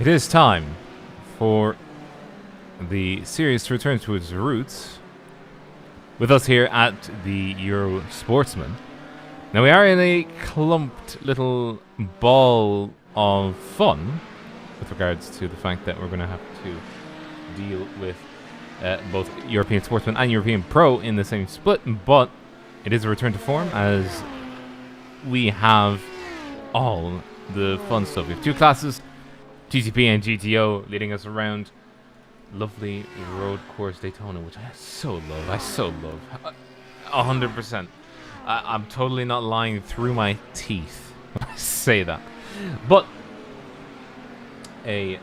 It is time for the series to return to its roots with us here at the Euro Sportsman. Now, we are in a clumped little ball of fun with regards to the fact that we're going to have to deal with both European Sportsman and European Pro in the same split, but it is a return to form as we have all the fun stuff. We have two classes, GTP and GTO, leading us around lovely road course Daytona, which I so love. 100%. I'm totally not lying through my teeth when I say that. But a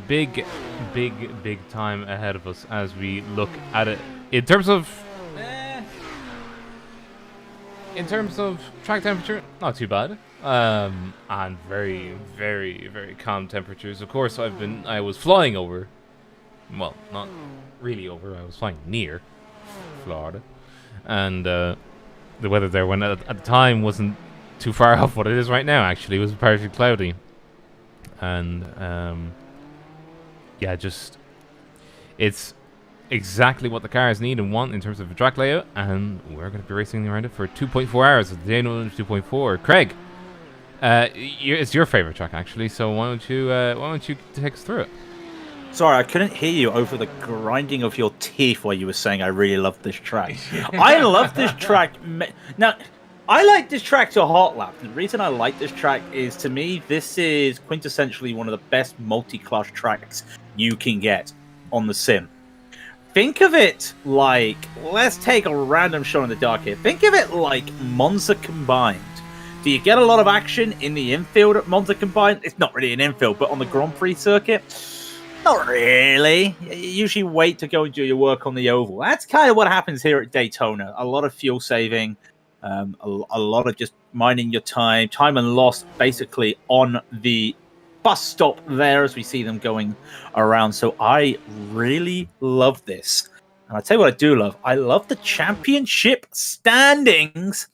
big time ahead of us as we look at it in terms of track temperature. Not too bad, and very calm temperatures. Of course, I was flying over, well, not really over, I was flying near Florida, and the weather there when at the time wasn't too far off what it is right now. Actually, it was partly cloudy, and yeah, just it's exactly what the cars need and want in terms of a track layout, and we're going to be racing around it for 2.4 hours of the Daytona 2.4. Craig, it's your favorite track actually, so why don't you take us through it? Sorry, I couldn't hear you over the grinding of your teeth while you were saying I really love this track. I love this track. Now, I like this track to a hot lap. The reason I like this track is, to me, this is quintessentially one of the best multi-class tracks you can get on the sim. Think of it like, let's take a random shot in the dark here. Think of it like Monza Combined. Do you get a lot of action in the infield at Monza Combined? It's not really an infield, but on the Grand Prix circuit, not really. You usually wait to go and do your work on the oval. That's kind of what happens here at Daytona. A lot of fuel saving, a lot of just minding your time and loss basically on the bus stop there as we see them going around. So I really love this. And I'll tell you what I do love. I love the championship standings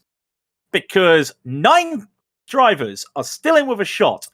because 9 drivers are still in with a shot.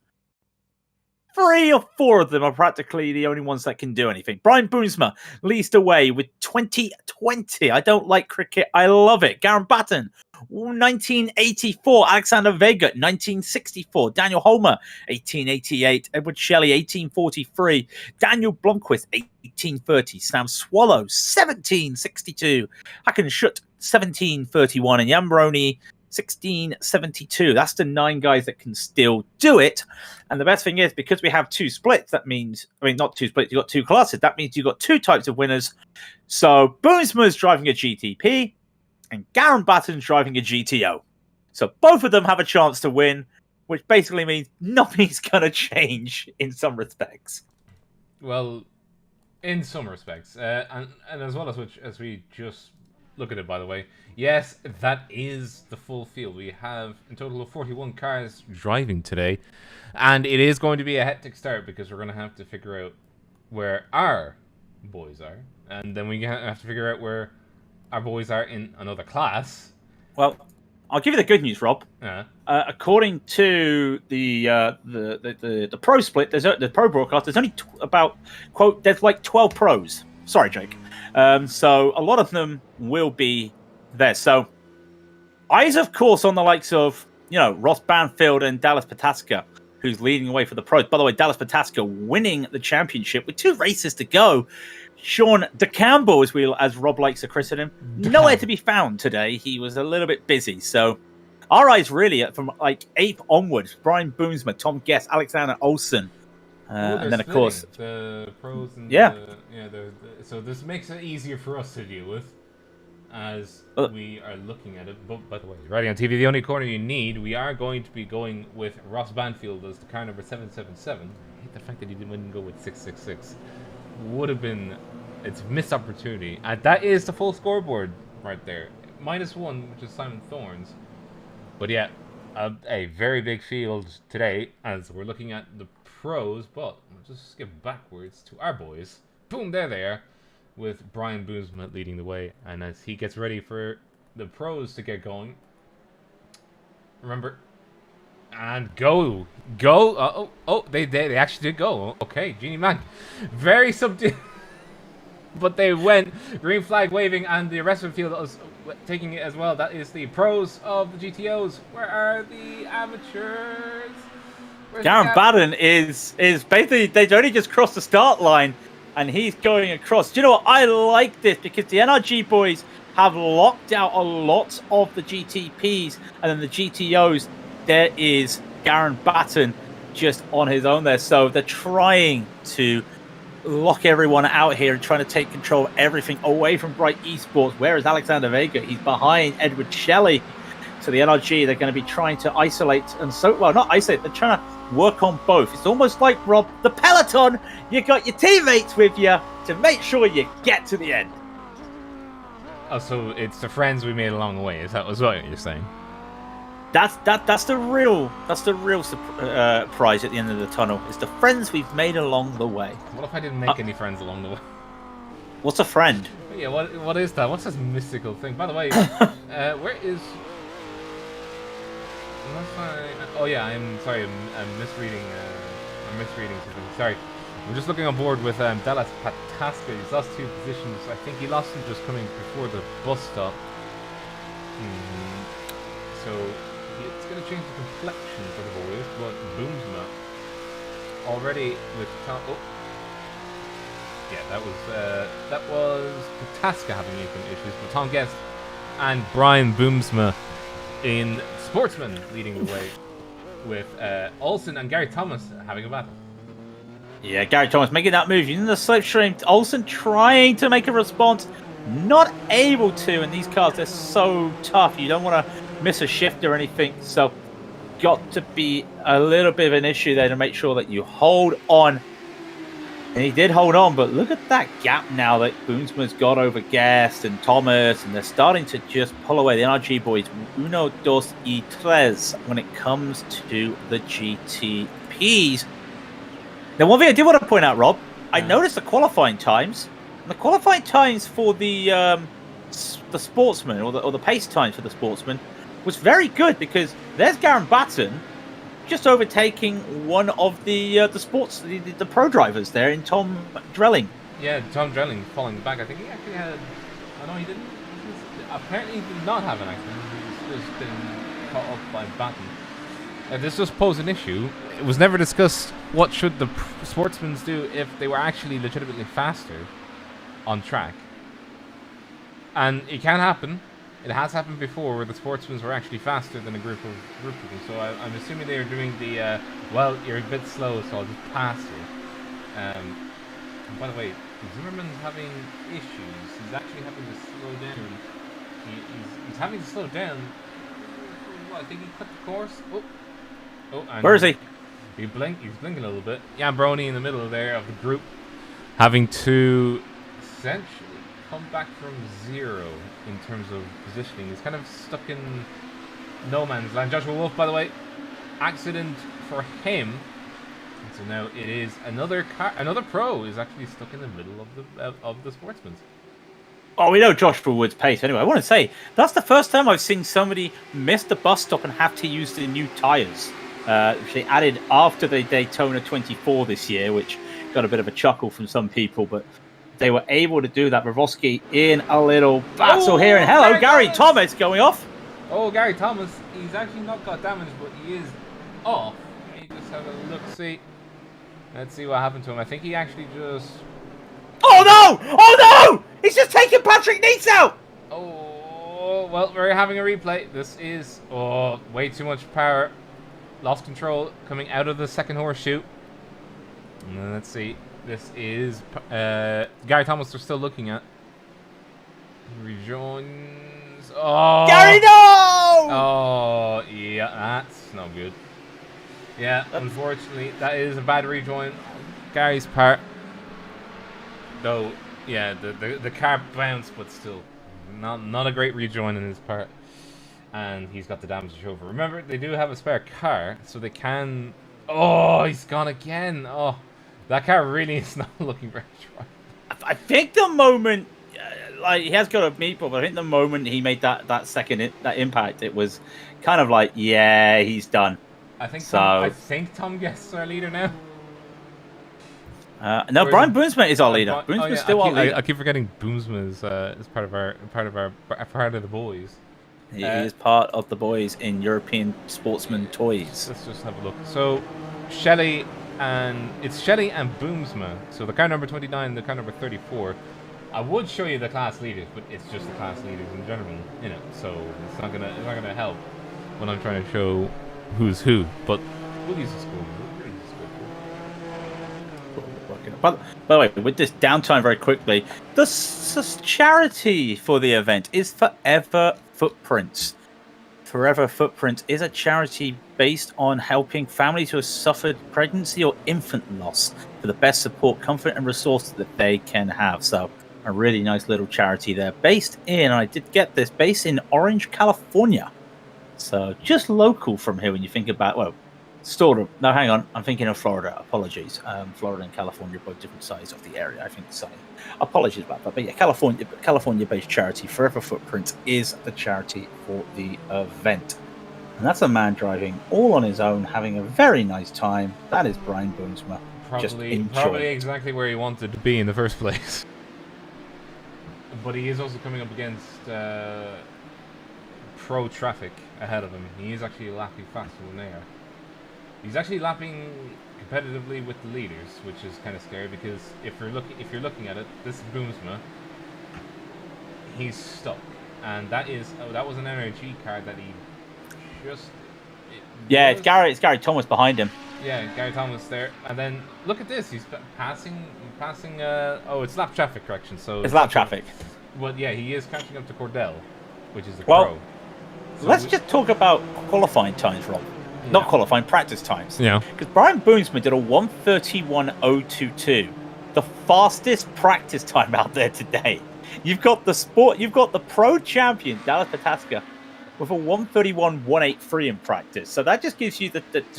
3 or 4 of them are practically the only ones that can do anything. Brian Boomsma leads the way with 2020. I don't like cricket. I love it. Garen Batten, 1984. Alexander Vega, 1964. Daniel Holmer, 1888. Edward Shelley, 1843. Daniel Blomqvist, 1830. Sam Swallow, 1762. Hakan Schutt, 1731. And Jan Brony, 1672. That's the 9 guys that can still do it. And the best thing is, because we have 2 splits, that means, not 2 splits, you've got 2 classes. That means you've got 2 types of winners. So Boomsma's driving a GTP and Garen Batten's driving a GTO. So both of them have a chance to win, which basically means nothing's going to change in some respects. Well, in some respects. And as well as we just look at it, by the way, yes, that is the full field. We have a total of 41 cars driving today, and it is going to be a hectic start because we're going to have to figure out where our boys are, and then we have to figure out where our boys are in another class. Well, I'll give you the good news, Rob. According to the pro split, the pro broadcast, there's only there's like 12 pros. Sorry, Jake. So a lot of them will be there. So eyes, of course, on the likes of, Ross Banfield and Dallas Pataska, who's leading the way for the pros. By the way, Dallas Pataska winning the championship with 2 races to go. Sean DeCambo, as Rob likes to christen him, nowhere to be found today. He was a little bit busy. So our eyes really from like 8th onwards: Brian Boomsma, Tom Guest, Alexander Olsen. And then, of course, the pros and so this makes it easier for us to deal with as we are looking at it. But by the way, Riding on TV, the only corner you need, we are going to be going with Ross Banfield as the car number 777. I hate the fact that he didn't go with 666. Would have been its missed opportunity. And that is the full scoreboard right there. -1, which is Simon Thorne's. But yeah, a very big field today as we're looking at the pros, but we'll just skip backwards to our boys. Boom, there they are, with Brian Boomsma leading the way. And as he gets ready for the pros to get going, remember, And go. Go. They actually did go. Okay, Genie Man. Very subdued. But they went. Green flag waving, and the rest of the field was taking it as well. That is the pros of the GTOs. Where are the amateurs? Garen Batten is basically, they've only just crossed the start line, and he's going across. Do you know what? I like this because the NRG boys have locked out a lot of the GTPs, and then the GTOs, there is Garen Batten just on his own there. So they're trying to lock everyone out here and trying to take control of everything away from Bright Esports. Whereas Alexander Vega, he's behind Edward Shelley. So the NRG, they're going to be trying to isolate not isolate, they're trying to work on both. It's almost like, Rob, the peloton, you got your teammates with you to make sure you get to the end. Oh, so it's the friends we made along the way. Is that what you're saying? That's the real prize at the end of the tunnel. Is the friends we've made along the way. What if I didn't make any friends along the way? What's a friend? Yeah, what is that? What's this mystical thing? By the way, where is? Oh yeah, I'm sorry. I'm misreading. I'm misreading something. Sorry. I'm just looking on board with Dallas Patasca. He's lost 2 positions. I think he lost them just coming before the bus stop. So it's going to change the complexion for the boys, but Boomsma already with Tom. Oh, yeah, that was Patasca having income issues, but Tom Guest and Brian Boomsma in Sportsman leading the way with Olsen and Gary Thomas having a battle. Yeah, Gary Thomas making that move using the slipstream. Olsen trying to make a response, not able to. And these cars, they're so tough. You don't want to miss a shift or anything. So, got to be a little bit of an issue there to make sure that you hold on. And he did hold on, but look at that gap now that Boomsman's got over Guest and Thomas, and they're starting to just pull away. The NRG boys, uno, dos, y tres, when it comes to the GTPs. Now, one thing I did want to point out, Rob, I noticed the qualifying times. And the qualifying times for the Sportsman, or the pace times for the Sportsman, was very good because there's Garen Batten just overtaking one of the pro drivers there in Tom Drelling. Yeah, Tom Drelling falling back. I think he actually had. Oh no, he didn't. Apparently, he did not have an accident. He's just been caught up by Batten. This does pose an issue. It was never discussed what should the sportsmen do if they were actually legitimately faster on track. And it can happen. It has happened before where the sportsmen were actually faster than a group of people. So I'm assuming they were doing the, well, you're a bit slow, so I'll just pass you. And by the way, Zimmerman's having issues. He's actually having to slow down. He's having to slow down. Well, I think he cut the course. Oh, and where is he? He's blinking a little bit. Brony in the middle there of the group, having to essentially come back from 0 in terms of positioning. He's kind of stuck in no man's land. Joshua Wolf, by the way, accident for him. And so now it is another pro is actually stuck in the middle of the sportsman's. Oh, we know Joshua Wood's pace. Anyway, I want to say that's the first time I've seen somebody miss the bus stop and have to use the new tyres. They added after the Daytona 2.4 this year, which got a bit of a chuckle from some people, but they were able to do that. Brovosky in a little battle here, and hello, Gary Thomas going off. Oh, Gary Thomas, he's actually not got damage, but he is off. Let me just have a look, see. Let's see what happened to him. I think he actually just... Oh no! Oh no! He's just taking Patrick Neitz out! Oh, well, we're having a replay. This is, way too much power. Lost control coming out of the second horseshoe. And let's see. This is Gary Thomas we're still looking at. Rejoins. Oh! Gary, no! Oh, yeah, that's no good. Yeah, unfortunately, that is a bad rejoin on Gary's part. Though, yeah, the car bounced, but still, not a great rejoin on his part. And he's got the damage to show for. Remember, they do have a spare car, so they can... Oh, he's gone again. Oh, that car really is not looking very strong. I think the moment... he has got a meatball, but I think the moment he made that second impact, it was kind of like, yeah, he's done. I think So I think Tom Guest's our leader now. no, Brian Boomsma is our leader. Boomsma's still our leader. I keep forgetting Boomsma is part of the boys. He is part of the boys in European Sportsman Toys. Let's just have a look. So, Shelley and Boomsma. So the car number 29 and the car number 34. I would show you the class leaders, but it's just the class leaders in general, So it's not gonna help when I'm trying to show who's who. But we'll use this code. By the way, with this downtime very quickly, the charity for the event is Forever Footprints. Forever Footprints is a charity based on helping families who have suffered pregnancy or infant loss for the best support, comfort, and resources that they can have. So, a really nice little charity there. Based in Orange, California. So, just local from here when you think about, sort of. No, hang on. I'm thinking of Florida. Apologies. Florida and California are both different sides of the area. I think so. Apologies about that. But yeah, California-based charity Forever Footprints is the charity for the event. And that's a man driving all on his own, having a very nice time. That is Brian Boomsma. Probably exactly where he wanted to be in the first place. But he is also coming up against pro traffic ahead of him. He is actually lapping faster than they are. He's actually lapping competitively with the leaders, which is kind of scary because if you're looking at it, this is Boomsma. He's stuck, and that was an NRG car that he just. It's Gary Thomas behind him. Yeah, Gary Thomas there, and then look at this. He's passing. It's lap traffic correction. So it's lap traffic. Well, yeah, he is catching up to Cordell, which is the pro. So let's just talk about qualifying times, Rob. Yeah. Not qualifying, practice times. Yeah. Because Brian Boomsma did a 1:31.022, the fastest practice time out there today. You've got the pro champion Dallas Pataska with a 1:31.183 in practice. So that just gives you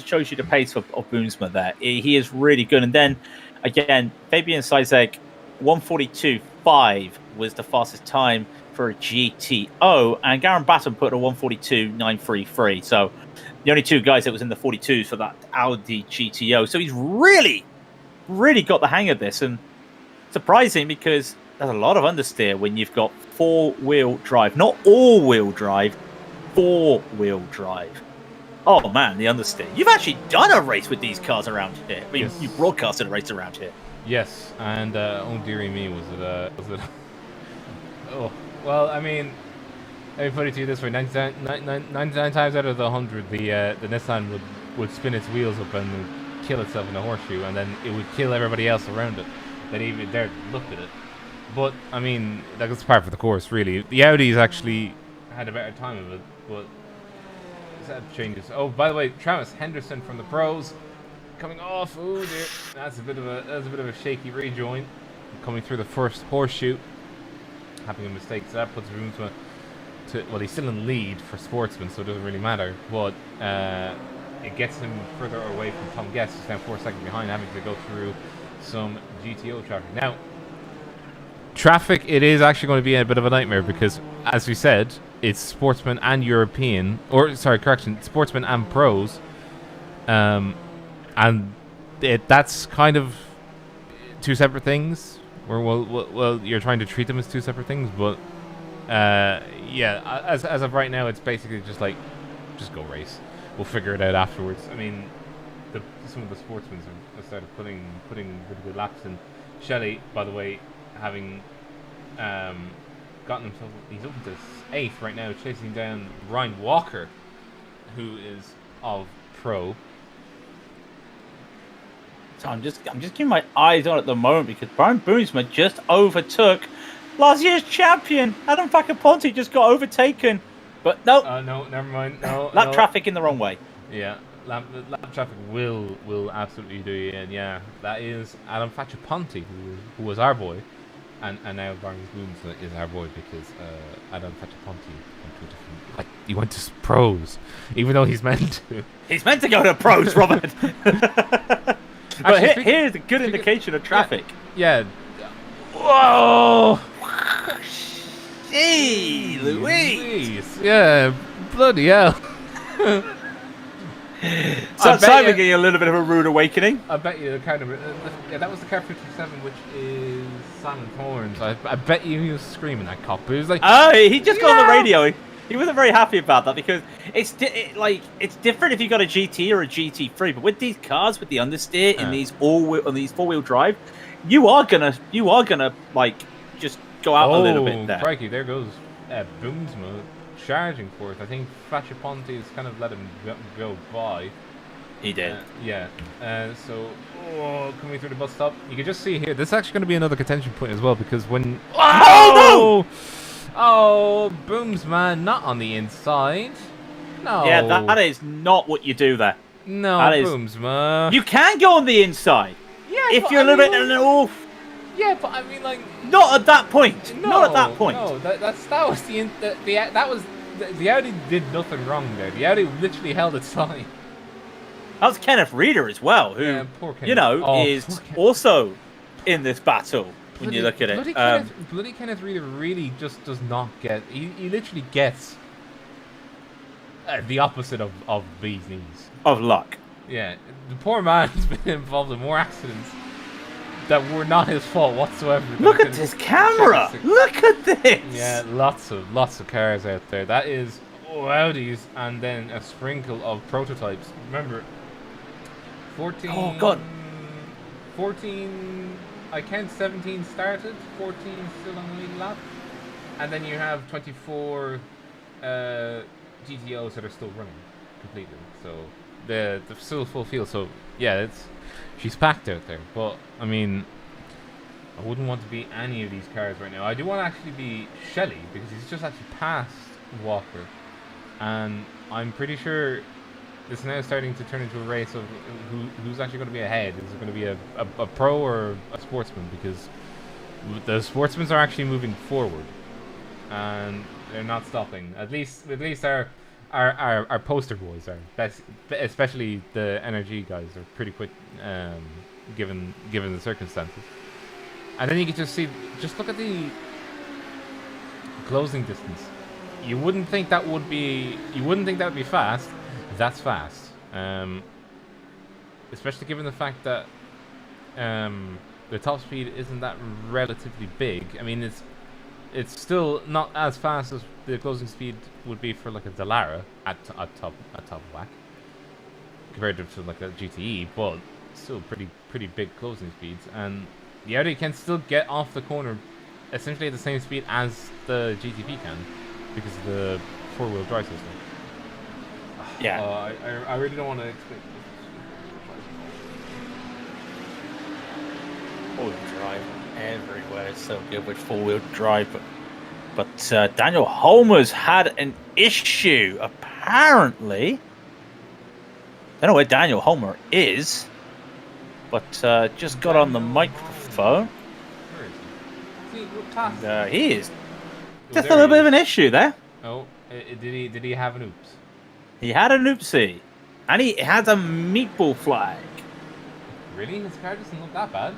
shows you the pace of Boomsma there. He is really good. And then again, Fabian Sizek 1:42.5 was the fastest time for a GTO, and Garen Batten put a 1:42.933. So the only two guys that was in the 42s for that Audi GTO. So he's really, really got the hang of this, and surprising because there's a lot of understeer when you've got four-wheel drive, not all-wheel drive, four-wheel drive. Oh man, the understeer. You've actually done a race with these cars around here. I mean, yes. You broadcasted a race around here. Yes, and oh dearie me, was it? Oh, well, I mean, let me put it to you this way: 99 times out of the 100, the Nissan would spin its wheels up and would kill itself in a horseshoe, and then it would kill everybody else around it that even dared look at it. But I mean, that's part of the course, really. The Audis actually had a better time of it, but that changes. Oh, by the way, Travis Henderson from the pros coming off. Oh dear, that's a bit of a shaky rejoin coming through the first horseshoe, having a mistake. So that puts room to. Well, he's still in lead for Sportsman, so it doesn't really matter. But it gets him further away from Tom Guest. He's now 4 seconds behind, having to go through some GTO traffic. Now, traffic, it is actually going to be a bit of a nightmare because, as we said, it's Sportsman and European, Sportsman and Pros, and that's kind of two separate things. Well, you're trying to treat them as two separate things, but. As of right now, it's basically just go race. We'll figure it out afterwards. I mean, some of the sportsmen have started putting really good laps in. Shelley, by the way, having gotten himself, he's up to 8th right now, chasing down Ryan Walker, who is of Pro. So I'm just keeping my eyes on it at the moment because Brian Boomsma just overtook last year's champion, Adam Facaponte, just got overtaken. But no. No, never mind. No, lap traffic in the wrong way. Yeah, lap traffic will absolutely do you in. Yeah, that is Adam Facaponte, who was our boy. And now Brian Boomsma is our boy because Adam Facaponte went to pros, even though he's meant to. He's meant to go to pros, Robert. But here's a good indication of traffic. Yeah. Whoa! Gee, Louise! Yeah, bloody hell. So Simon getting a little bit of a rude awakening. I bet you the car number. Yeah, that was the car 57, which is Simon Thorne's. I bet you he was screaming at cop. He was like, "Oh, he just got on the radio. He wasn't very happy about that because it's different if you got a GT or a GT3. But with these cars, with the understeer and these four-wheel drive, you are gonna like just go out a little bit there. Crikey, there goes Boomsma charging for it. I think Flachaponte's kind of let him go by. He did. So coming through the bus stop, you can just see here. This is actually going to be another contention point as well because when Boomsman not on the inside. No. Yeah, that is not what you do there. No, Boomsman. You can go on the inside. Yeah, if you're a little bit off. Yeah, but I mean, like, not at that point. Not at that point. No, that was the Audi did nothing wrong there. The Audi literally held its line. That was Kenneth Reeder as well, who is also in this battle. When you look at it, bloody Kenneth Reeder really just does not get. He literally gets the opposite of bee's knees. Of luck. Yeah, the poor man's been involved in more accidents that were not his fault whatsoever. Look at this camera! Look at this! Yeah, lots of cars out there. That is Audis and then a sprinkle of prototypes. Remember, 14. Oh God. 14. I count 17 started. 14 still on the lead lap, and then you have 24 GTOs that are still running completely. So the still full field. So yeah, she's packed out there. But I mean, I wouldn't want to be any of these cars right now. I do want to actually be Shelley because he's just actually passed Walker, and I'm pretty sure it's now starting to turn into a race of who's actually going to be ahead. Is it going to be a pro or a sportsman? Because the sportsmen are actually moving forward, and they're not stopping. At least our poster boys are. Especially the NRG guys are pretty quick, given the circumstances. And then you can just look at the closing distance. You wouldn't think that would be fast. That's fast. Especially given the fact that the top speed isn't that relatively big. I mean, it's still not as fast as the closing speed would be for like a Dallara at top whack compared to like a GTE, but still pretty big closing speeds. And the Audi can still get off the corner essentially at the same speed as the GTP can because of the four-wheel drive system. Yeah. I really don't want to explain. Four-wheel drive everywhere. It's so good with four-wheel drive, but Daniel Holmer's had an issue apparently. Don't know where Daniel Holmer is, but just got on the microphone. Where is he? And, he is just a little bit of an issue there. Oh, did he have an oops? He had an oopsie, and he has a meatball flag. Really? His car doesn't look that bad.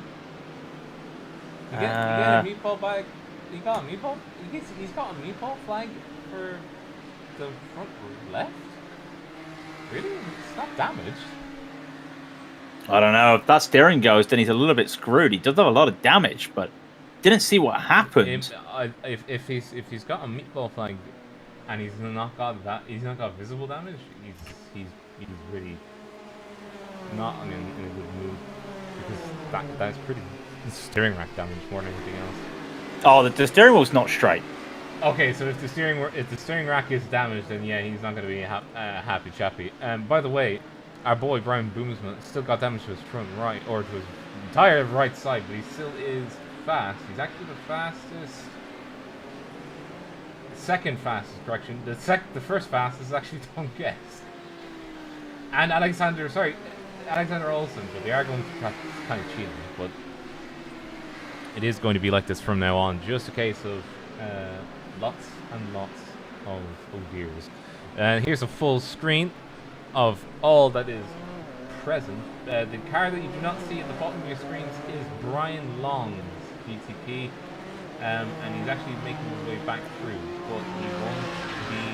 You get a meatball bag. He got a meatball. He's got a meatball flag for the front left. Really? It's not damaged. I don't know. If that steering goes, then he's a little bit screwed. He does have a lot of damage, but didn't see what happened. If he's got a meatball flag and he's not got visible damage, he's really not in a good mood because that's pretty steering rack damage more than anything else. Oh, the steering wheel's not straight. Okay, so if the steering rack is damaged, then yeah, he's not going to be a happy chappy. By the way, our boy Brian Boomsman still got damage to his front right, or to his entire right side, but he still is fast. He's actually the fastest, second fastest, correction. The first fastest is actually Tom Guest. And Alexander Olsen, but they are going to kind of cheating, but it is going to be like this from now on. Just a case of lots and lots of years. And here's a full screen of all that is present. The car that you do not see at the bottom of your screens is Brian Long's GTP, and he's actually making his way back through, but he won't be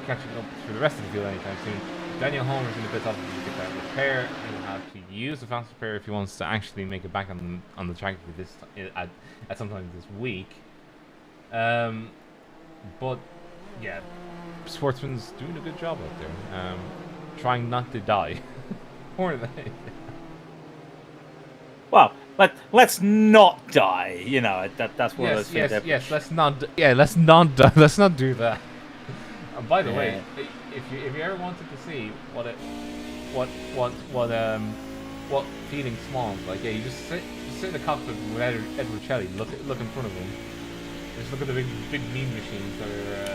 catching up for the rest of the field anytime soon. Daniel Homer's in a bit of to get that repair. He'll have to use the fast repair if he wants to actually make it back on the track for this at sometime this week. But yeah, Sportsman's doing a good job out there, trying not to die. More than anything. Well, let's not die. You know, that's one of those things. Yes. Let's not. Yeah, let's not do that. And by the way, if you ever wanted to see what feeding smalls like, yeah, you just sit in the cockpit with Edward Shelley. Look in front of him. Just look at the big mean machines that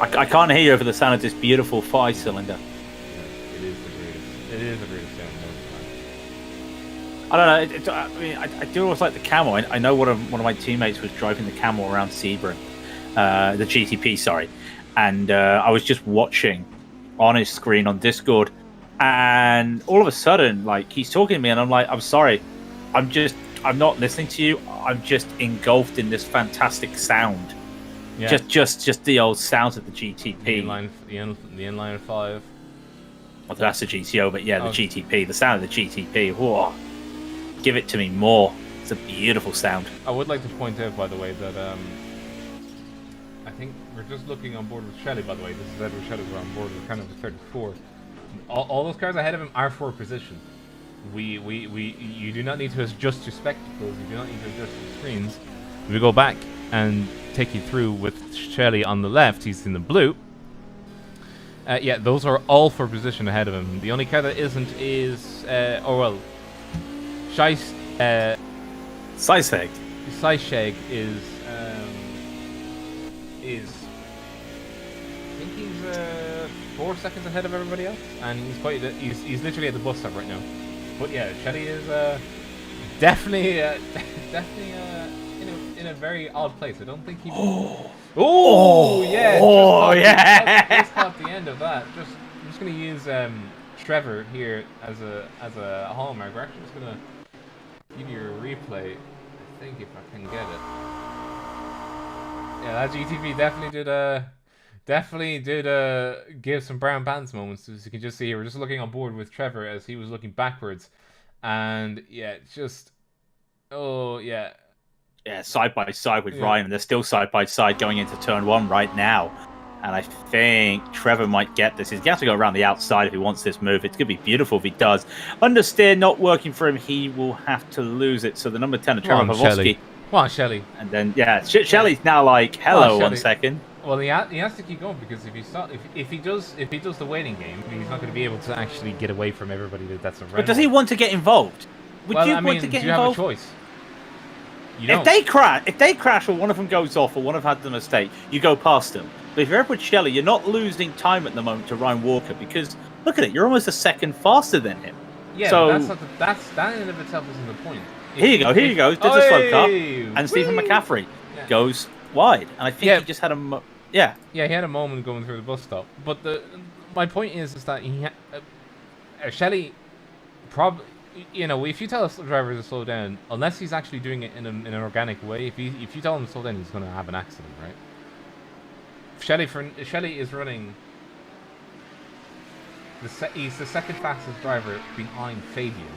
are. I can't hear you over the sound of this beautiful 5-cylinder. Yeah, it is the greatest. It is the greatest sound. I don't know. I mean, I do always like the Camel. I know one of my teammates was driving the Camel around Sebring, the GTP, sorry, and I was just watching on his screen on Discord, and all of a sudden, like, he's talking to me, and I'm like, I'm sorry, I'm not listening to you. I'm just engulfed in this fantastic sound. Yeah. Just the old sounds of the GTP. The inline 5. Well, that's the GTO, but yeah, the GTP, the sound of the GTP. Whoa. Give it to me more. It's a beautiful sound. I would like to point out, by the way, that I think we're just looking on board with Shelley, by the way. This is Edward Shelley, we're on board with kind of a 34. All those cars ahead of him are for position. You do not need to adjust your spectacles, you do not need to adjust your screens. If we go back and take you through with Shelley on the left, he's in the blue. Yeah, those are all for position ahead of him. The only car that isn't is, Scheisseg is I think he's 4 seconds ahead of everybody else, and he's literally at the bus stop right now. But yeah, Shelley is definitely in a very odd place. I don't think he. Just caught the end of that. I'm just gonna use Trevor here as a hallmark. We're actually just gonna give you a replay. I think if I can get it. Yeah, that GTP definitely did give some brown pants moments. As you can just see here, we're just looking on board with Trevor as he was looking backwards, and yeah, side by side with Ryan. They're still side by side going into turn 1 right now. And I think Trevor might get this. He's going to have to go around the outside if he wants this move. It's going to be beautiful if he does. Understeer not working for him. He will have to lose it. So the number 10 of Trevor Pavlovsky. Come on, Shelley. And then, yeah, Shelley's now like, hello, 1 second. Well, he has to keep going, because if he does the waiting game, he's not going to be able to actually get away from everybody that's around. But does he want to get involved? Would you want to get involved? Do you have a choice? If they crash or one of them goes off or one of them had the mistake, you go past them. But if you're Edward Shelley, you're not losing time at the moment to Ryan Walker, because look at it, you're almost a second faster than him. Yeah, so that in and of itself isn't the point. Here you go. There's a slow car, and Stephen McCaffrey goes wide, and I think he just had a he had a moment going through the bus stop. But my point is that Shelley probably. If you tell a driver to slow down, unless he's actually doing it in an organic way, if you tell him to slow down, he's going to have an accident, right? Shelley is running. He's the second fastest driver behind Fabian,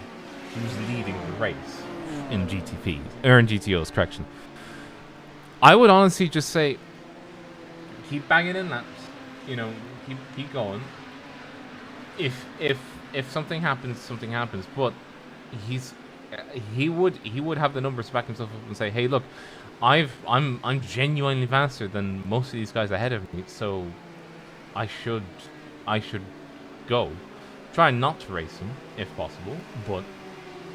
who's leading the race in GTOs. Correction. I would honestly just say, keep banging in laps. Keep going. If something happens, something happens. But he would have the numbers to back himself up and say, hey, look, I'm genuinely faster than most of these guys ahead of me, so I should go. Try not to race him if possible, but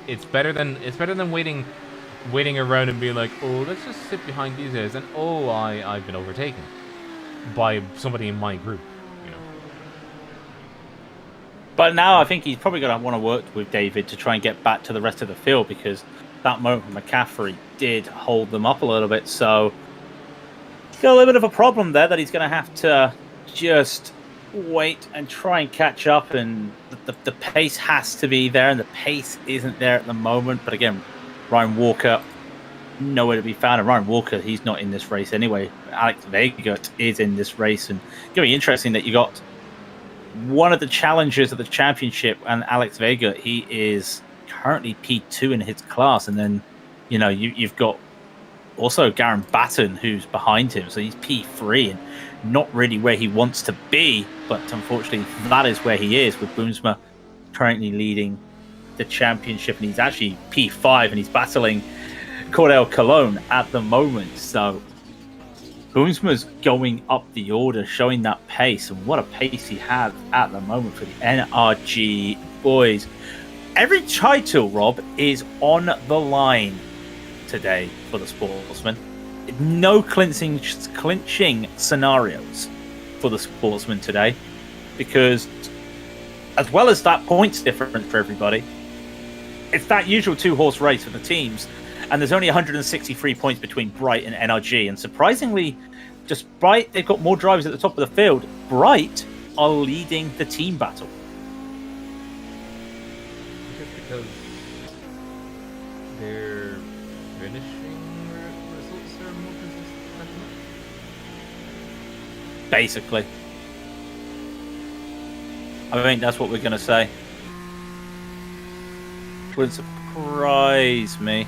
it's better than waiting around and being like, oh, let's just sit behind these guys, and I've been overtaken by somebody in my group. But now I think he's probably going to want to work with David to try and get back to the rest of the field, because that moment from McCaffrey did hold them up a little bit. So he's got a little bit of a problem there that he's going to have to just wait and try and catch up. And the pace has to be there, and the pace isn't there at the moment. But again, Ryan Walker, nowhere to be found. And Ryan Walker, he's not in this race anyway. Alex Vega is in this race. And it's going to be interesting that you got one of the challengers of the championship, and Alex Vega, he is currently P2 in his class. And then, you've got also Garen Batten, who's behind him. So he's P3 and not really where he wants to be. But unfortunately, that is where he is, with Boomsma currently leading the championship. And he's actually P5 and he's battling Cordell Cologne at the moment. So Boomsma's going up the order, showing that pace. And what a pace he has at the moment for the NRG boys. Every title, Rob, is on the line today for the Sportsman. No clinching scenarios for the Sportsman today, because as well as that points difference for everybody, it's that usual 2-horse race for the teams, and there's only 163 points between Bright and NRG. And surprisingly, despite they've got more drivers at the top of the field, Bright are leading the team battle. Because their finishing results are more consistent. Basically, I think that's what we're going to say. Wouldn't surprise me.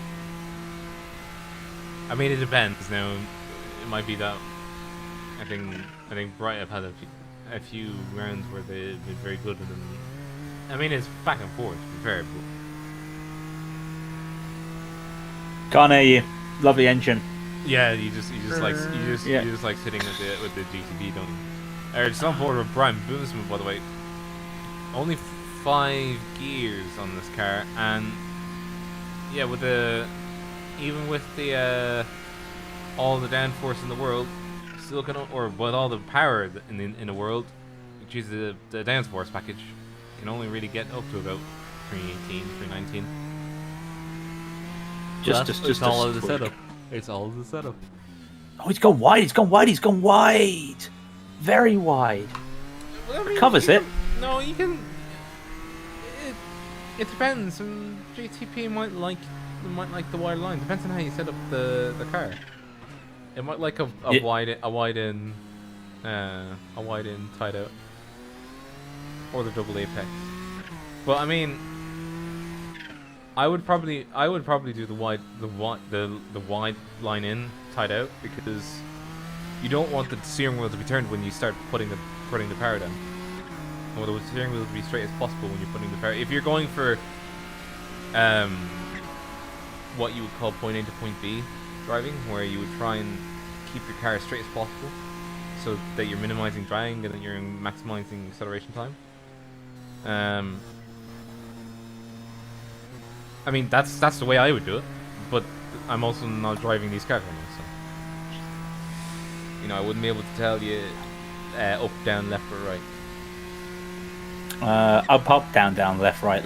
I mean, it depends. Now, it might be that I think Bright have had a few rounds where they've been very good, and then I mean, it's back and forth. Very cool. Can't hear you. Lovely engine. Yeah, you just like sitting with the GTP, don't you? It's on board with Brian Boomsman, by the way. Only 5 gears on this car, and yeah, with even with the all the downforce in the world, still or with all the power in the world, which is the downforce package, can only really get up to about 318, 319. Just all of the setup. It's all of the setup. Oh, he's gone wide. He's gone wide. Very wide. Well, I mean, covers it. No, you can. It depends. GTP might like the wide line. Depends on how you set up the car. It might like a wide in tied out, or the double apex. But I mean, I would probably do the wide line in tied out, because you don't want the steering wheel to be turned when you start putting the power down. I want the steering wheel to be straight as possible when you're putting the power. If you're going for what you would call point A to point B driving, where you would try and keep your car as straight as possible, so that you're minimizing drag and that you're maximizing acceleration time. I mean, that's the way I would do it, but I'm also not driving these cars anymore, so I wouldn't be able to tell you up, down, left, or right. Up, down, left, right,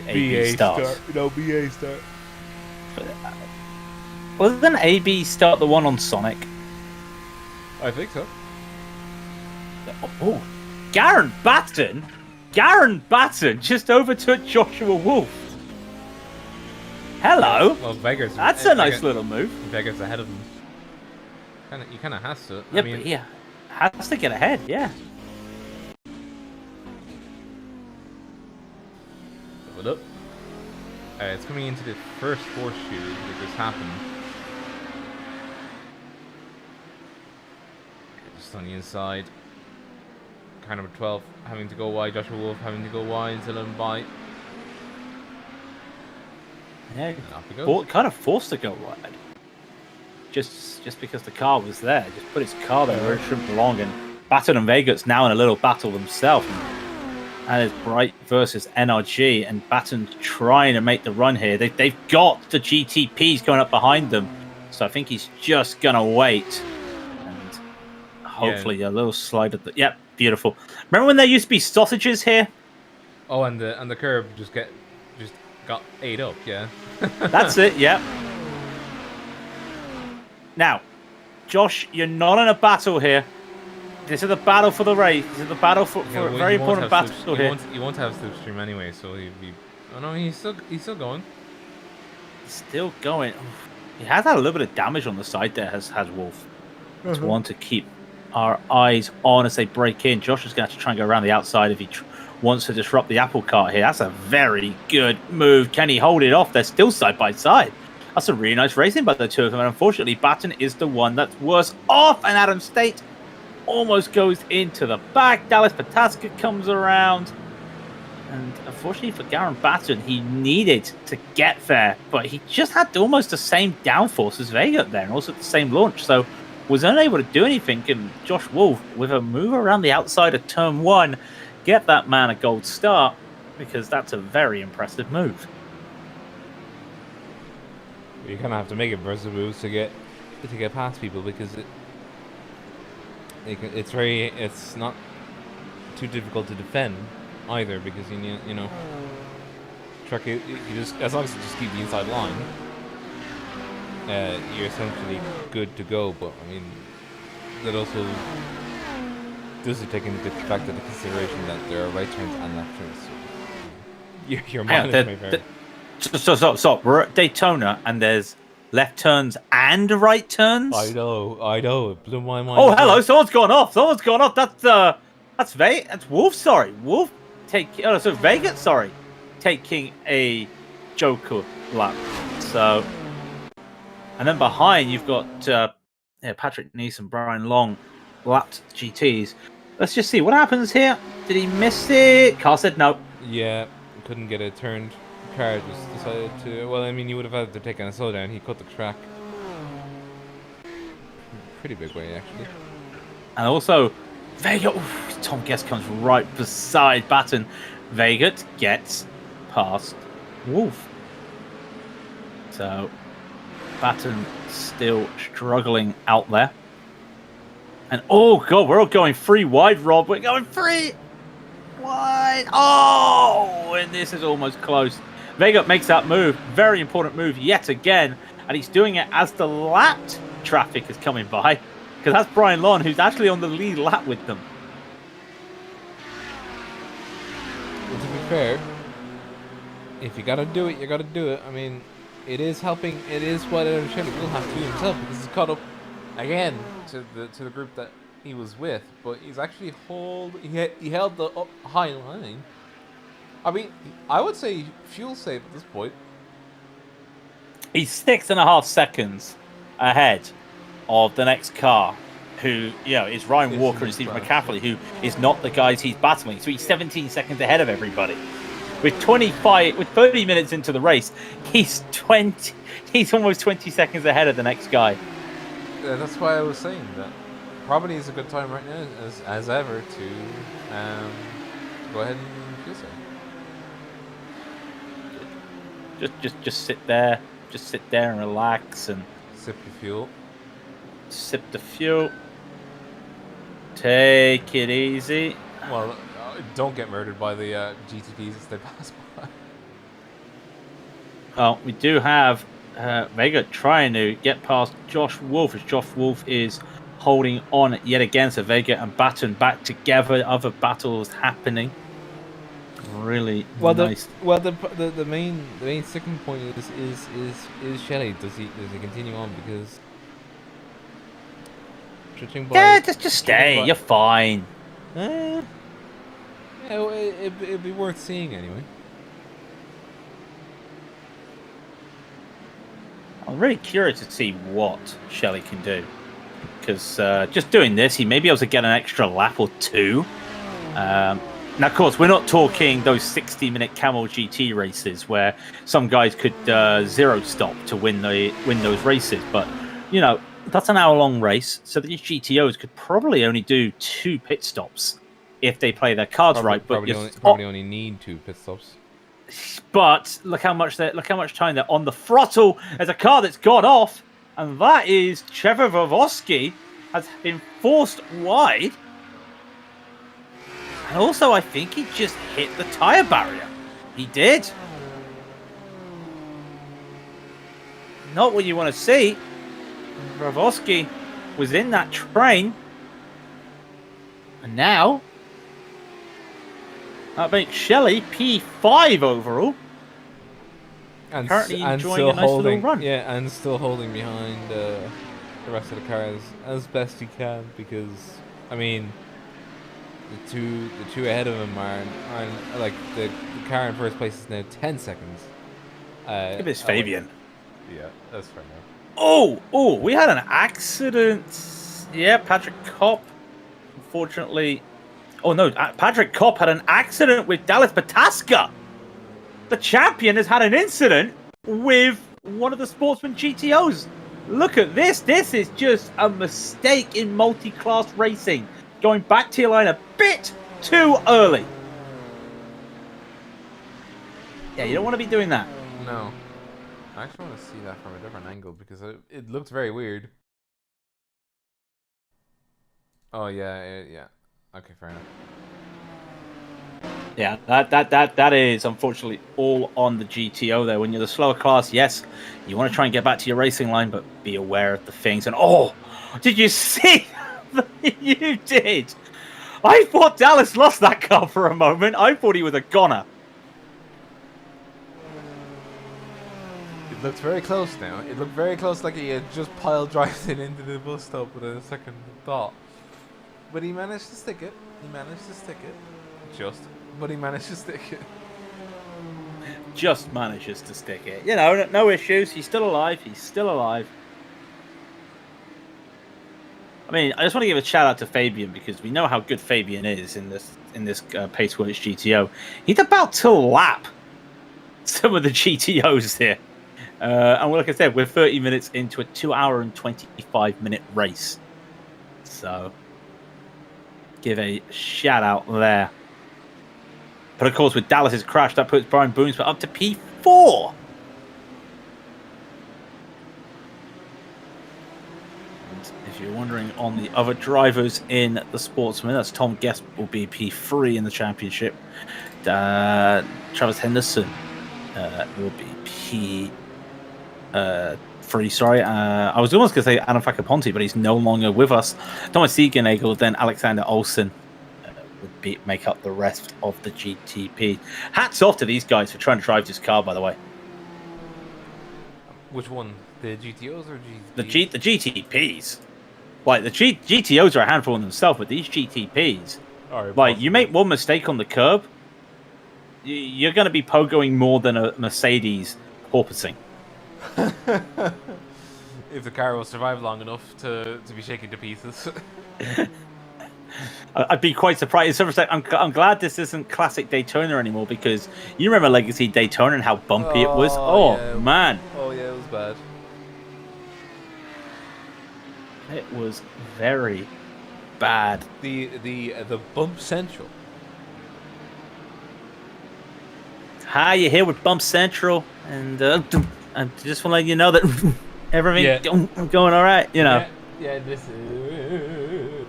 A, B start. No, BA start. Wasn't A, B start the one on Sonic? I think so. Oh, Garen Batten just overtook Joshua Wolf. Hello. Well, Vegas. That's a nice little move. Vegas ahead of him. You kind of has to. Yeah, but he has to get ahead. Yeah. Hold up. It's coming into the first horseshoe that just happened. Just on the inside. Car number 12 having to go wide. Joshua Wolf having to go wide to let him by. Yeah, kind of forced to go wide. Just because the car was there. Just put his car there where it shouldn't belong. And Batten and Vegas now in a little battle themselves. And it's Bright versus NRG. And Batten trying to make the run here. They've got the GTPs going up behind them. So I think he's just going to wait. And hopefully a little slide at the... Yep, beautiful. Remember when there used to be sausages here? Oh, and the curb just got ate up, yeah. That's it, yeah. Now, Josh, you're not in a battle here. This is the battle for the race. This is the battle for a very important battle here. He won't have slipstream anyway, so he'd be... Oh no, he's still going. He's still going. He has had a little bit of damage on the side there, has Wolf. It's one to keep our eyes on as they break in. Josh is going to have to try and go around the outside if he wants to disrupt the apple cart here. That's a very good move. Can he hold it off? They're still side by side. That's a really nice racing by the two of them. And unfortunately, Baton is the one that's worse off. And Adam State almost goes into the back. Dallas Pataska comes around. And unfortunately for Garen Baton, he needed to get there. But he just had almost the same downforce as Vega there. And also the same launch. So was unable to do anything. And Josh Wolf, with a move around the outside of turn 1, get that man a gold start. Because that's a very impressive move. You kind of have to make impressive moves to get past people because it's not too difficult to defend either because you know truck you just as long as you just keep the inside line, you're essentially good to go. But I mean that also does take into fact into consideration that there are right turns and left turns. Your mileage may vary. So we're at Daytona and there's left turns and right turns. I know. It blew my mind. Oh, hello! Someone's gone off. That's Wolf. Sorry, Wolf Vegas. Sorry, taking a Joker lap. So, and then behind you've got Patrick Neese and Brian Long lapped GTs. Let's just see what happens here. Did he miss it? Carl said no. Yeah, couldn't get it turned. Car just decided to. Well, I mean, you would have had to take on a slowdown. He cut the track pretty big way, actually. And also, Vega. Tom Guest comes right beside Baton. Vega gets past Wolf. So, Baton still struggling out there. And oh god, we're all going 3 wide, Rob. We're going 3 wide. Oh, and this is almost close. Vega makes that move. Very important move yet again. And he's doing it as the lapped traffic is coming by. Because that's Brian Long, who's actually on the lead lap with them. Well, to be fair, if you gotta do it, you gotta do it. I mean, it is helping. It is what Adam Shelley will have to do himself because he's caught up again to the group that he was with. But he's actually he held the up high line. I mean, I would say fuel save at this point. He's 6.5 seconds ahead of the next car, who is Ryan Walker and Stephen McCaffrey, who is not the guys he's battling. So he's 17 seconds ahead of everybody. With 30 minutes into the race, he's almost 20 seconds ahead of the next guy. That's why I was saying that probably is a good time right now, as ever, to go ahead and fuel save. Just sit there and relax and sip the fuel. Sip the fuel. Take it easy. Well, don't get murdered by the GTPs as they pass by. Well, we do have Vega trying to get past Josh Wolf as Josh Wolf is holding on yet again. So Vega and Baton back together. Other battles happening. Really nice. The main sticking point is Shelley. Does he continue on because just stay. You're fine. Yeah, it'd be worth seeing anyway. I'm really curious to see what Shelley can do because just doing this, he may be able to get an extra lap or 2. Now, of course, we're not talking those 60-minute Camel GT races where some guys could zero stop to win those races. But, that's an hour-long race. So these GTOs could probably only do 2 pit stops if they play their cards right. But probably only need 2 pit stops. But look how much time they're on the throttle. There's a car that's gone off, and that is Trevor Vavosky has been forced wide. And also, I think he just hit the tyre barrier. He did. Not what you want to see. Bravosky was in that train. And now, that makes Shelley P5 overall. And currently enjoying a nice little run. Yeah, and still holding behind the rest of the cars as best he can, because I mean, the two ahead of him aren't like the car in first place is now 10 seconds. Give this Fabian. Yeah, that's fair enough. Oh, we had an accident. Yeah, Patrick Kopp. Unfortunately, oh no, Patrick Kopp had an accident with Dallas Pataska. The champion has had an incident with one of the Sportsman GTOs. Look at this. This is just a mistake in multi-class racing. Going back to your line a bit too early. Yeah, you don't want to be doing that. No. I actually want to see that from a different angle because it looked very weird. Oh, yeah. Okay, fair enough. Yeah, that is unfortunately all on the GTO there. When you're the slower class, yes, you want to try and get back to your racing line, but be aware of the things. And oh, did you see? You did. I thought Dallas lost that car for a moment. I thought he was a goner. It looked very close now. It looked very close, like he had just pile drived it into the bus stop within a second thought. But he managed to stick it. But he managed to stick it. Just manages to stick it. You know, no issues. He's still alive. I mean, I just want to give a shout out to Fabian because we know how good Fabian is in this Pace Works GTO. He's about to lap some of the GTOs here. And like I said, we're 30 minutes into a 2 hour and 25 minute race. So, give a shout out there. But of course, with Dallas's crash, that puts Brian Boomsma up to P4. And if you're wondering on the other drivers in the Sportsman, that's Tom Guest will be P3 in the championship. Travis Henderson will be P3. Sorry, I was almost going to say Adam Facaponte, but he's no longer with us. Thomas Siegernagel, then Alexander Olsen would make up the rest of the GTP. Hats off to these guys for trying to drive this car, by the way. Which one? The GTOs or GTPs? The GTPs. Like, the GTOs are a handful in themselves, but these GTPs, like, you make one mistake on the curb, you're going to be pogoing more than a Mercedes porpoising. If the car will survive long enough to be shaken to pieces. I'd be quite surprised. I'm glad this isn't classic Daytona anymore because you remember Legacy Daytona and how bumpy it was. Oh yeah. Man! Oh yeah, it was bad. It was very bad. The Bump Central. Hi, you're here with Bump Central, and I just want to let you know that everything's going all right. You know. Yeah, this is.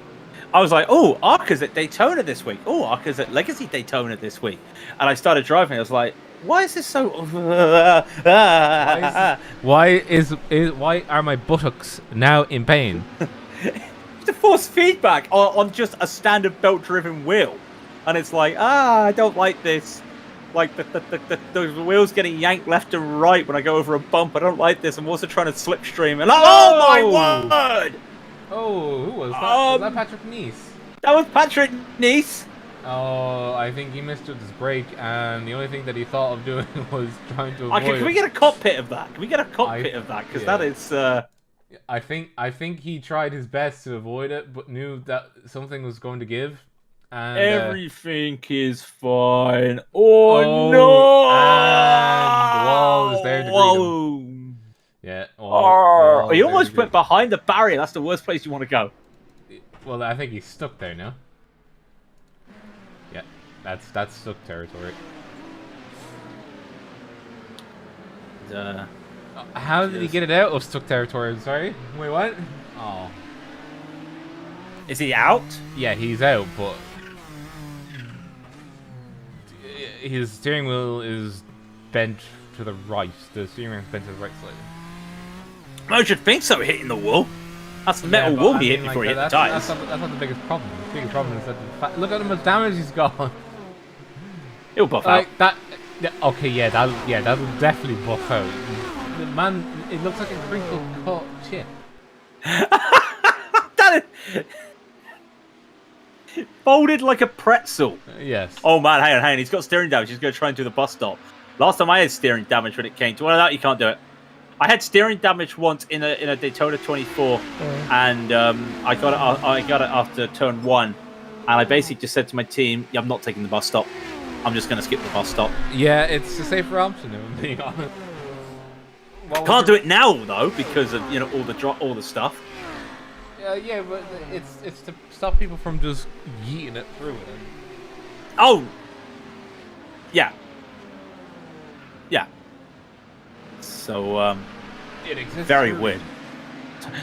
I was like, oh, Arca's at Daytona this week. Oh, Arca's at Legacy Daytona this week. And I started driving. I was like, why is this so... Why are my buttocks now in pain? The force feedback on just a standard belt-driven wheel. And it's like, I don't like this. Like, the wheels getting yanked left and right when I go over a bump. I don't like this. I'm also trying to slipstream. And oh my word! Oh, who was that? Was that Patrick Nice? That was Patrick Nice. Oh, I think he missed his brake, and the only thing that he thought of doing was trying to avoid. Okay, can we get a cockpit of that? Because that is. I think he tried his best to avoid it, but knew that something was going to give. And everything is fine. Oh no! And the wall is there to greet him. Yeah. He almost went behind the barrier. That's the worst place you want to go. Well, I think he's stuck there now. Yeah, that's stuck territory. How did he get it out of stuck territory? I'm sorry. Wait, what? Oh. Is he out? Yeah, he's out, but his steering wheel is bent to the right. The steering wheel is bent to the right slightly. I should think so, hitting the wall. That's the metal wall he hit before he hit the tires. That's not the biggest problem. The biggest problem is that look at how much damage he's got. He'll buff out. Okay, that'll definitely buff out. The man, it looks like a crinkled cut chip. That is folded like a pretzel. Yes. Oh man, hang on. He's got steering damage. He's going to try and do the bus stop. Last time I had steering damage when it came to that, you can't do it. I had steering damage once in a Daytona 2.4, and I got it after turn 1, and I basically just said to my team, yeah, "I'm not taking the bus stop. I'm just going to skip the bus stop." Yeah, it's a safer option, if I'm being honest. Can't do it now though because of all the stuff. Yeah, but it's to stop people from just yeeting it through it. Oh, yeah. So, It exists. very weird.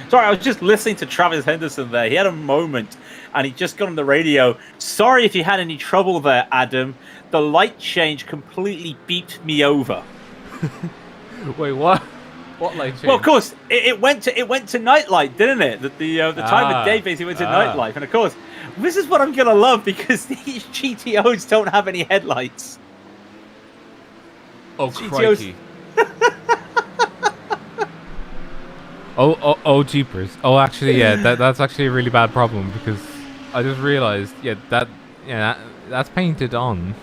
Sorry, I was just listening to Travis Henderson there. He had a moment, and he just got on the radio. Sorry if you had any trouble there, Adam. The light change completely beeped me over. Wait, what? What light change? Well, of course, it went to nightlight, didn't it? The time of day basically went to nightlife, and of course, this is what I'm gonna love because these GTOs don't have any headlights. Oh, crikey. oh, jeepers. Oh, actually, yeah, that's actually a really bad problem because I just realized, that's painted on.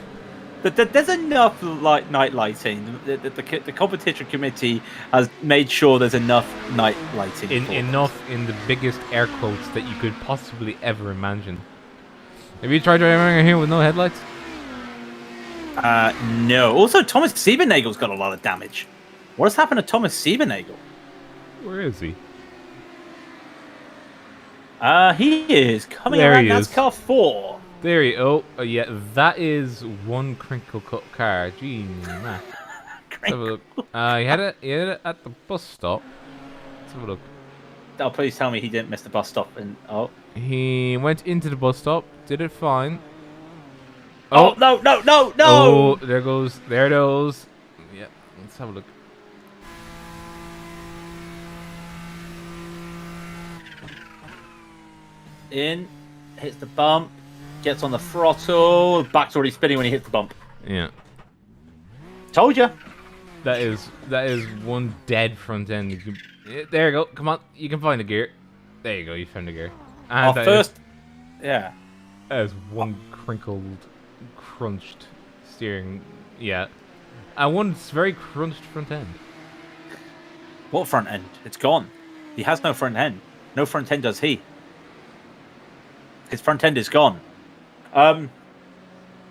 There's enough night lighting. The competition committee has made sure there's enough night lighting. Enough in the biggest air quotes that you could possibly ever imagine. Have you tried driving here with no headlights? No. Also, Thomas Siebennagel's got a lot of damage. What has happened to Thomas Siebennagel? Where is he? He is coming There around he is. NASCAR 4. There he. Oh, yeah, that is one crinkle cut car. Gee, man. Let's have a look. He had it at the bus stop. Let's have a look. Oh, please tell me he didn't miss the bus stop. He went into the bus stop. Did it fine. Oh no! Oh, there it goes. Yeah, let's have a look. In, hits the bump, gets on the throttle. Back's already spinning when he hits the bump. Yeah. Told you. That is one dead front end. There you go. Come on, you can find the gear. There you go. You found the gear. And yeah. That is one crinkled, crunched steering. Yeah. And one's very crunched front end. What front end? It's gone. He has no front end. No front end does he. His front end is gone.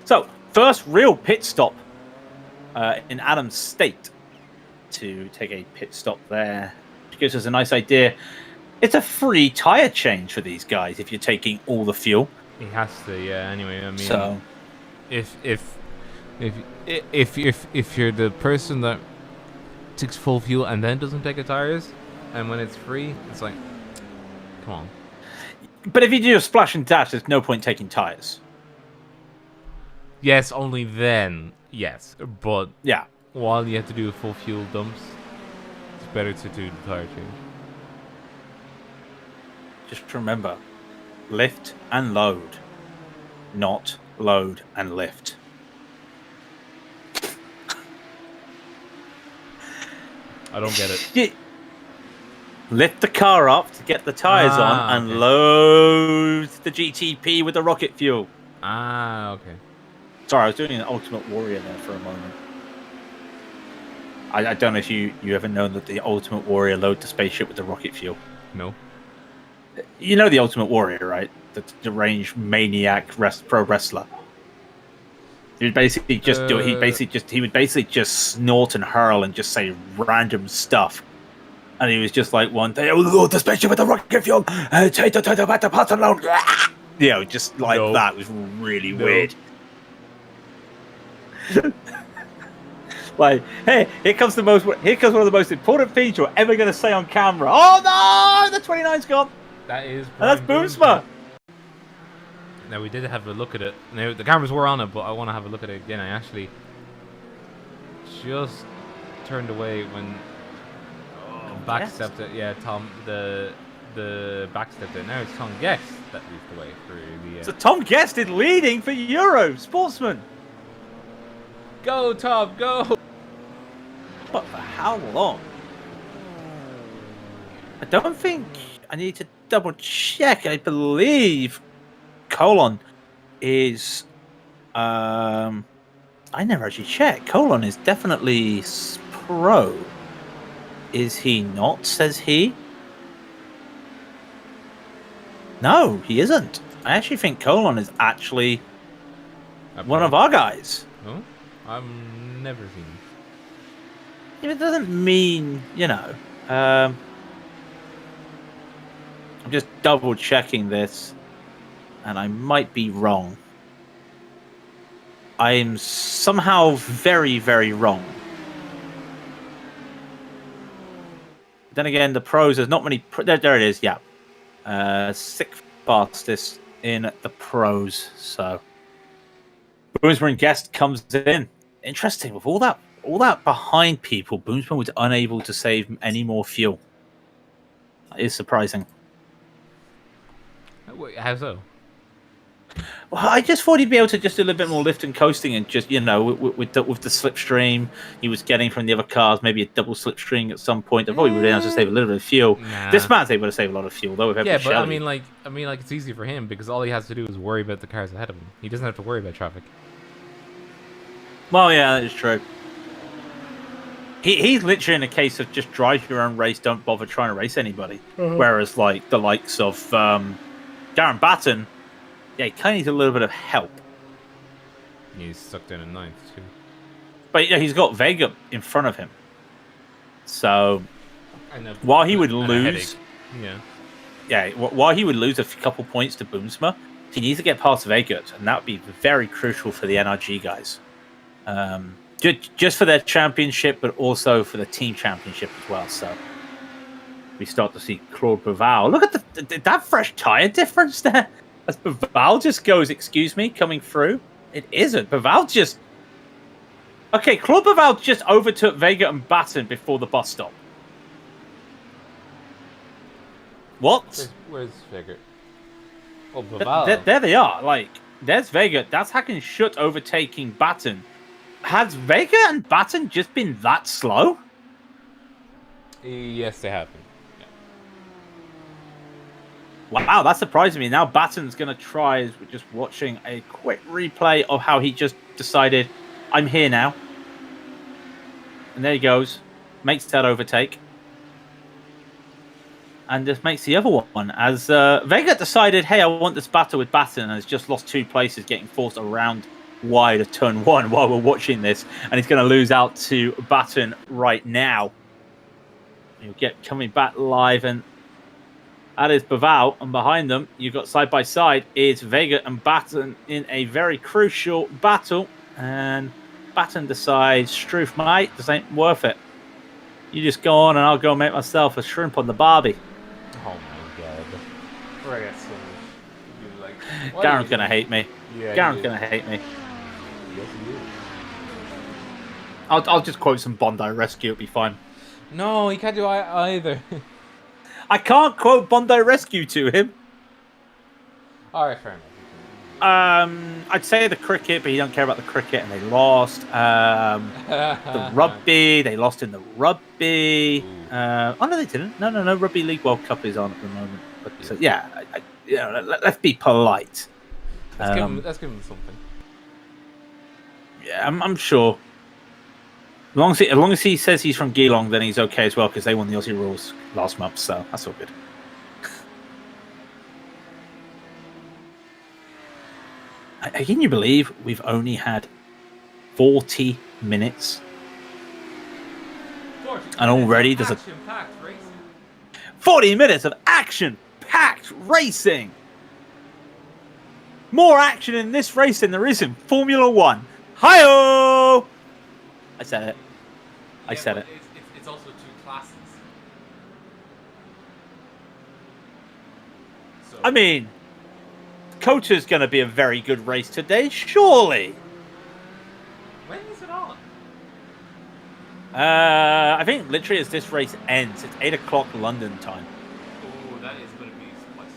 So, first real pit stop in Adam's state to take a pit stop there. Which gives us a nice idea. It's a free tire change for these guys if you're taking all the fuel. He has to, yeah. Anyway, I mean, so if you're the person that takes full fuel and then doesn't take the tires, and when it's free, it's like, come on. But if you do a splash and dash, there's no point taking tires. Yes, only then. Yes, but yeah, while you have to do full fuel dumps, it's better to do the tire change. Just remember, lift and load, not load and lift. I don't get it. Lift the car up to get the tires on and load the GTP with the rocket fuel. Okay. Sorry, I was doing an Ultimate Warrior there for a moment. I don't know if you ever known that the Ultimate Warrior load the spaceship with the rocket fuel. No. You know the Ultimate Warrior, right? The deranged maniac pro wrestler. He would basically just do it. He would basically just snort and hurl and just say random stuff. And he was just like one day, oh, the spaceship with the rocket fuel, take the parts alone. You know, just like that. It was really weird. Like, hey, here comes one of the most important things you're ever going to say on camera. Oh no, the 29's gone. That is. And that's Boomsma. Now we did have a look at it. Now the cameras were on it, but I want to have a look at it again. I actually just turned away when backstepped it. Yeah, Tom, the backstepped it. Now it's Tom Guest that leads the way through the. So Tom Guest is leading for Euro Sportsman. Go, Tom, go! But for how long? I don't think I need to double check. I believe Colon is. I never actually checked. Colon is definitely pro. Is he not? Says he. No, he isn't. I actually think Colon is actually one of our guys. No, I've never seen him. It doesn't mean, I'm just double checking this, and I might be wrong. I'm somehow very, very wrong. Then again, the pros, there's not many. There it is, yeah. Sixth fastest in the pros. So, Boomsman guest comes in. Interesting, with all that behind people, Boomsman was unable to save any more fuel. That is surprising. Wait, how so? Well, I just thought he'd be able to just do a little bit more lift and coasting, and just with the slipstream he was getting from the other cars, maybe a double slipstream at some point. I thought he would be able to save a little bit of fuel. Nah. This man's able to save a lot of fuel though. With Yeah, but I mean, like it's easy for him because all he has to do is worry about the cars ahead of him. He doesn't have to worry about traffic. Well, yeah, that is true. He's literally in a case of just drive your own race, don't bother trying to race anybody. Whereas, like, the likes of Darren Batten, yeah, he kind of needs a little bit of help. He's stuck down in ninth, too. But yeah, he's got Vega in front of him. So, while he would lose... while he would lose a couple points to Boomsma, he needs to get past Vega, and that would be very crucial for the NRG guys. Just for their championship, but also for the team championship as well. So we start to see Claude Baval. Look at that fresh tire difference there. As Baval just goes, excuse me, coming through. It isn't. Baval just... Okay, Claude Baval just overtook Vega and Batten before the bus stop. What? Where's Vega? Oh, Baval. There they are. Like, there's Vega. That's Hackenschut overtaking Batten. Has Vega and Batten just been that slow? Yes, they have been. Yeah. Wow, that surprised me. Now Batten's going to try, as we're just watching a quick replay of how he just decided, I'm here now. And there he goes. Makes that overtake. And just makes the other one. As Vega decided, hey, I want this battle with Batten, and has just lost 2 places, getting forced around wide of turn 1 while we're watching this, and he's going to lose out to Batten right now. He'll get coming back live, and that is Baval, and behind them you've got side by side is Vega and Batten in a very crucial battle, and Batten decides, Struth mate, this ain't worth it. You just go on and I'll go make myself a shrimp on the barbie. Oh my god. Forget so much. Darren's going to hate me. Yeah, Darren's going to hate me. Yes, he is. I'll just quote some Bondi Rescue, it'll be fine. No, he can't do either. I can't quote Bondi Rescue to him. Alright, fair enough. I'd say the cricket, but he don't care about the cricket, and they lost. The rugby, they lost in the rugby. Oh no, they didn't. No. Rugby League World Cup is on at the moment. But let's be polite. Let's give him something. Yeah, I'm sure. As long as he says he's from Geelong, then he's okay as well, because they won the Aussie Rules last month, so that's all good. Can you believe we've only had 40 minutes? And already there's 40 minutes of action-packed racing! More action in this race than there is in Formula 1. Hi-oh! I said it. I said it. It's also 2 classes. So. I mean, Cota's going to be a very good race today, surely. When is it on? I think literally as this race ends, it's 8 o'clock London time. Oh, that is going to be quite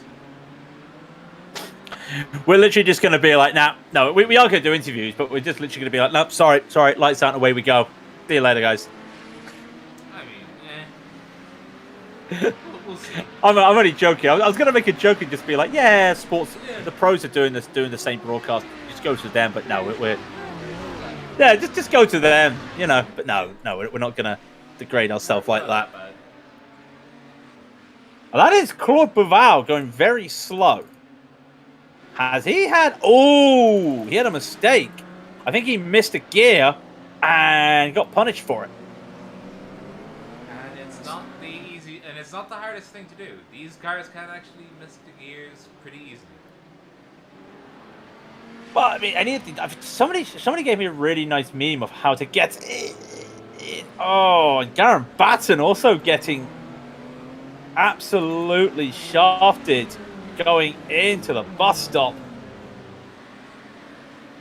soon. We're literally just going to be like, no, we are going to do interviews, but we're just literally going to be like, nope, sorry, lights out and away we go. See you later, guys. I mean, We'll see. I'm only joking. I was going to make a joke and just be like, yeah, sports. Yeah. The pros are doing the same broadcast. Just go to them. But no, we're yeah, just go to them. You know. But no, we're not going to degrade ourselves like that. Well, that is Claude Boval going very slow. Has he had? Oh, he had a mistake. I think he missed a gear and got punished for it. And it's not the easy, and it's not the hardest thing to do. These cars can actually miss the gears pretty easily. Well, I mean, somebody gave me a really nice meme of how to get it. Oh, and Garen Batten also getting absolutely shafted going into the bus stop.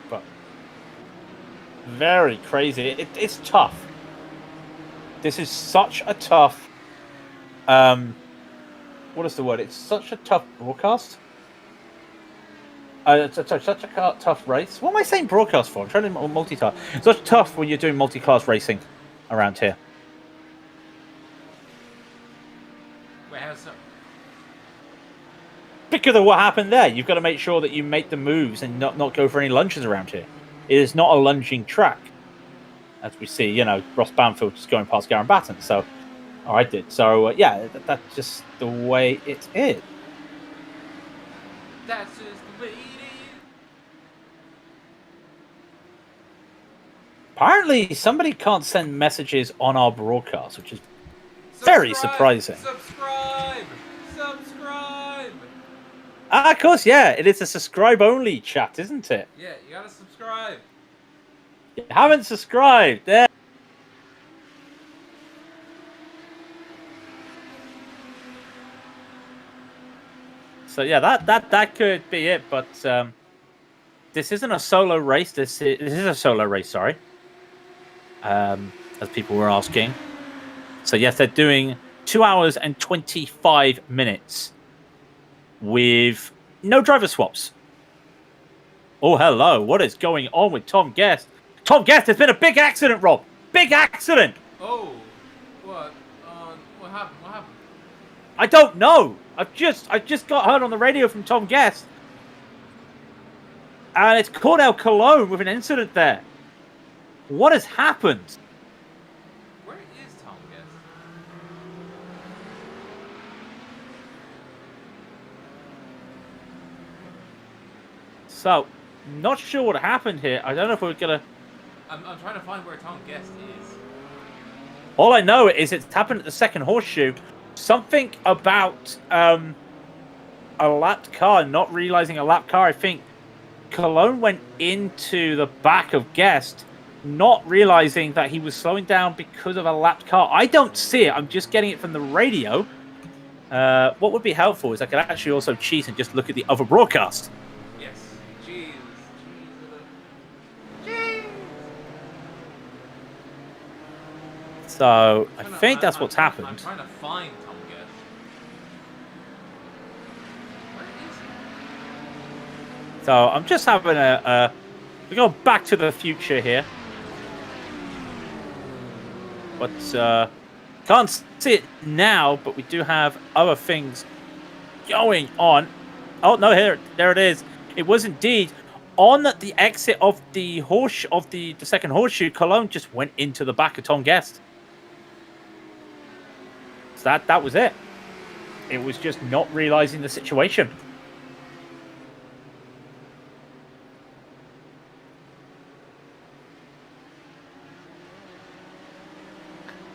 But very crazy. It's tough. This is such a tough what is the word? It's such a tough broadcast. It's such a tough race. What am I saying broadcast for? I'm trying to multitask. It's such tough when you're doing multi-class racing around here. Wait, how so? Because of what happened there, you've got to make sure that you make the moves and not go for any lunges around here. It is not a lunging track, as we see. You know, Ross Banfield just going past Garen Batten. So, I did. So yeah, that's just the way it is. That's just the way it is. Apparently, somebody can't send messages on our broadcast, which is very surprising. Subscribe. Of course, yeah. It is a subscribe-only chat, isn't it? Yeah, you gotta subscribe. You haven't subscribed. There. So yeah, that could be it. But this isn't a solo race. This is a solo race. Sorry. As people were asking. So yes, they're doing 2 hours and 25 minutes with no driver swaps. Oh, hello. What is going on with Tom Guest? Tom Guest, there's been a big accident, Rob. Big accident. Oh, what? What happened? What happened? I don't know. I've just got heard on the radio from Tom Guest. And it's Cornell Cologne with an incident there. What has happened? Where is Tom Guest? So, not sure what happened here. I don't know if we're going to... I'm trying to find where Tom Guest is. All I know is it's happened at the second horseshoe. Something about a lapped car, not realizing a lapped car. I think Cologne went into the back of Guest, not realizing that he was slowing down because of a lapped car. I don't see it. I'm just getting it from the radio. What would be helpful is I could actually also cheat and just look at the other broadcast. Yes. Jeez. So I think that's what's happened. I'm trying to find Tom Guest. Where is he? So I'm just having we go back to the future here. But can't see it now, but we do have other things going on. Oh no, there it is. It was indeed on the exit of the second horseshoe. Cologne just went into the back of Tom Guest. So that was it. It was just not realizing the situation.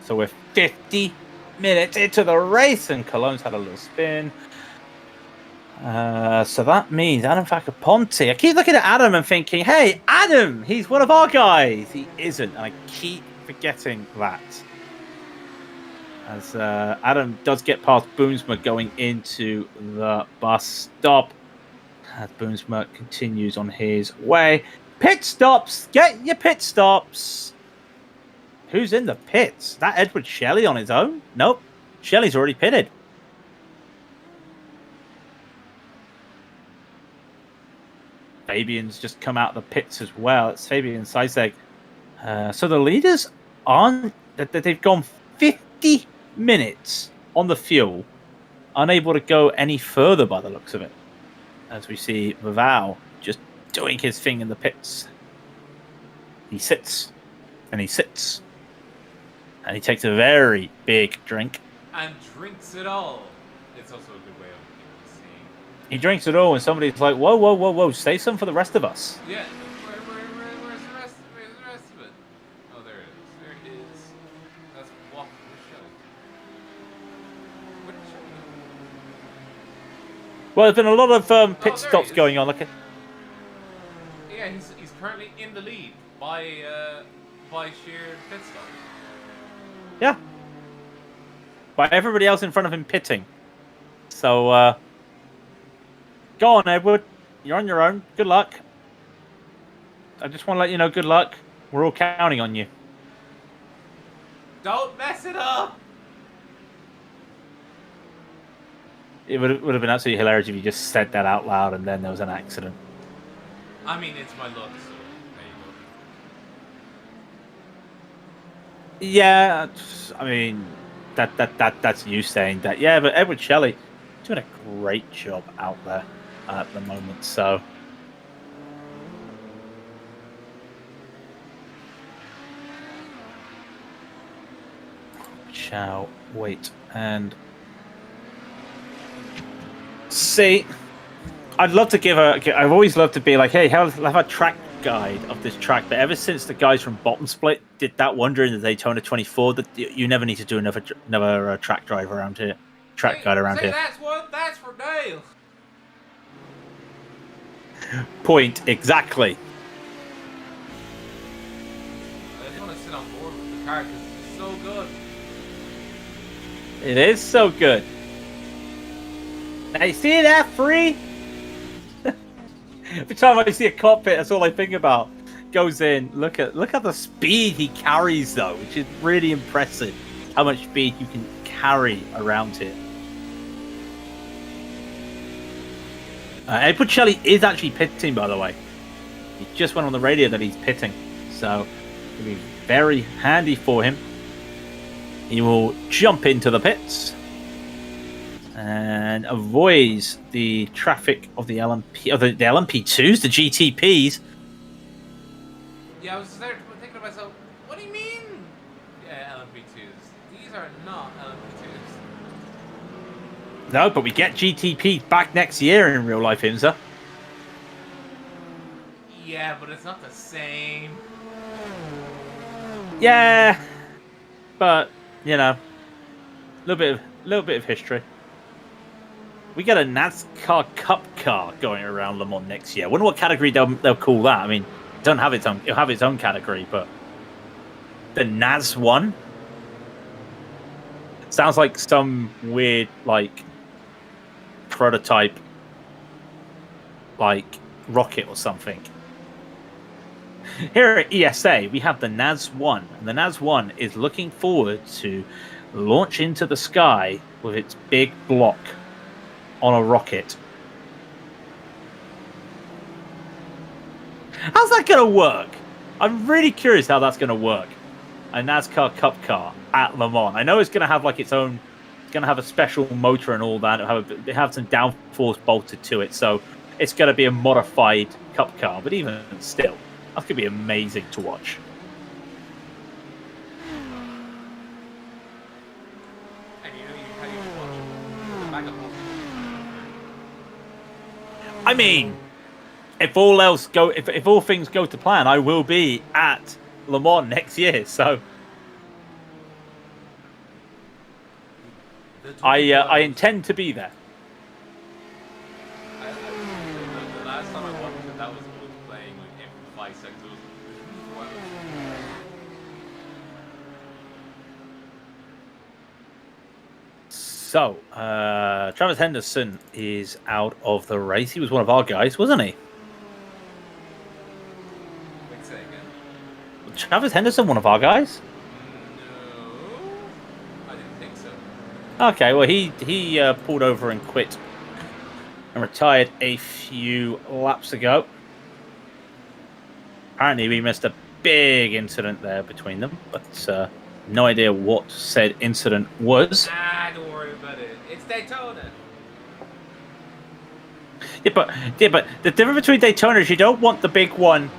So we're 50 minutes into the race, and Cologne's had a little spin. So that means Adam Facaponte. I keep looking at Adam and thinking, hey, Adam, he's one of our guys. He isn't, and I keep forgetting that. As Adam does get past Boomsma going into the bus stop. As Boomsma continues on his way. Pit stops! Get your pit stops! Who's in the pits? That Edward Shelley on his own? Nope. Shelley's already pitted. Fabian's just come out of the pits as well. It's Fabian Seiseg. So the leaders they've gone 50 minutes on the fuel unable to go any further by the looks of it. As we see Vavau just doing his thing in the pits. He sits, and he sits, and he takes a very big drink. And drinks it all. It's also a good way of seeing. He drinks it all, and somebody's like, whoa, whoa, whoa, whoa, save some for the rest of us. Yeah, where's the rest of it? Oh, there it is. There it is. That's what we're showing. What are you showing? Well, there's been a lot of pit stops going on. Yeah, he's currently in the lead by sheer pit stops. Yeah. By everybody else in front of him pitting. So, go on, Edward. You're on your own. Good luck. I just want to let you know, good luck. We're all counting on you. Don't mess it up! It would have been absolutely hilarious if you just said that out loud and then there was an accident. I mean, it's my luck, so there you go. Yeah, I mean, that's you saying that. Yeah, but Edward Shelley doing a great job out there at the moment. So, shall wait and see. I'd love to I've always loved to be like, hey, have a track guide of this track, but ever since the guys from Bottom Split did that wonder in the Daytona 2.4, that you never need to do another track drive around here, guide around here. That's for Dale. Point exactly. I just want to sit on board with the car because it's so good. It is so good. Now you see that free? Every time I see a cockpit, that's all I think about. Goes in. Look at the speed he carries, though, which is really impressive. How much speed you can carry around here. Edward Shelley is actually pitting, by the way. He just went on the radio that he's pitting, so it'll be very handy for him. He will jump into the pits and avoids the traffic of the LMP, of the LMP2s, the GTPs. Yeah, I was there thinking to myself, what do you mean? Yeah, LMP2s. These are not LMP2s. No, but we get GTP back next year in real life, Imza. Yeah, but it's not the same. Yeah, but you know, a little bit of history. We get a NASCAR Cup car going around Le Mans next year. I wonder what category they'll call that. I mean, it'll have its own category, but the NAS one sounds like some weird like prototype, like rocket or something. Here at ESA, we have the NAS-1, and the NAS-1 is looking forward to launch into the sky with its big block on a rocket. How's that going to work? I'm really curious how that's going to work. A NASCAR Cup car at Le Mans. I know it's going to have like its own. It's going to have a special motor and all that. It'll have some downforce bolted to it, so it's going to be a modified Cup car. But even still, that's going to be amazing to watch. And you know how you watch the backup. I mean, if all things go to plan, I will be at Le Mans next year. So I intend to be there. The last time I watched it, that was playing like every 5 seconds. So, Travis Henderson is out of the race. He was one of our guys, wasn't he? Wait a second. Travis Henderson, one of our guys? No, I didn't think so. Okay, well, he pulled over and quit and retired a few laps ago. Apparently, we missed a big incident there between them, but no idea what said incident was. Don't worry about it. It's Daytona. Yeah, but the difference between Daytona is you don't want the big one.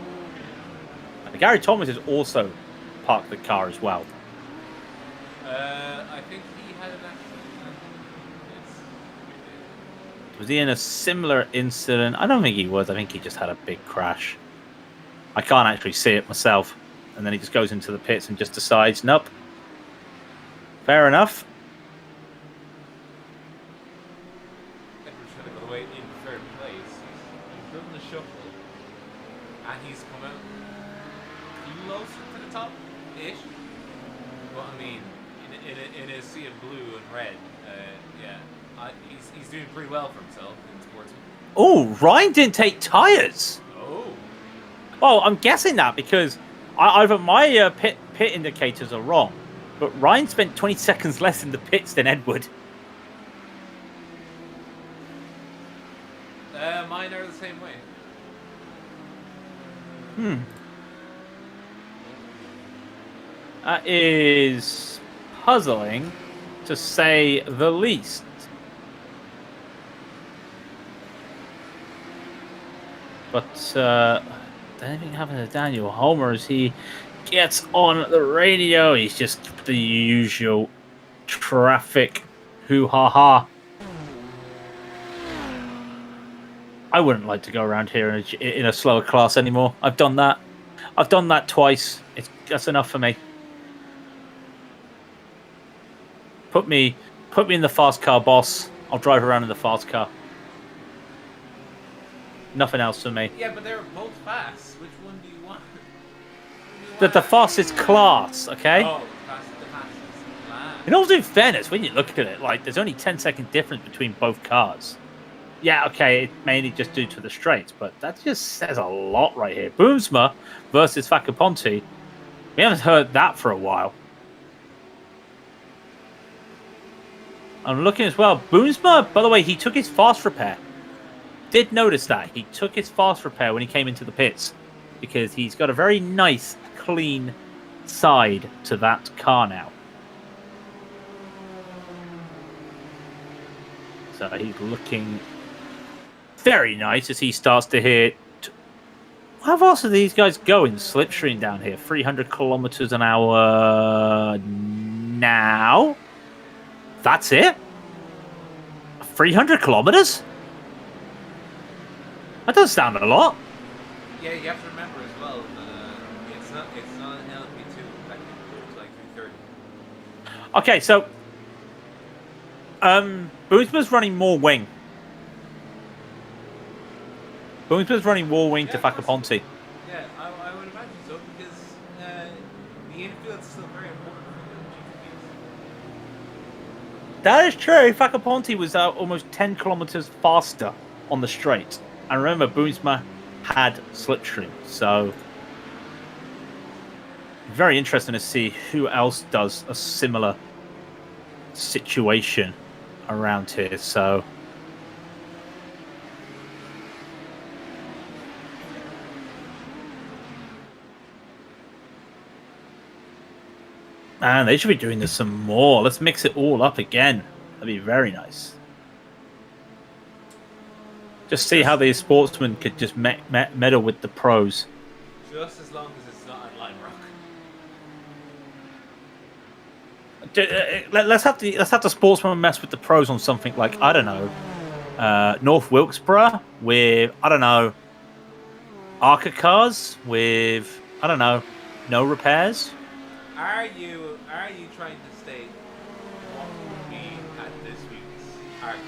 Gary Thomas has also parked the car as well. I think he had an accident. Was he in a similar incident? I don't think he was. I think he just had a big crash. I can't actually see it myself. And then he just goes into the pits and just decides, nope. Fair enough. Edward's trying to go away in third place. He's driven the shuffle. And he's come out closer to the top-ish. But I mean, in a sea of blue and red, yeah, he's doing pretty well for himself in Sportsman. Oh, Ryan didn't take tyres. Oh. Well, I'm guessing that because either my pit indicators are wrong, but Ryan spent 20 seconds less in the pits than Edward. Mine are the same way. That is puzzling, to say the least. But anything happened to Daniel Homer as he gets on the radio? He's just the usual traffic hoo-ha-ha. I wouldn't like to go around here in a slower class anymore. I've done that. I've done that twice. That's enough for me. Put me in the fast car, boss. I'll drive around in the fast car. Nothing else for me. Yeah, but they're both fast. Which one do you want? The fastest class, okay? Oh, the fastest class. In all fairness, when you look at it, like there's only 10-second difference between both cars. Yeah, okay, it's mainly just due to the straights, but that just says a lot right here. Boomsma versus Facaponte. We haven't heard that for a while. I'm looking as well. Boomsma, by the way, he took his fast repair. Did notice that. He took his fast repair when he came into the pits because he's got a very nice, clean side to that car now. So he's looking very nice as he starts to hit. How fast are these guys going? Slipstream down here, 300 kilometers an hour now. That's it? 300 kilometers? That does sound a lot. Yeah, you have to remember as well. It's not an LP2. Like it's like 330. Okay, so Boomsma's running more wing. Boomsma's running more wing to Facaponte. Yeah, I would imagine so because the infield is still very important for the GTPs. That is true. Facaponte was almost 10 kilometers faster on the straight. And remember, Boomsma had slipstream. So, very interesting to see who else does a similar situation around here. So, man, they should be doing this some more. Let's mix it all up again. That'd be very nice. Just see how these sportsmen could just meddle with the pros. Just as long as it's not on Lime Rock. Let's have the sportsmen mess with the pros on something like, I don't know, North Wilkesboro with, I don't know, Arca cars with, I don't know, no repairs. Are you trying to state what would be at this week's Arca?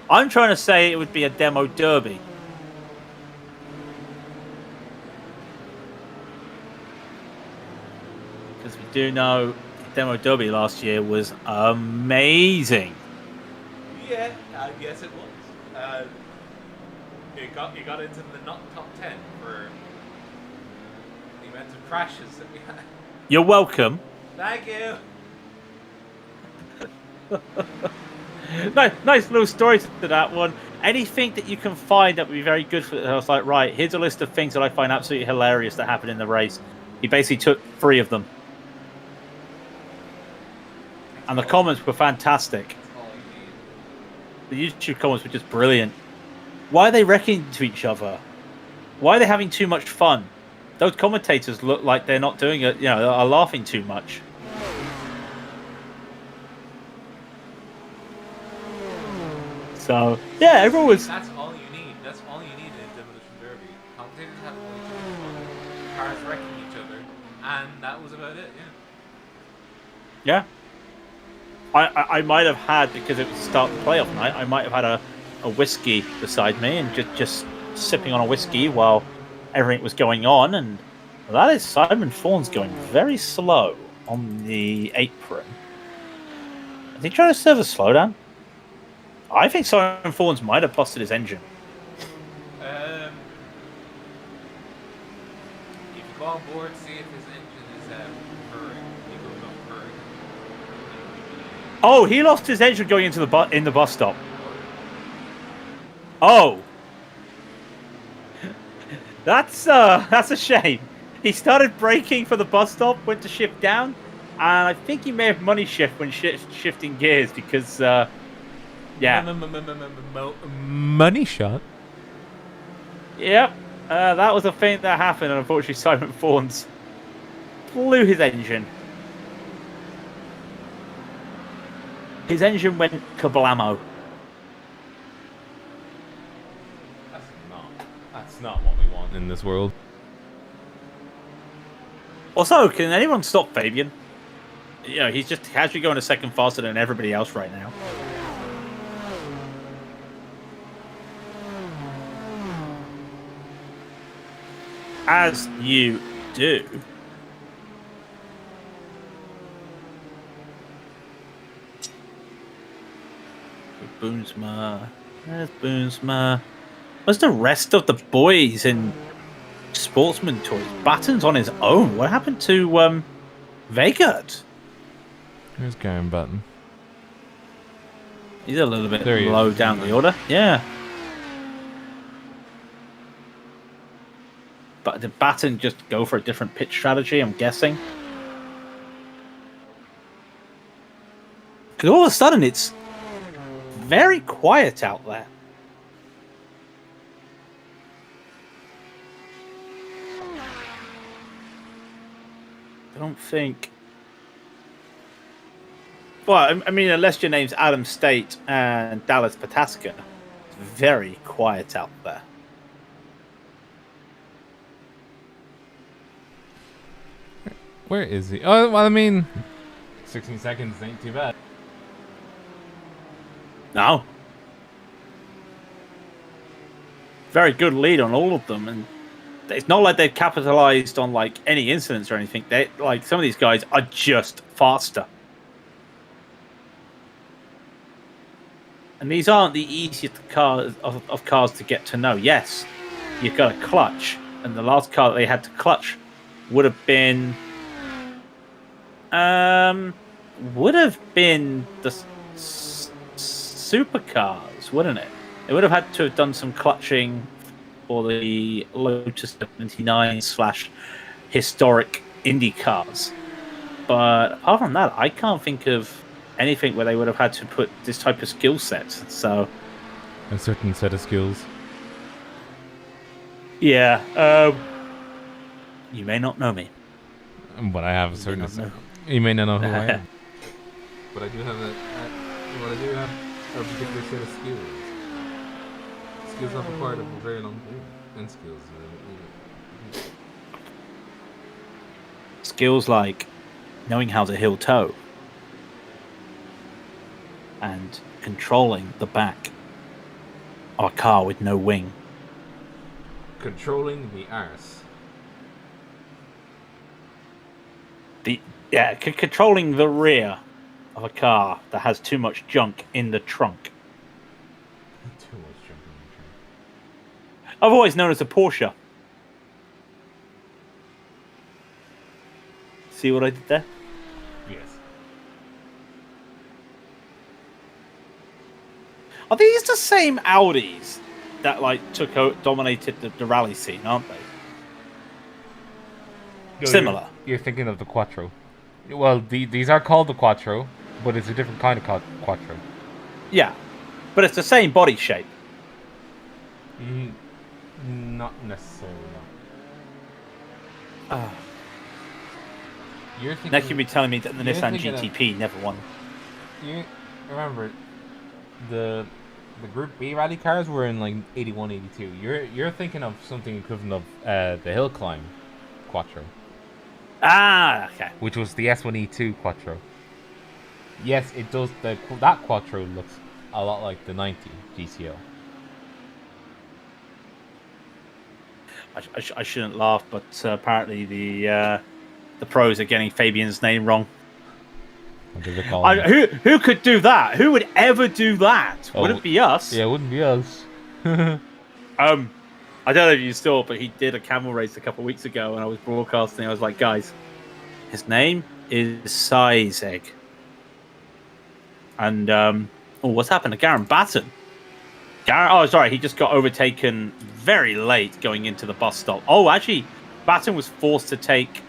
I'm trying to say it would be a demo derby. Because we do know demo derby last year was amazing. Yeah, I guess it was. It got into the not top 10 for the amount of crashes that we had. You're welcome. Thank you. Nice little story to that one. Anything that you can find that would be very good for it. I was like, right, here's a list of things that I find absolutely hilarious that happened in the race. He basically took 3 of them. And the comments were fantastic. It's The YouTube comments were just brilliant. Why are they wrecking to each other? Why are they having too much fun? Those commentators look like they're not doing it. Are laughing too much. So yeah, everyone was. That's all you need. That's all you need in a demolition derby. Commentators have way too much fun. Cars wrecking each other, and that was about it. Yeah. I might have had, because it was the start of the playoff night, I might have had a whiskey beside me and just sipping on a whiskey while everything was going on. And that is Simon Fawn's going very slow on the apron. Is he trying to serve a slowdown? I think Simon Fawn's might have busted his engine. If you go on board, see if his engine is purring. He goes on purring. Oh, he lost his engine going into the bus stop. Oh, that's a shame. He started braking for the bus stop, went to shift down, and I think he may have money shift when shifting gears because, yeah. Money shot. Yep, that was a thing that happened, and unfortunately Simon Fawns blew his engine. His engine went kablamo. That's not what we want in this world. Also, can anyone stop Fabian? He's just casually going a second faster than everybody else right now. As you do. Boomsma. There's Boomsma. Where's the rest of the boys in Sportsman Toys? Batten's on his own. What happened to Vegard? Who's going Batten? He's a little bit low down the order. Yeah. But did Batten just go for a different pitch strategy, I'm guessing? Because all of a sudden it's very quiet out there. I don't think... Well, I mean, unless your name's Adam State and Dallas Pataska, it's very quiet out there. Where is he? Oh, well, I mean, 16 seconds ain't too bad. No. Very good lead on all of them, and it's not like they've capitalized on like any incidents or anything. They like some of these guys are just faster. And these aren't the easiest cars of cars to get to know. Yes, you've got a clutch, and the last car that they had to clutch would have been the supercars, wouldn't it? They would have had to have done some clutching for the Lotus 79/historic Indy cars. But apart from that, I can't think of anything where they would have had to put this type of skill set. So A certain set of skills. yeah, you may not know me. But I have a certain set. You may not know who I am. But I do have a particular set of skills. Skills off a part of a very long time. And skills. Skills like knowing how to heel toe and controlling the back of a car with no wing. Controlling the arse. Controlling the rear of a car that has too much junk in the trunk. Too much junk in the trunk. Otherwise known as a Porsche. See what I did there? Yes. Are these the same Audis that dominated the rally scene, aren't they? No, Similar. You're thinking of the Quattro. Well, these are called the Quattro, but it's a different kind of Quattro. Yeah. but it's the same body shape. Not necessarily. No. You're thinking. Next, you'll be telling me that the Nissan GTP never won. You remember the Group B rally cars were in like 81, 82. You're thinking of something equivalent of the Hill Climb Quattro. Okay. Which was the S1E2 Quattro. Yes, it does. That Quattro looks a lot like the 90 GTO. I shouldn't laugh, but apparently the pros are getting Fabian's name wrong. Who could do that? Who would ever do that? Would it be us? Yeah, it wouldn't be us. I don't know if you saw, but he did a camel race a couple of weeks ago, and I was broadcasting. I was like, guys, his name is Sizeg. And what's happened to Garen Batten? He just got overtaken very late going into the bus stop. Oh, actually, Batten was forced to take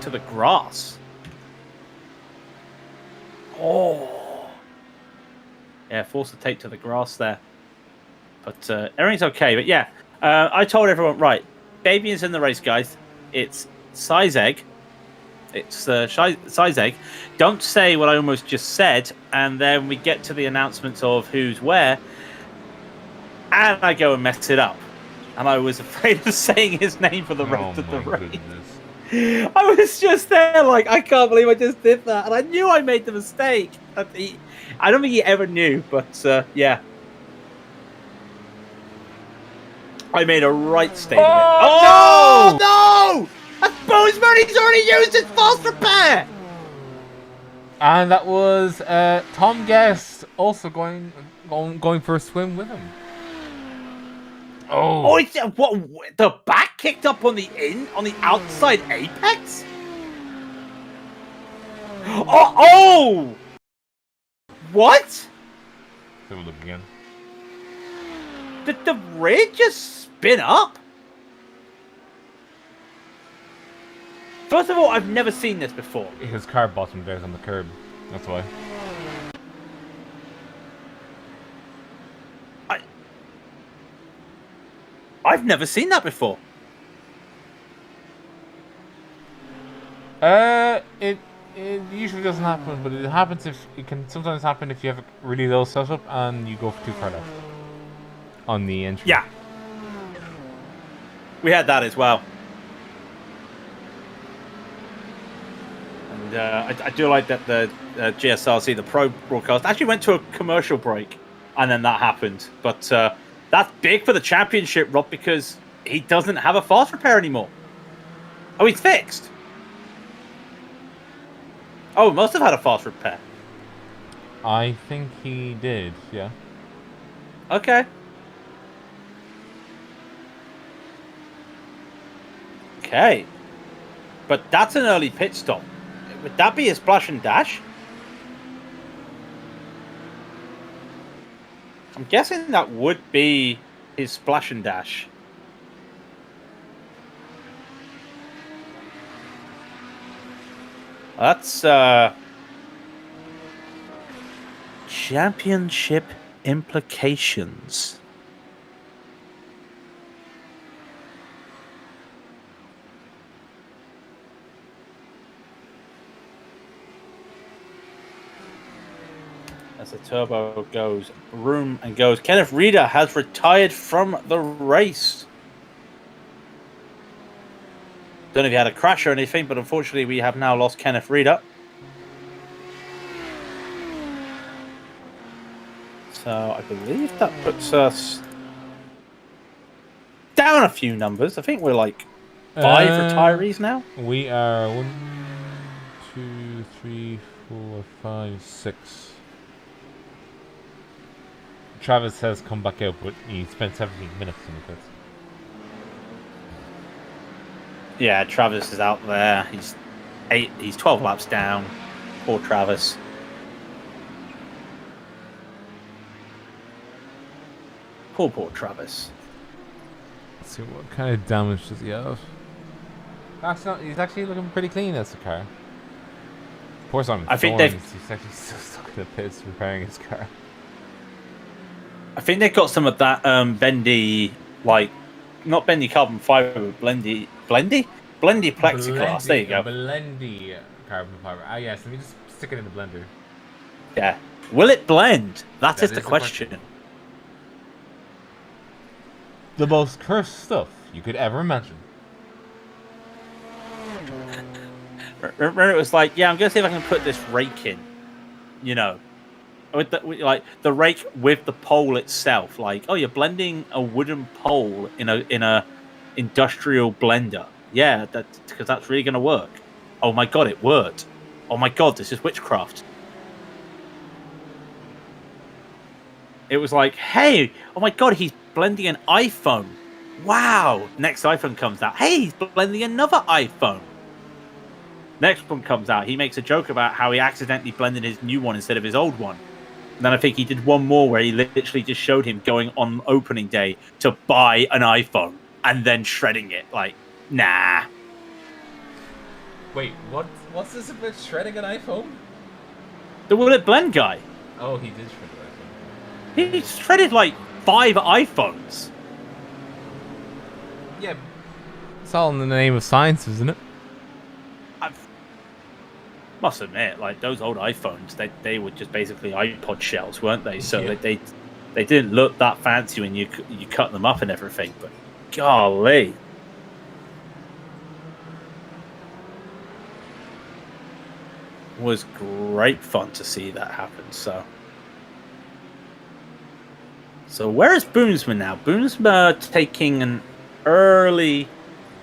to the grass. Oh. Yeah, forced to take to the grass there. But everything's okay. But yeah, I told everyone, right, Fabian's in the race, guys. It's Sizeg. It's Sizeg. Don't say what I almost just said, and then we get to the announcements of who's where, and I go and mess it up. And I was afraid of saying his name for the rest of the race. Goodness. I was just there like, I can't believe I just did that. And I knew I made the mistake. I don't think he ever knew, but yeah. I made a right statement. Oh, no! That's Bonesman! He's already used his fast repair! And that was Tom Guest also going for a swim with him. Oh, it's, what? The back kicked up on the outside apex? Oh! What? Have a look again. Did the rear just spin up? First of all, I've never seen this before. His car bottomed out on the curb. That's why. I've never seen that before. It usually doesn't happen, but it happens it can sometimes happen if you have a really low setup and you go too far left on the entry. Yeah, we had that as well. And I do like that the GSRC, the Pro broadcast, actually went to a commercial break, and then that happened. But that's big for the championship, Rob, because he doesn't have a fast repair anymore. Oh, he's fixed. Oh, must have had a fast repair. I think he did, yeah. Okay. Okay. But that's an early pit stop. Would that be a splash and dash? I'm guessing that would be his splash and dash. That's championship implications. As the turbo goes room and goes. Kenneth Reeder has retired from the race. Don't know if he had a crash or anything, but unfortunately we have now lost Kenneth Reeder. So I believe that puts us down a few numbers. I think we're like 5 retirees now. We are 1, 2, 3, 4, 5, 6. Travis has come back out, but he spent 17 minutes in the pits. Yeah, Travis is out there. He's 12 laps down. Poor Travis. Poor Travis. Let's see, what kind of damage does he have? He's actually looking pretty clean as a car. Poor Simon. I think he's actually still stuck in the pits repairing his car. I think they got some of that bendy, like, not bendy carbon fiber, blendy plexiglass. There you go. Blendy carbon fiber. Ah, yes. Let me just stick it in the blender. Yeah. Will it blend? That is the question. question. The most cursed stuff you could ever imagine. Remember, it was like, yeah, I'm gonna see if I can put this rake in. You know, with the rake with the pole itself. Like, oh, you're blending a wooden pole in a industrial blender. Yeah, because that's really gonna work. Oh my god, it worked. Oh my god, this is witchcraft. It was like, hey, oh my god, he's blending an iPhone. Wow. Next iPhone comes out. Hey, he's blending another iPhone. Next one comes out. He makes a joke about how he accidentally blended his new one instead of his old one. And then I think he did one more where he literally just showed him going on opening day to buy an iPhone and then shredding it. Like, nah. Wait, what's this about shredding an iPhone? The Will It Blend guy. Oh, he did shred an iPhone. He shredded like 5 iPhones. Yeah. It's all in the name of science, isn't it? I must admit, like, those old iPhones, they were just basically iPod shells, weren't they? So yeah. they didn't look that fancy when you cut them up and everything. But golly, it was great fun to see that happen. So where is Boomsman now? Boomsman taking an early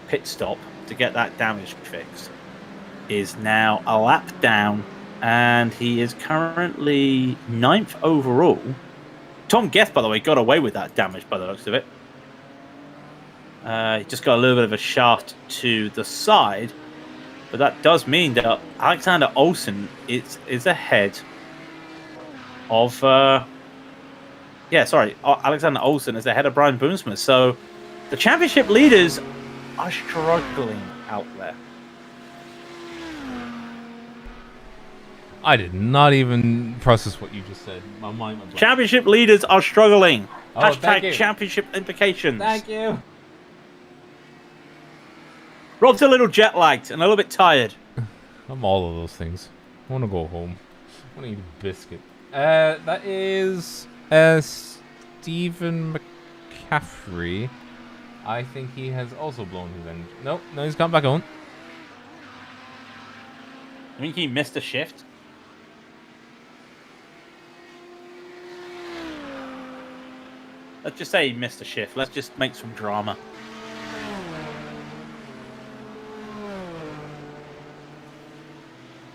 pit stop to get that damage fixed. Is now a lap down, and he is currently 9th overall. Tom Guest, by the way, got away with that damage by the looks of it. He just got a little bit of a shaft to the side, but that does mean that Alexander Olsen is ahead of... Alexander Olsen is ahead of Brian Boomsma. So the championship leaders are struggling out there. I did not even process what you just said. My mind was blank. Championship leaders are struggling. Oh, Hashtag championship implications. Thank you. Rob's a little jet lagged and a little bit tired. I'm all of those things. I want to go home. I want to eat a biscuit. That is Stephen McCaffrey. I think he has also blown his engine. Nope, no, he's gone back on. I think he missed a shift. Let's just say he missed a shift. Let's just make some drama.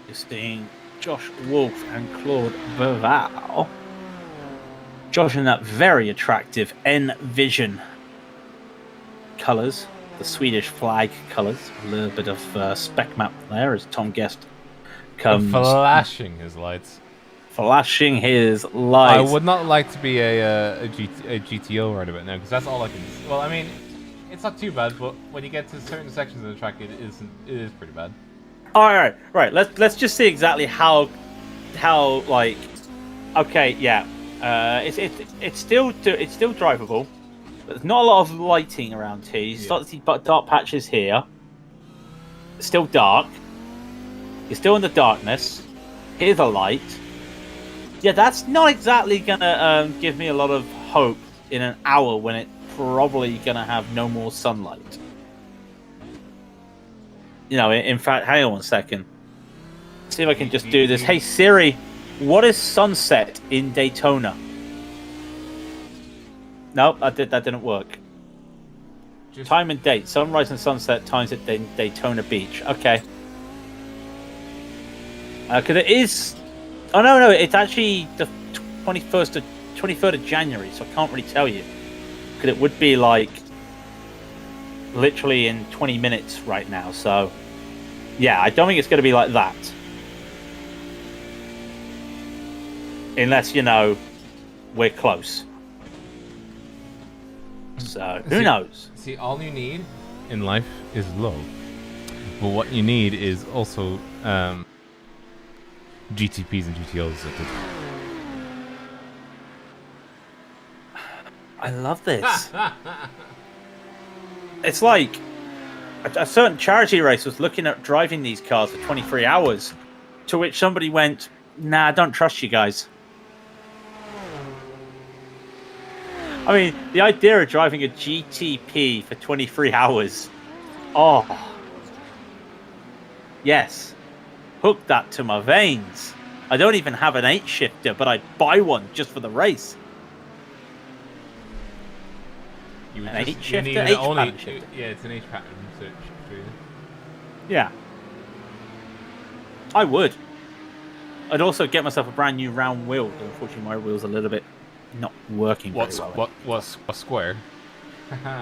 You're seeing Josh Wolf and Claude Verval. Josh in that very attractive N-Vision colours, the Swedish flag colours. A little bit of spec map there as Tom Guest comes. Flashing his lights. Flashing his lights. I would not like to be a GTO right about now, because that's all I can... Well, I mean, it's not too bad, but when you get to certain sections of the track, it is pretty bad. All right. Let's just see exactly how like. Okay, yeah. It's still drivable. But there's not a lot of lighting around here. You start to see dark patches here. It's still dark. You're still in the darkness. Here's a light. Yeah, that's not exactly gonna give me a lot of hope in an hour when it's probably gonna have no more sunlight. You know, in fact, hang on one second. See if I can just do this. Hey Siri, what is sunset in Daytona? Nope, that didn't work. Time and date. Sunrise and sunset times at Daytona Beach. Okay. Because it is... Oh, no, it's actually the 23rd of January, so I can't really tell you. Because it would be like... literally in 20 minutes right now, so... Yeah, I don't think it's going to be like that. Unless, you know, we're close. So, who knows? See, all you need in life is love. But what you need is also GTPs and GTOs. I love this. It's like a certain charity race was looking at driving these cars for 23 hours, to which somebody went, "Nah, I don't trust you guys." I mean, the idea of driving a GTP for 23 hours. Oh. Yes. Hook that to my veins. I don't even have an 8-shifter, but I'd buy one just for the race. You would An just, 8-shifter? you need H-pattern shifter. Yeah, it's an H pattern switch. Yeah. I would. I'd also get myself a brand new round wheel, but unfortunately my wheel's a little bit not working very well. What's a square?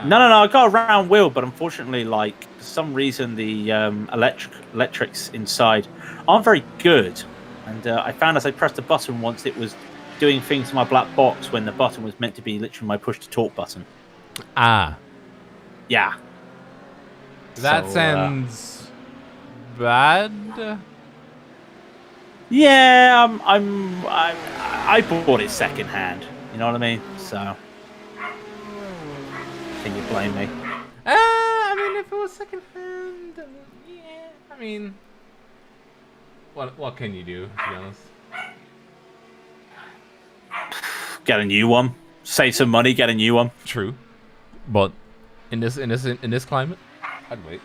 No, I got a round wheel, but unfortunately, like, for some reason, the electrics inside aren't very good. And I found as I pressed the button once, it was doing things to my black box when the button was meant to be literally my push-to-talk button. Ah. Yeah. That sounds bad. Yeah, I bought it secondhand. You know what I mean? So, can you blame me? I mean, if it was secondhand, yeah. I mean, what can you do? To be honest, Get a new one. Save some money. Get a new one. true, but in this climate, I'd wait.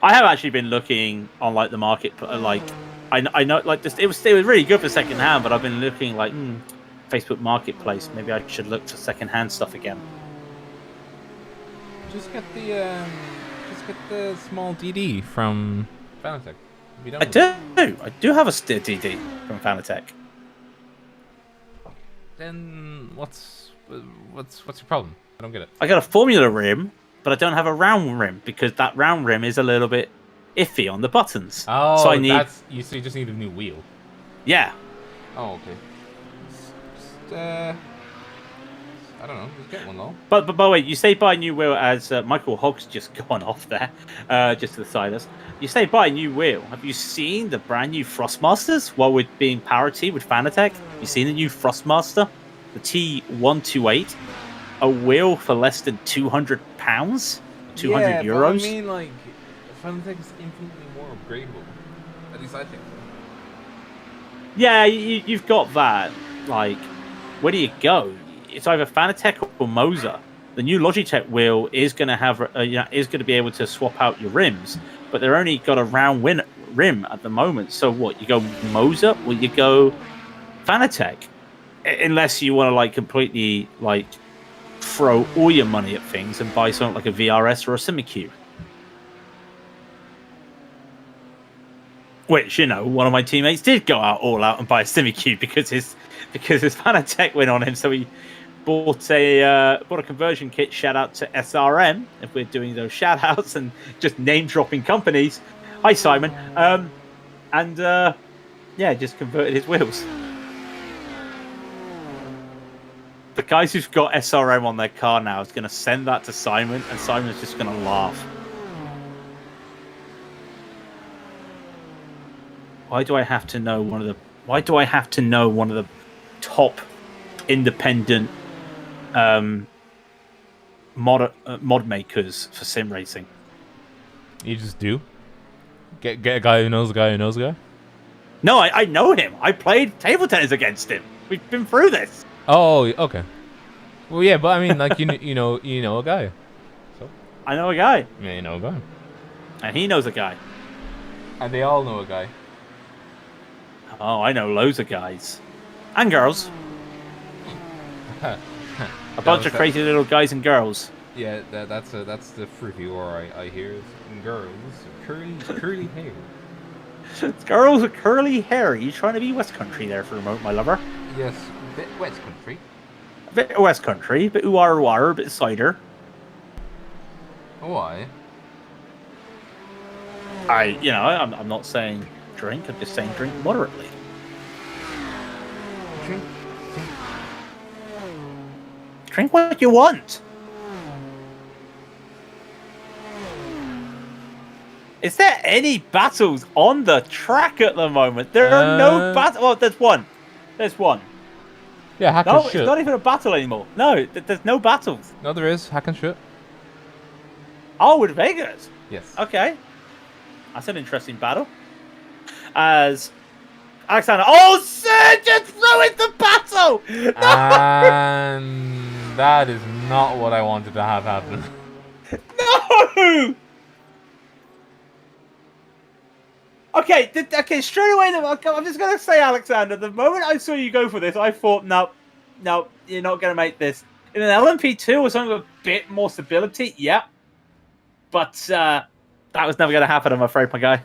I have actually been looking on like the market, like I know like this. It was really good for second hand, but I've been looking like Facebook Marketplace. Maybe I should look for second hand stuff again. Just get the small DD from Fanatec. I do have a DD from Fanatec. Then what's your problem? I don't get it. I got a Formula rim, but I don't have a round rim because that round rim is a little bit iffy on the buttons. Oh, so I need. So you just need a new wheel. Yeah. Oh, okay. Just, I don't know. Just get one though. But by the way, you say buy a new wheel as Michael Hogg's just gone off there, just to the side of us. You say buy a new wheel. Have you seen the brand new Thrustmasters while we're being parity with Fanatec? You seen the new Thrustmaster? The T128? A wheel for less than £200? €200? Yeah, but I mean, like, Fanatec is infinitely more upgradable. At least I think so. Yeah, you've got that. Like, where do you go? It's either Fanatec or Moser. The new Logitech wheel is going to have is going to be able to swap out your rims, but they're only got a round rim at the moment. So what? You go Moser or you go Fanatec, unless you want to like completely like throw all your money at things and buy something like a VRS or a Simicube. Which, you know, one of my teammates did go all out and buy a Simicube because his Fanatec went on him, so he bought a conversion kit. Shout out to SRM if we're doing those shout outs and just name dropping companies. Hi Simon. Yeah, just converted his wheels. The guys who've got SRM on their car now is going to send that to Simon, and Simon's just going to laugh. Why do I have to know one of the top independent mod makers for sim racing? You just do? Get a guy who knows a guy who knows a guy? No, I know him. I played table tennis against him. We've been through this. Oh, okay. Well, yeah, but I mean, like you know a guy. So I know a guy. yeah, you know a guy, and he knows a guy. and they all know a guy. Oh, I know loads of guys and girls. A bunch of crazy little guys and girls. Yeah, that's the fruity or I hear is girls curly hair. It's girls with curly hair. Are you trying to be West Country there for a moment, my lover? Yes, bit West Country. A bit West Country, bit ooh-ah, a bit cider. Why? I'm not saying drink. I'm just saying drink moderately. Drink what you want. Is there any battles on the track at the moment? There are no battles. Oh, there's one. There's one. Yeah, hack No, and it's shoot. not even a battle anymore. No, there's no battles. No, there is. Hack and shoot. Oh, with Vegas. Yes. Okay. That's an interesting battle. As Alexander. Oh, sir, just ruined the battle! No! And that is not what I wanted to have happen. No! Okay, straight away, I'm just going to say, Alexander, the moment I saw you go for this, I thought, no, you're not going to make this. In an LMP2 or something with a bit more stability, yeah. But that was never going to happen, I'm afraid, my guy.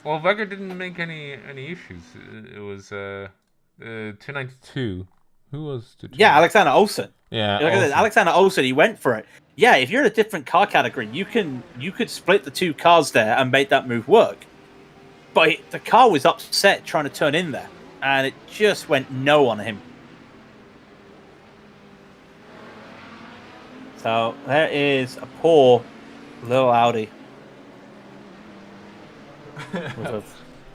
Well, Vega didn't make any issues. It was 292. Who was the Yeah, Alexander Olsen. Yeah, Look at this. Alexander Olsen, he went for it. Yeah, if you're in a different car category, you could split the two cars there and make that move work. But the car was upset trying to turn in there, and it just went no on him. So there is a poor little Audi.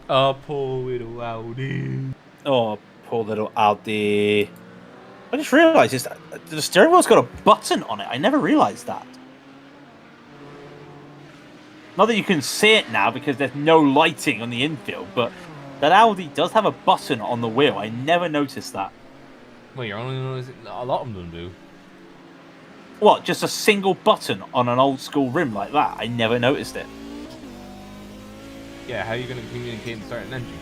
Oh, poor little Audi. Oh, poor little Audi. I just realised the steering wheel's got a button on it. I never realised that. Not that you can see it now because there's no lighting on the infield, but that Audi does have a button on the wheel. I never noticed that. Well, you're only noticing a lot of them do. What, just a single button on an old school rim like that? I never noticed it. Yeah, how are you going to communicate and start an engine?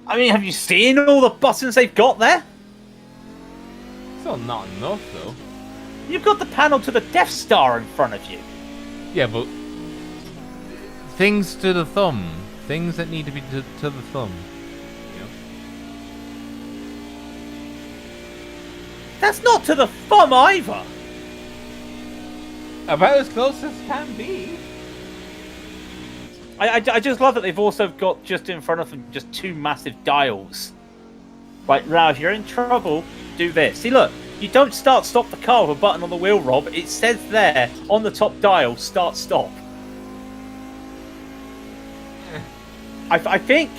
I mean, have you seen all the buttons they've got there? Still not enough, though. You've got the panel to the Death Star in front of you. Yeah, but things to the thumb. Things that need to be to the thumb. You know? That's not to the thumb either. About as close as can be. I just love that they've also got just in front of them just two massive dials. Right, now if you're in trouble, do this. See, look, you don't stop the car with a button on the wheel, Rob. It says there on the top dial, start, stop. I think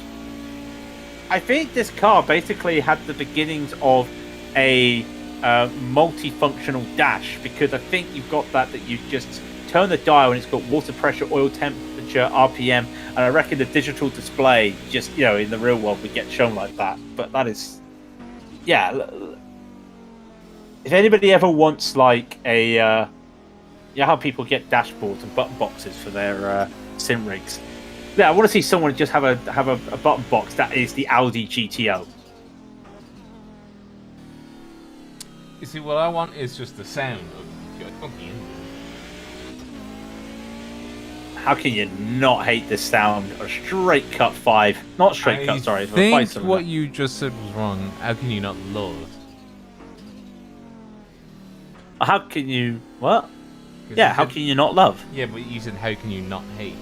this car basically had the beginnings of a multifunctional dash, because I think you've got that you just turn the dial and it's got water pressure, oil temperature, RPM, and I reckon the digital display just, in the real world would get shown like that. But that is, yeah. If anybody ever wants like a, how people get dashboards and button boxes for their sim rigs. Yeah, I want to see someone just have a button box that is the Audi GTO. You see, what I want is just the sound of the engine. How can you not hate the sound of straight cut 5? Not straight cut, sorry. I think what you just said was wrong. How can you not love? How can you... What? Yeah, how can you not love? Yeah, but you said how can you not hate?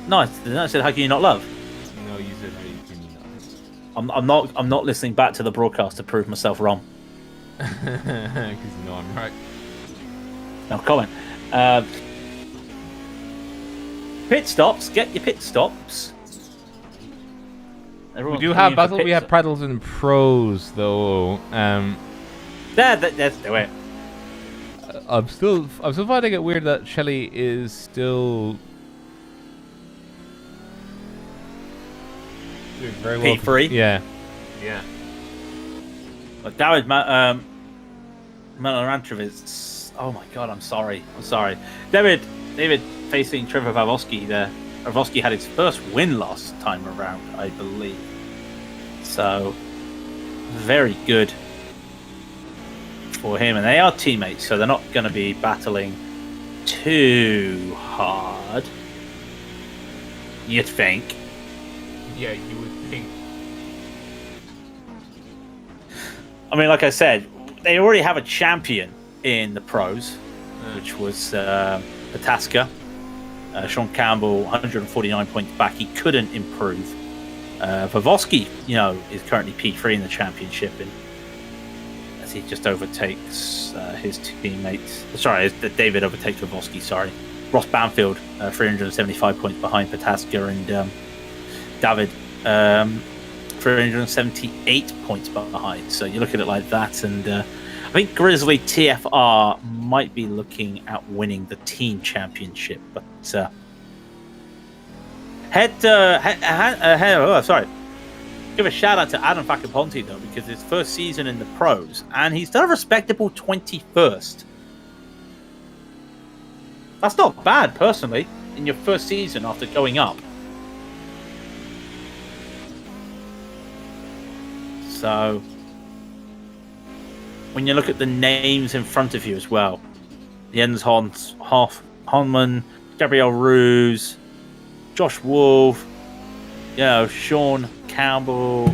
No, I said how can you not love? No, you said how can you not hate? I'm not listening back to the broadcast to prove myself wrong. Because you know I'm right. No comment. Pit stops. Get your pit stops. We do have battle. We have Prattles and Pros though. Let's do it. I'm still finding it weird that Shelley is still doing very well. P3. Yeah. But David Malarantrovitz. Oh my god, I'm sorry. David facing Trevor Vavoski there. Vavoski had his first win last time around, I believe. So very good for him, and they are teammates, so they're not going to be battling too hard. You'd think. Yeah, you would think. I mean, like I said, they already have a champion in the pros, which was Pataska. Sean Campbell, 149 points back. He couldn't improve. Vavoski, is currently P3 in the championship, and as he just overtakes his teammates. Sorry, David overtakes Vavoski. Sorry, Ross Banfield, 375 points behind Pataska, and David 378 points behind. So you look at it like that, and I think Grizzly TFR might be looking at winning the team championship. But give a shout out to Adam Facaponte though, because his first season in the pros, and he's done a respectable 21st. That's not bad, personally, in your first season after going up. So, when you look at the names in front of you as well, Jens Honman, Gabriel Ruse, Josh Wolf, Sean Campbell,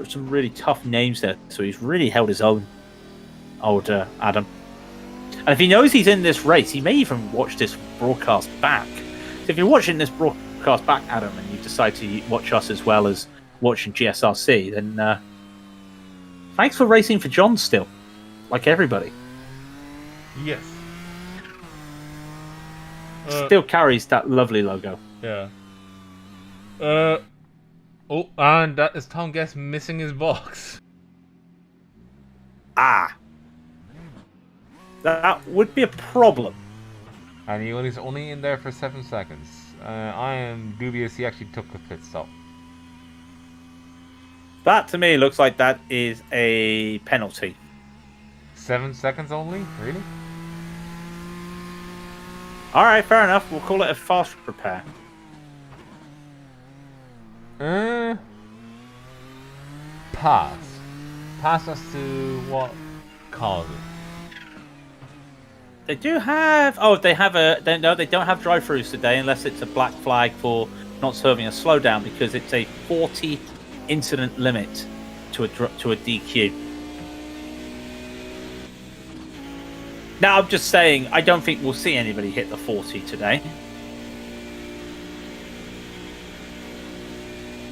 some really tough names there. So he's really held his own, old Adam. And if he knows he's in this race, he may even watch this broadcast back. So if you're watching this broadcast back, Adam, and you decide to watch us as well as watching GSRC, then thanks for racing for John still, like everybody. Yes. Still carries that lovely logo. Yeah. Oh, and that is Tom Guest missing his box. That would be a problem. And he's only in there for 7 seconds. I am dubious he actually took a pit stop. That to me looks like that is a penalty. 7 seconds only? Really? Alright, fair enough. We'll call it a fast repair. Pass. Pass us to what cause it? They do have... Oh, they have a... No, they don't have drive-thrus today unless it's a black flag for not serving a slowdown, because it's a 40 incident limit to a DQ. Now, I'm just saying, I don't think we'll see anybody hit the 40 today.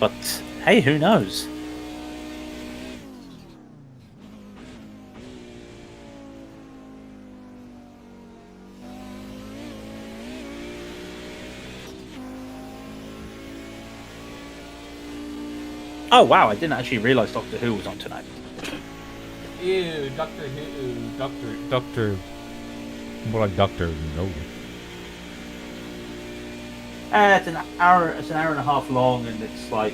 But, hey, who knows? Oh, wow, I didn't actually realise Doctor Who was on tonight. Ew, Doctor Who, Doctor... More like Doctor No. It's an hour and a half long, and it's like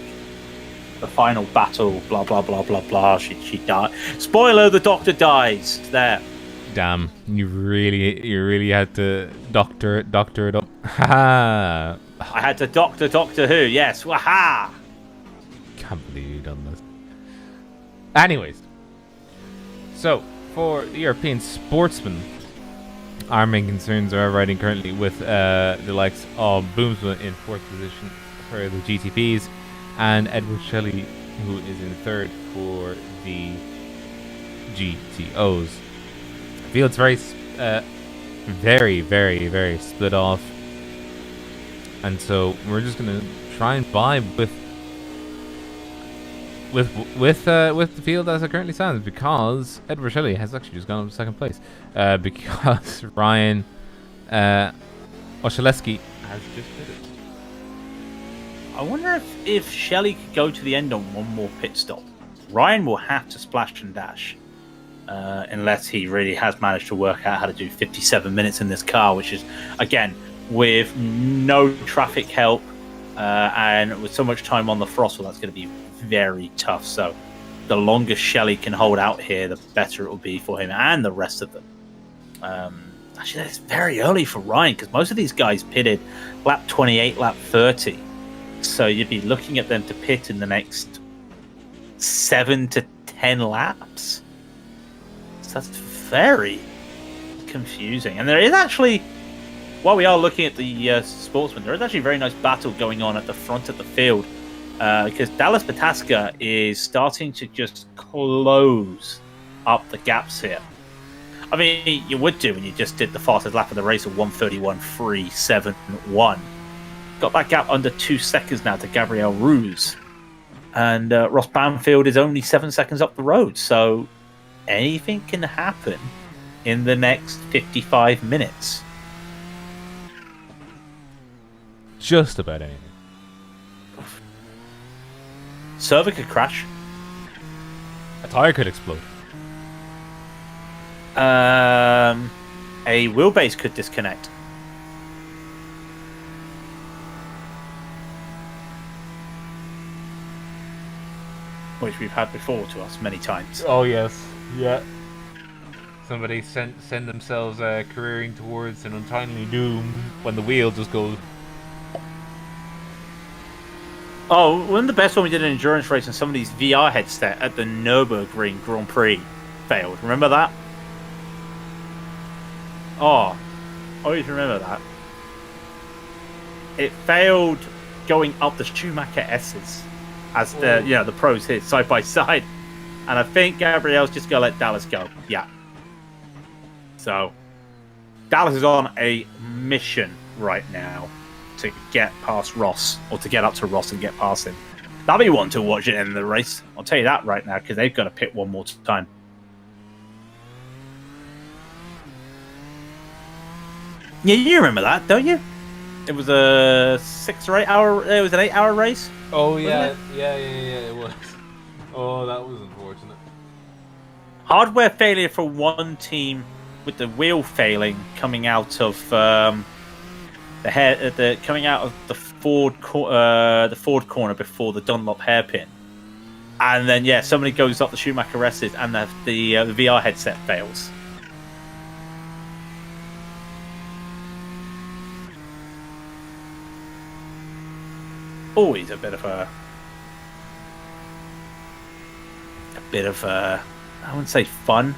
the final battle, blah, blah, blah, blah, blah. She died. Spoiler, the Doctor dies. There. Damn, you really had to doctor it up. Ha! I had to Doctor Who, yes. Waha! Can't believe you done this. Anyways, so for the European Sportsman, our main concerns are riding currently with the likes of Boomsma in 4th position for the GTPs, and Edward Shelley, who is in 3rd for the GTOs. The field's very, very, very split off, and so we're just gonna try and vibe with the field as it currently stands, because Edward Shelley has actually just gone up to 2nd place, because Ryan Oshaleski has just hit it. I wonder if Shelley could go to the end on one more pit stop. Ryan will have to splash and dash, unless he really has managed to work out how to do 57 minutes in this car, which is, again, with no traffic help and with so much time on the throttle, that's going to be very tough. So the longer Shelley can hold out here, the better it will be for him and the rest of them. Actually, it's very early for Ryan, because most of these guys pitted lap 28, lap 30. So you'd be looking at them to pit in the next 7 to 10 laps. So that's very confusing. And there is actually, while we are looking at the Sportsman, there is actually a very nice battle going on at the front of the field. Because Dallas Pataska is starting to just close up the gaps here. I mean, you would do when you just did the fastest lap of the race of 1:31.371. Got that gap under 2 seconds now to Gabriel Ruse. And Ross Banfield is only 7 seconds up the road. So anything can happen in the next 55 minutes. Just about anything. Server could crash. A tire could explode. A wheelbase could disconnect. Which we've had before to us many times. Oh yes, yeah. Somebody send themselves careering towards an untimely doom when the wheel just goes. Oh, one of the best when we did an endurance race and somebody's VR headset at the Nürburgring Grand Prix failed. Remember that? Oh, I always remember that. It failed going up the Schumacher S's as the pros hit side by side, and I think Gabrielle's just gonna let Dallas go. Yeah. So Dallas is on a mission right now to get past Ross, or to get up to Ross and get past him. That'll be one to watch at the end of the race. I'll tell you that right now, because they've got to pit one more time. Yeah, you remember that, don't you? It was a 6 or 8 hour. It was an 8 hour race. Oh yeah, yeah, it was. Oh, that was unfortunate. Hardware failure for one team, with the wheel failing coming out of coming out of the Ford corner before the Dunlop hairpin, and then somebody goes up the Schumacher S's and the VR headset fails. Always a bit of a I wouldn't say fun.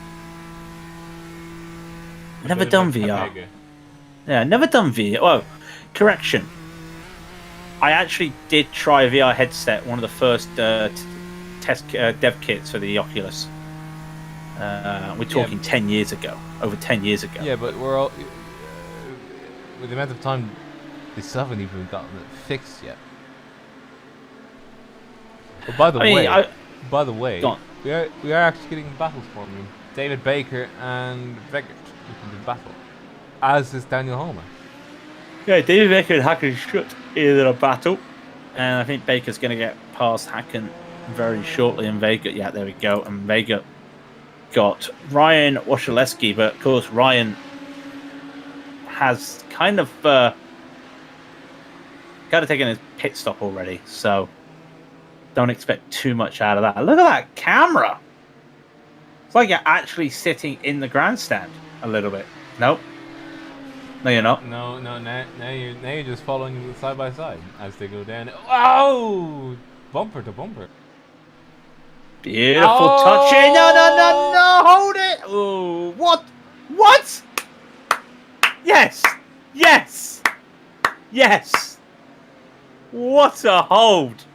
Never done VR. Yeah, never done VR. Well, correction. I actually did try a VR headset, one of the first test dev kits for the Oculus. We're talking 10 years ago, over 10 years ago. Yeah, but we're all with the amount of time they still haven't even gotten it fixed yet. But by the way, we are actually getting battles forming. David Baker and Veggert in the battle, as is Daniel Homer. Yeah, David Baker and Hacken should in a battle, and I think Baker's going to get past Hacken very shortly. And Vega, there we go. And Vega got Ryan Waszylewski, but of course Ryan has kind of taken his pit stop already, so don't expect too much out of that. Look at that camera. It's like you're actually sitting in the grandstand a little bit. Nope. No, you're not. No. Now you're just following them side by side as they go down. Oh, bumper to bumper. Beautiful touching. No! Hold it. Oh, what? Yes. What a hold.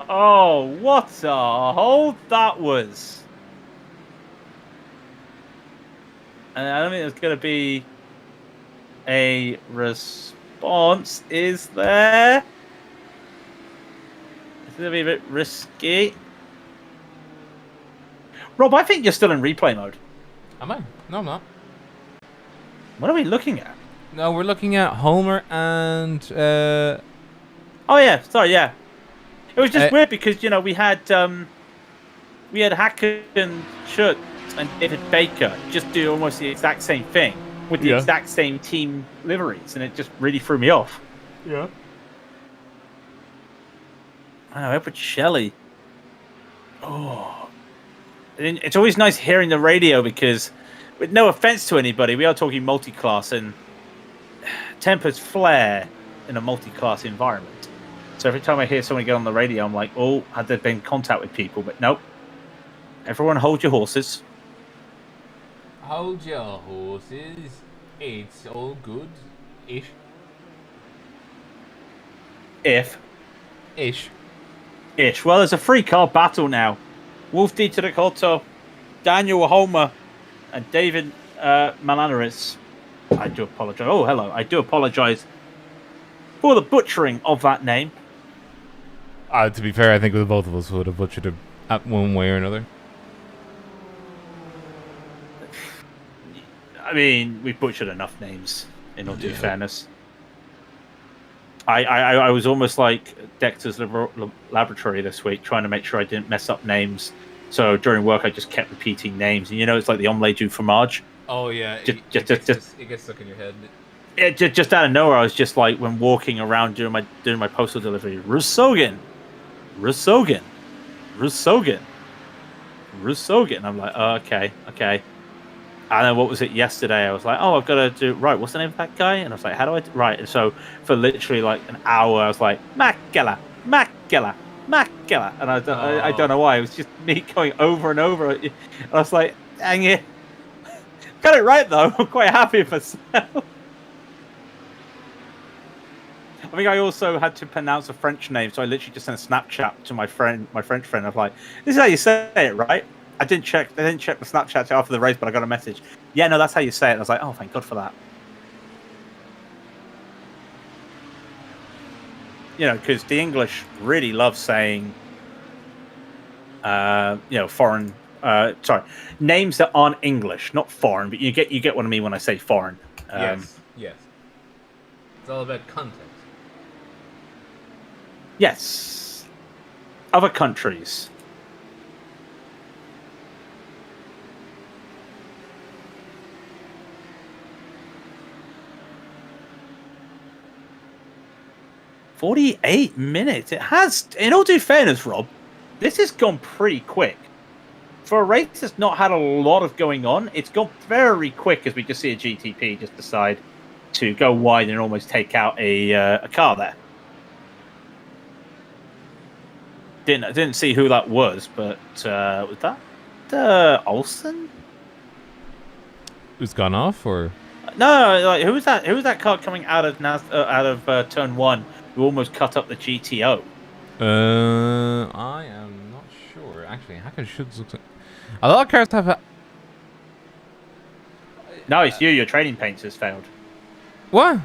Oh, what a hold that was. And I don't think there's going to be a response, is there? It's going to be a bit risky. Rob, I think you're still in replay mode. Am I? No, I'm not. What are we looking at? No, we're looking at Homer and... Oh, yeah. Sorry, yeah. It was just weird because, we had Hacken, Schut, and David Baker just do almost the exact same thing with the exact same team liveries, and it just really threw me off. Yeah. I know, Edward Shelley. Oh. It's always nice hearing the radio because, with no offense to anybody, we are talking multi-class, and tempers flare in a multi-class environment. So every time I hear someone get on the radio, I'm like, oh, had there been contact with people? But nope. Everyone hold your horses. Hold your horses. It's all good. Ish. Ish. Well, there's a 3-car battle now. Wolf D to the Cotto, Daniel Homer, and David Malanaris. I do apologize. Oh, hello. I do apologize for the butchering of that name. To be fair, I think both of us would have butchered it at one way or another. I mean, we've butchered enough names, in all due fairness. I was almost like Dexter's laboratory this week, trying to make sure I didn't mess up names. So during work, I just kept repeating names. And it's like the omelette du fromage. Oh yeah, it gets stuck in your head. Just out of nowhere, I was just like, when walking around doing my postal delivery, Rusogen. I'm like, oh, okay. And then what was it yesterday? I was like, oh, I've got to do right. What's the name of that guy? And I was like, how do I right? And so for literally like an hour, I was like, Makela. And I don't know why. It was just me going over and over. And I was like, dang it. Got it right though. I'm quite happy with myself. I think I also had to pronounce a French name, so I literally just sent a Snapchat to my French friend. I was like, "This is how you say it, right?" I didn't check the Snapchat after the race, but I got a message. Yeah, no, that's how you say it. And I was like, "Oh, thank God for that." Because the English really love saying, foreign. Sorry, names that aren't English, not foreign, but you get what I mean when I say foreign. Yes. It's all about context. Yes. Other countries. "48 minutes. It has, in all due fairness, Rob, this has gone pretty quick. For a race that's not had a lot of going on, it's gone very quick as we just see a GTP just decide to go wide and almost take out a car there. Didn't see who that was, but was that Olsen? Who's gone off, or no? Like, who was that? Who was that car coming out of turn one who almost cut up the GTO? I am not sure. Actually, Hacker should look. A lot of cars have. No, it's you. Your training paints has failed. What?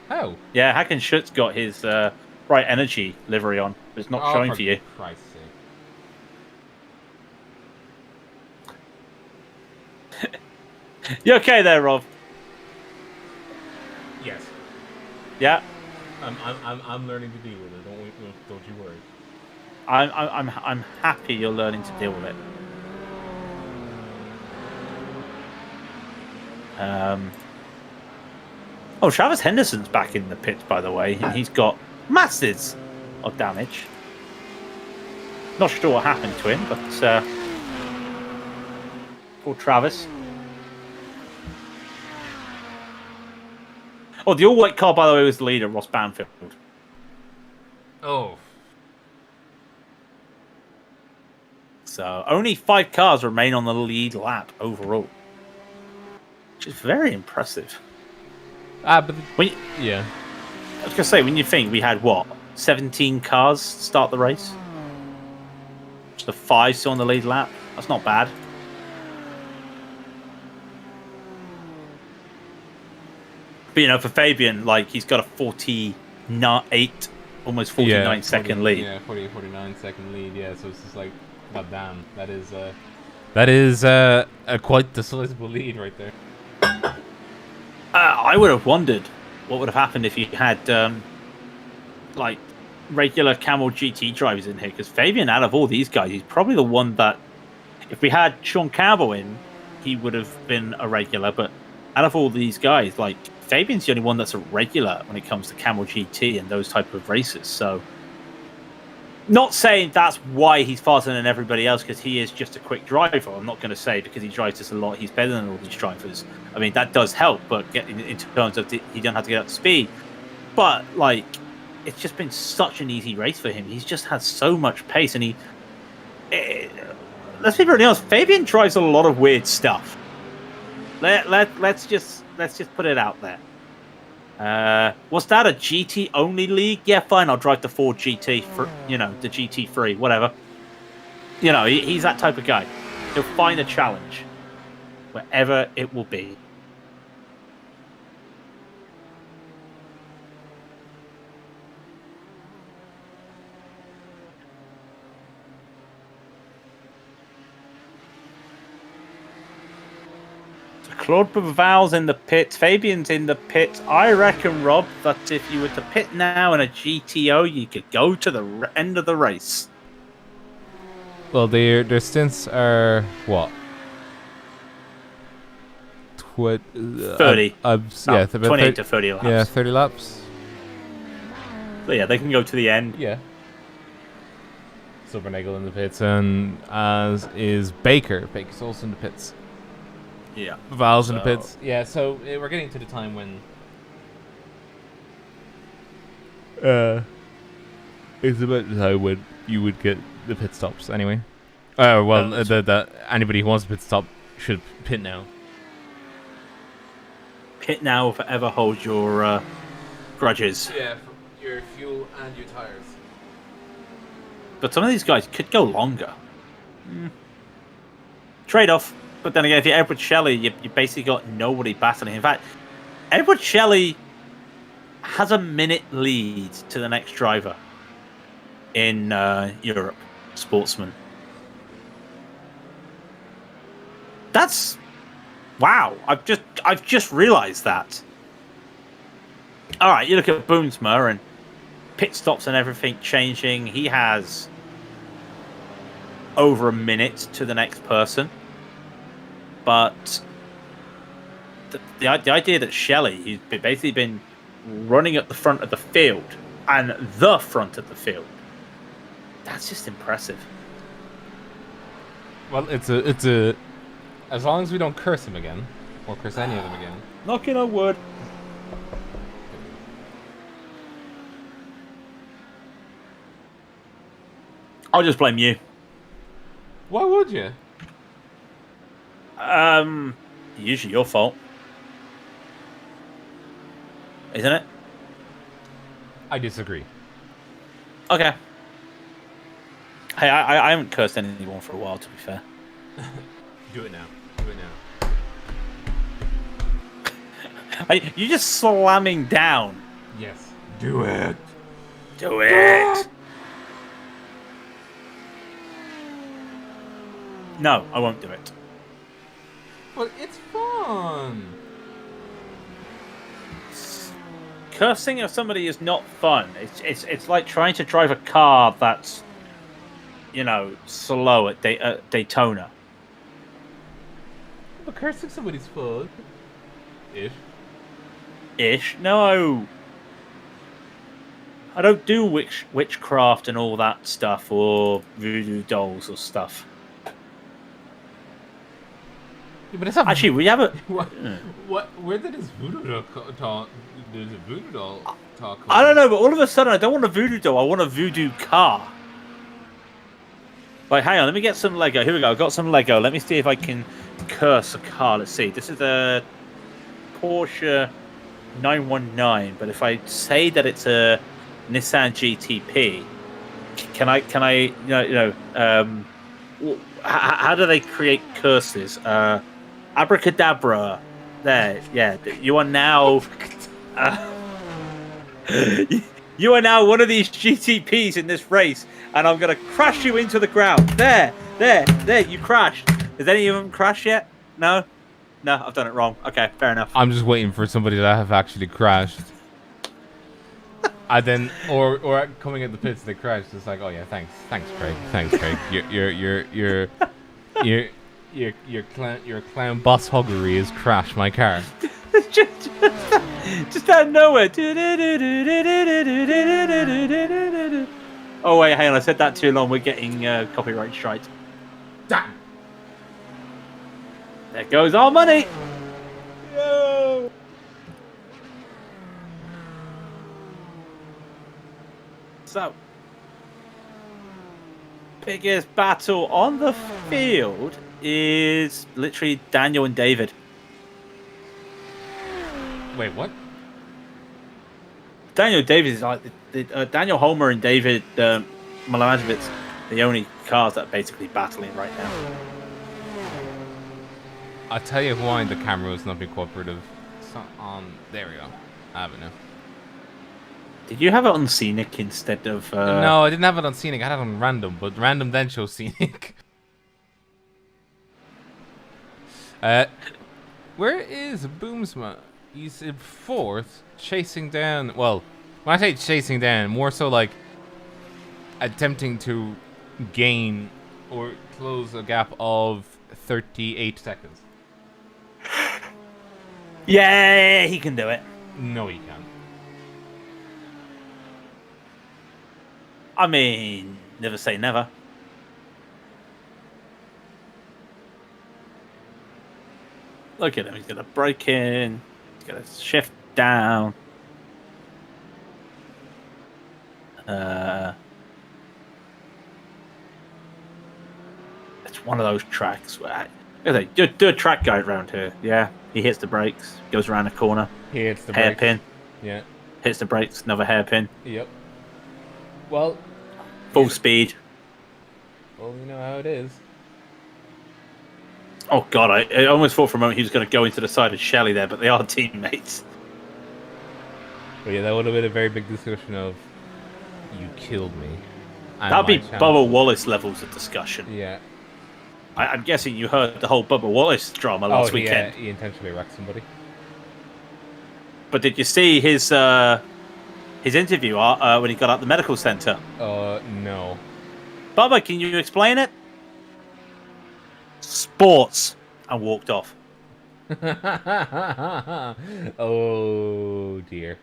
How? Yeah, Hacken Schutt's got his Bright Energy livery on. It's not showing for you. Christ's sake. You okay there, Rob? Yes. Yeah. I'm learning to deal with it. Don't you worry. I'm happy you're learning to deal with it. Oh, Travis Henderson's back in the pits, by the way, and he's got masses of damage. Not sure what happened to him, but poor Travis. Oh, the all-white car, by the way, was the leader, Ross Banfield. Oh. So only 5 cars remain on the lead lap overall, which is very impressive. But yeah. I was gonna say, when you think we had 17 cars start the race, just the 5 still on the lead lap. That's not bad. But for Fabian, like, he's got a 48, almost 49 second lead. Yeah, 49 second lead. Yeah, so it's just like, god damn, that is a quite decisive lead right there. I would have wondered what would have happened if you had like regular Camel GT drivers in here, because Fabian, out of all these guys, he's probably the one that, if we had Sean Campbell in, he would have been a regular. But out of all these guys, like, Fabian's the only one that's a regular when it comes to Camel GT and those type of races. So, not saying that's why he's faster than everybody else, because he is just a quick driver. I'm not going to say because he drives this a lot, he's better than all these drivers. I mean, that does help, but in terms of he don't have to get up to speed. But, like, it's just been such an easy race for him. He's just had so much pace, and let's be very honest, Fabian drives a lot of weird stuff. Let's just put it out there. Was that a GT only league? Yeah, fine. I'll drive the Ford GT for the GT3, whatever. He's that type of guy. He'll find a challenge wherever it will be. Claude Baval's in the pit. Fabian's in the pit. I reckon, Rob, that if you were to pit now in a GTO, you could go to the end of the race. Well, their stints are what? 30. Yeah, 28 to 30 laps. Yeah, 30 laps. So yeah, they can go to the end. Yeah. Silvernagel in the pits, and as is Baker. Baker's also in the pits. Yeah. Val's in the pits. Yeah, so we're getting to the time when it's about the time when you would get the pit stops anyway. Anybody who wants a pit stop should pit now. Pit now, forever hold your grudges. Yeah, for your fuel and your tires. But some of these guys could go longer. Trade-off. But then again, if you're Edward Shelley, you basically got nobody battling. In fact, Edward Shelley has a minute lead to the next driver in Europe, Sportsman. That's wow! I've just realised that. All right, you look at Boomsma and pit stops and everything changing. He has over a minute to the next person. But the idea that Shelley, he's basically been running at the front of the field and the front of the field, that's just impressive. Well, it's a as long as we don't curse him again, or curse any of them again. Knocking on wood. I'll just blame you. Why would you? Usually your fault, isn't it? I disagree. Okay. Hey, I haven't cursed anyone for a while, to be fair. Do it now. Do it now. You just slamming down. Yes. Do it. Do it. No, I won't do it. But it's fun. Cursing at somebody is not fun. It's like trying to drive a car that's, slow at Daytona. But cursing somebody's fun. Ish? No. I don't do witchcraft and all that stuff, or voodoo dolls or stuff. Yeah, but it's not actually, we have a... Where did this voodoo doll talk? I don't know, but all of a sudden I don't want a voodoo doll, I want a voodoo car. Like, hang on, let me get some Lego. Here we go, I've got some Lego. Let me see if I can curse a car. Let's see. This is a Porsche 919, but if I say that it's a Nissan GTP, can I how do they create curses? Abracadabra. There, yeah. You are now you are now one of these GTPs in this race, and I'm gonna crash you into the ground. There, you crashed. Has any of them crashed yet? No, I've done it wrong. Okay, fair enough. I'm just waiting for somebody that have actually crashed. And then, or coming at the pits, they crashed. It's like, oh yeah, thanks, Craig. Your clown boss huggery has crashed my car. just out of nowhere. Oh wait, hang on, I said that too long. We're getting copyright strike. Damn. There goes our money. Yo. So, biggest battle on the field is literally Daniel and David. Wait, what? Daniel David is like Daniel Homer and David Milanovic's the only cars that are basically battling right now. I'll tell you why the camera was not being cooperative. It's not on. There we go. I have it now. Did you have it on Scenic instead of... No, I didn't have it on Scenic. I had it on Random, but Random then shows Scenic. Where is Boomsma? He's in 4th, chasing down. Well, when I say chasing down, more so like attempting to gain or close a gap of 38 seconds. Yeah, he can do it. No, he can't. I mean, never say never. Look at him. He's going to break in. He's going to shift down. It's one of those tracks where do a track guide around here. Yeah, he hits the brakes, goes around the corner. He hits the hairpin. brakes. Yeah. Hits the brakes, another hairpin. Yep. Well, full speed. Well, you know how it is. Oh God, I almost thought for a moment he was going to go into the side of Shelley there, but they are teammates. But yeah, that would have been a very big discussion of you killed me. That'd be Bubba Wallace levels of discussion. Yeah. I'm guessing you heard the whole Bubba Wallace drama last weekend. He intentionally wrecked somebody. But did you see his interview when he got out the medical center? No. Bubba, can you explain it? Sports, and walked off. Oh dear.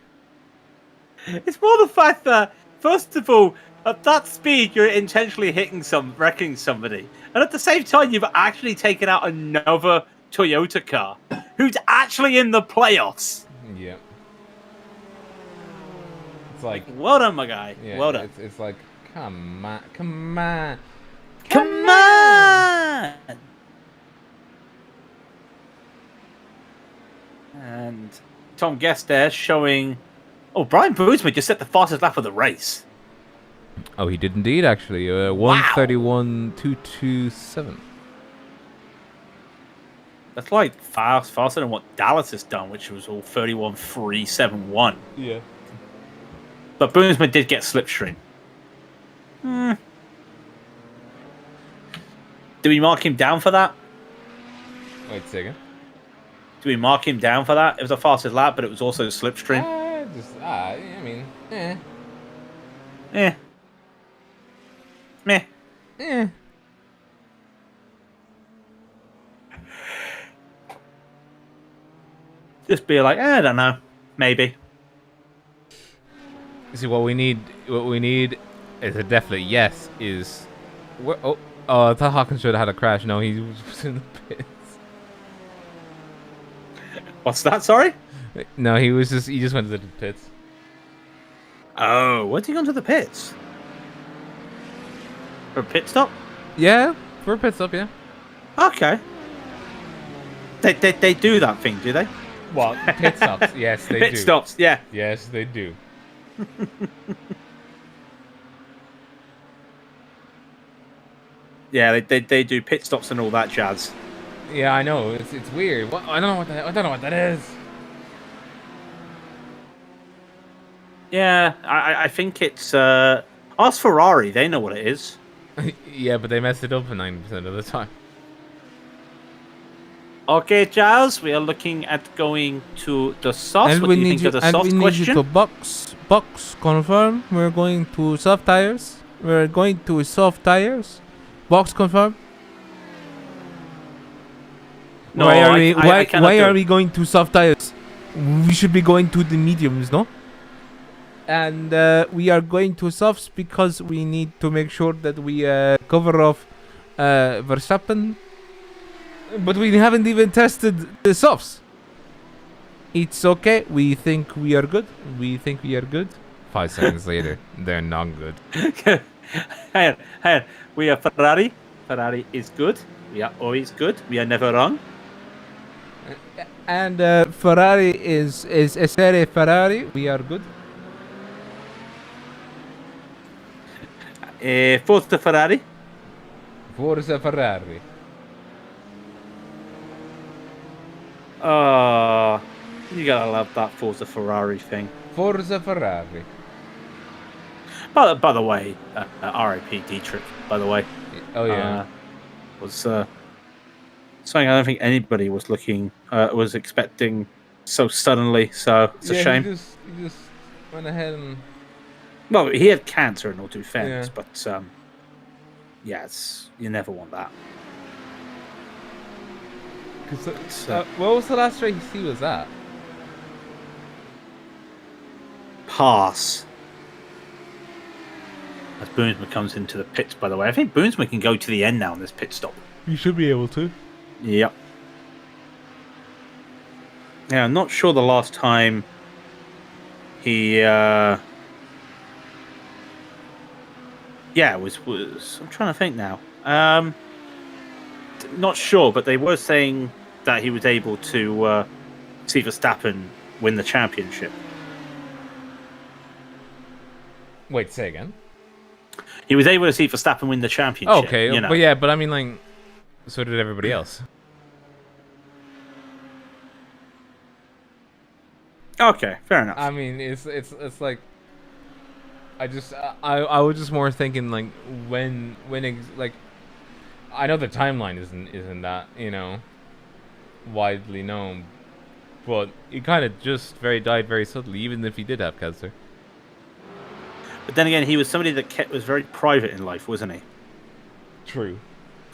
It's more the fact that, first of all, at that speed, you're intentionally wrecking somebody. And at the same time, you've actually taken out another Toyota car who's actually in the playoffs. Yeah. It's like... Well done, my guy. Yeah, well done. It's like, come on. Come on! And Tom Guest there showing... Oh, Brian Boozman just set the fastest lap of the race. Oh, he did indeed, actually. 1:31.227. That's like faster than what Dallas has done, which was all 31.371. Yeah. But Boozman did get slipstream. Do we mark him down for that? Wait a second. Do we mark him down for that? It was the fastest lap, but it was also slipstream. I mean, Meh. Just be like, I don't know, maybe. See, what we need is a definite yes. Is I thought Hawkins should have had a crash. No, he was in the pits. What's that? Sorry. No, he just went to the pits. Oh, where'd he go to the pits? For a pit stop? Yeah, for a pit stop, yeah. Okay. They do that thing, do they? What? Pit stops? Yes, they do. Pit stops, yeah. Yes, they do. Yeah, they do pit stops and all that jazz. Yeah, I know. It's weird. I don't know what that is. Yeah, I think it's ask Ferrari. They know what it is. Yeah, but they mess it up for 90% of the time. Okay, Jazz, we are looking at going to the softs. What do you think of the soft question? And we need you to box confirm. We're going to soft tires. We're going to soft tires. Box confirm. No, why are we going to soft tires? We should be going to the mediums, no? And we are going to softs because we need to make sure that we cover off Verstappen. But we haven't even tested the softs. It's okay. We think we are good. 5 seconds later, they're not good. Hang on. We are Ferrari. Ferrari is good. We are always good. We are never wrong. And Ferrari is essere Ferrari. We are good. Forza Ferrari. Forza Ferrari. Oh, you gotta love that Forza Ferrari thing. Forza Ferrari. By the way, R.I.P. Dietrich. By the way, oh yeah, was something I don't think anybody was looking was expecting so suddenly. So it's a shame. He just went ahead and. Well, he had cancer in all due fairness, Yeah. but you never want that. What was the last race he was at? Pass. As Boomsman comes into the pits, by the way. I think Boomsman can go to the end now on this pit stop. You should be able to. Yep. Yeah, I'm not sure the last time he... was I'm trying to think now. Not sure, but they were saying that he was able to see Verstappen win the championship. Wait, say again. He was able to see Verstappen win the championship. Okay, you know. but I mean, like, so did everybody else. Okay, fair enough. I mean, it's like, I was just more thinking like like, I know the timeline isn't that, you know, widely known, but he kind of just died very suddenly, even if he did have cancer. But then again, he was somebody that was very private in life, wasn't he? True.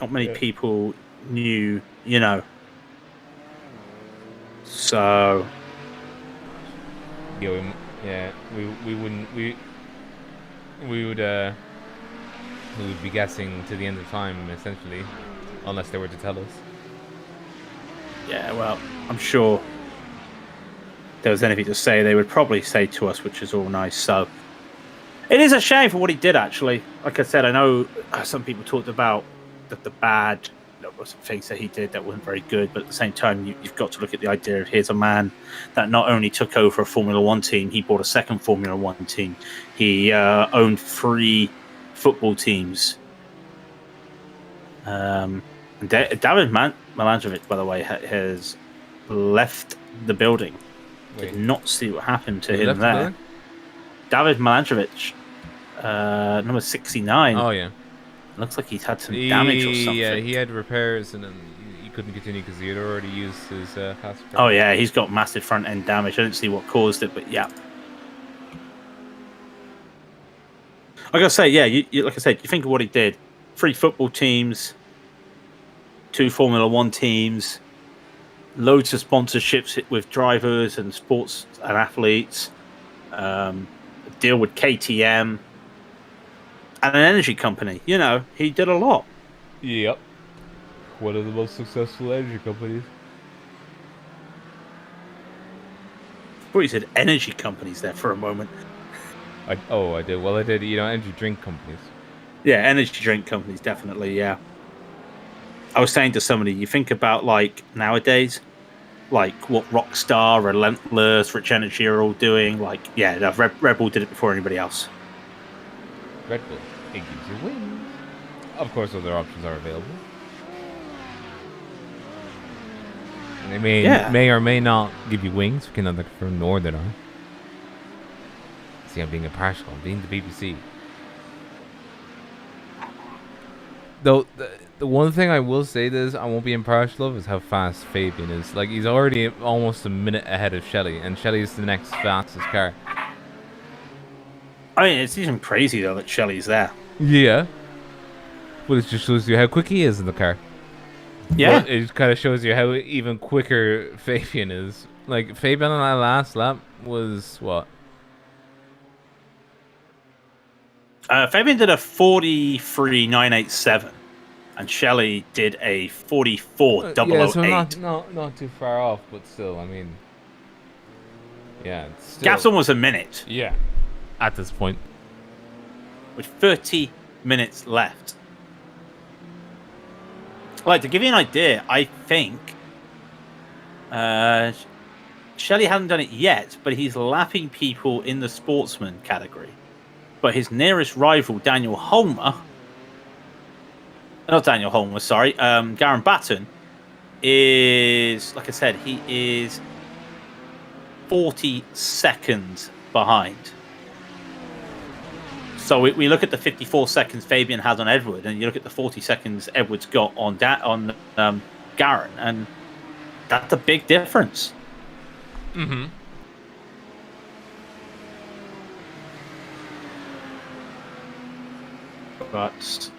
Not many people knew, you know. So... Yeah, we would be guessing to the end of time, essentially, unless they were to tell us. Yeah, well, I'm sure if there was anything to say, they would probably say to us, which is all nice. So it is a shame for what he did, actually. Like I said, I know some people talked about the bad, some things that he did that weren't very good, but at the same time, you've got to look at the idea of here's a man that not only took over a Formula One team, he bought a second Formula One team. He owned 3 football teams. David Milanjevic, by the way, has left the building. Wait. Did not see what happened to He him left the there. building? David Milanjevic, number 69. Oh yeah. Looks like he's had some damage or something. Yeah, he had repairs and then he couldn't continue because he had already used his fast. Oh yeah, he's got massive front end damage. I don't see what caused it, but yeah. Like I say, yeah, like I said, you think of what he did: 3 football teams, 2 Formula One teams, loads of sponsorships with drivers and sports and athletes, a deal with KTM, and an energy company. You know, he did a lot. Yep. One of the most successful energy companies. I thought you said energy companies there for a moment. I did. Well, I did. You know, energy drink companies. Yeah, energy drink companies, definitely, yeah. I was saying to somebody, you think about, like, nowadays, like, what Rockstar, Relentless, Rich Energy are all doing. Like, yeah, Red Bull did it before anybody else. Red Bull. It gives you wings. Of course, other options are available. And they may or may not give you wings. We cannot confirm nor deny. See, I'm being impartial. I'm being the BBC. Though, the one thing I will say is I won't be impartial of is how fast Fabian is. Like, he's already almost a minute ahead of Shelley, and Shelley's the next fastest car. I mean, it's even crazy, though, that Shelley's there. Yeah. But it just shows you how quick he is in the car. Yeah. But it just kind of shows you how even quicker Fabian is. Like, Fabian on that last lap was, what? Fabian did a 43.987, and Shelley did a 44.008. Yeah, so not too far off, but still, I mean, yeah, it's still, Gap's almost a minute. Yeah, at this point, with 30 minutes left. Like, to give you an idea, I think Shelley hasn't done it yet, but he's lapping people in the sportsman category. But his nearest rival, Garen Batten, is, like I said, he is 40 seconds behind. So we look at the 54 seconds Fabian has on Edward, and you look at the 40 seconds Edward's got on Garen, and That's a big difference. Mm-hmm. But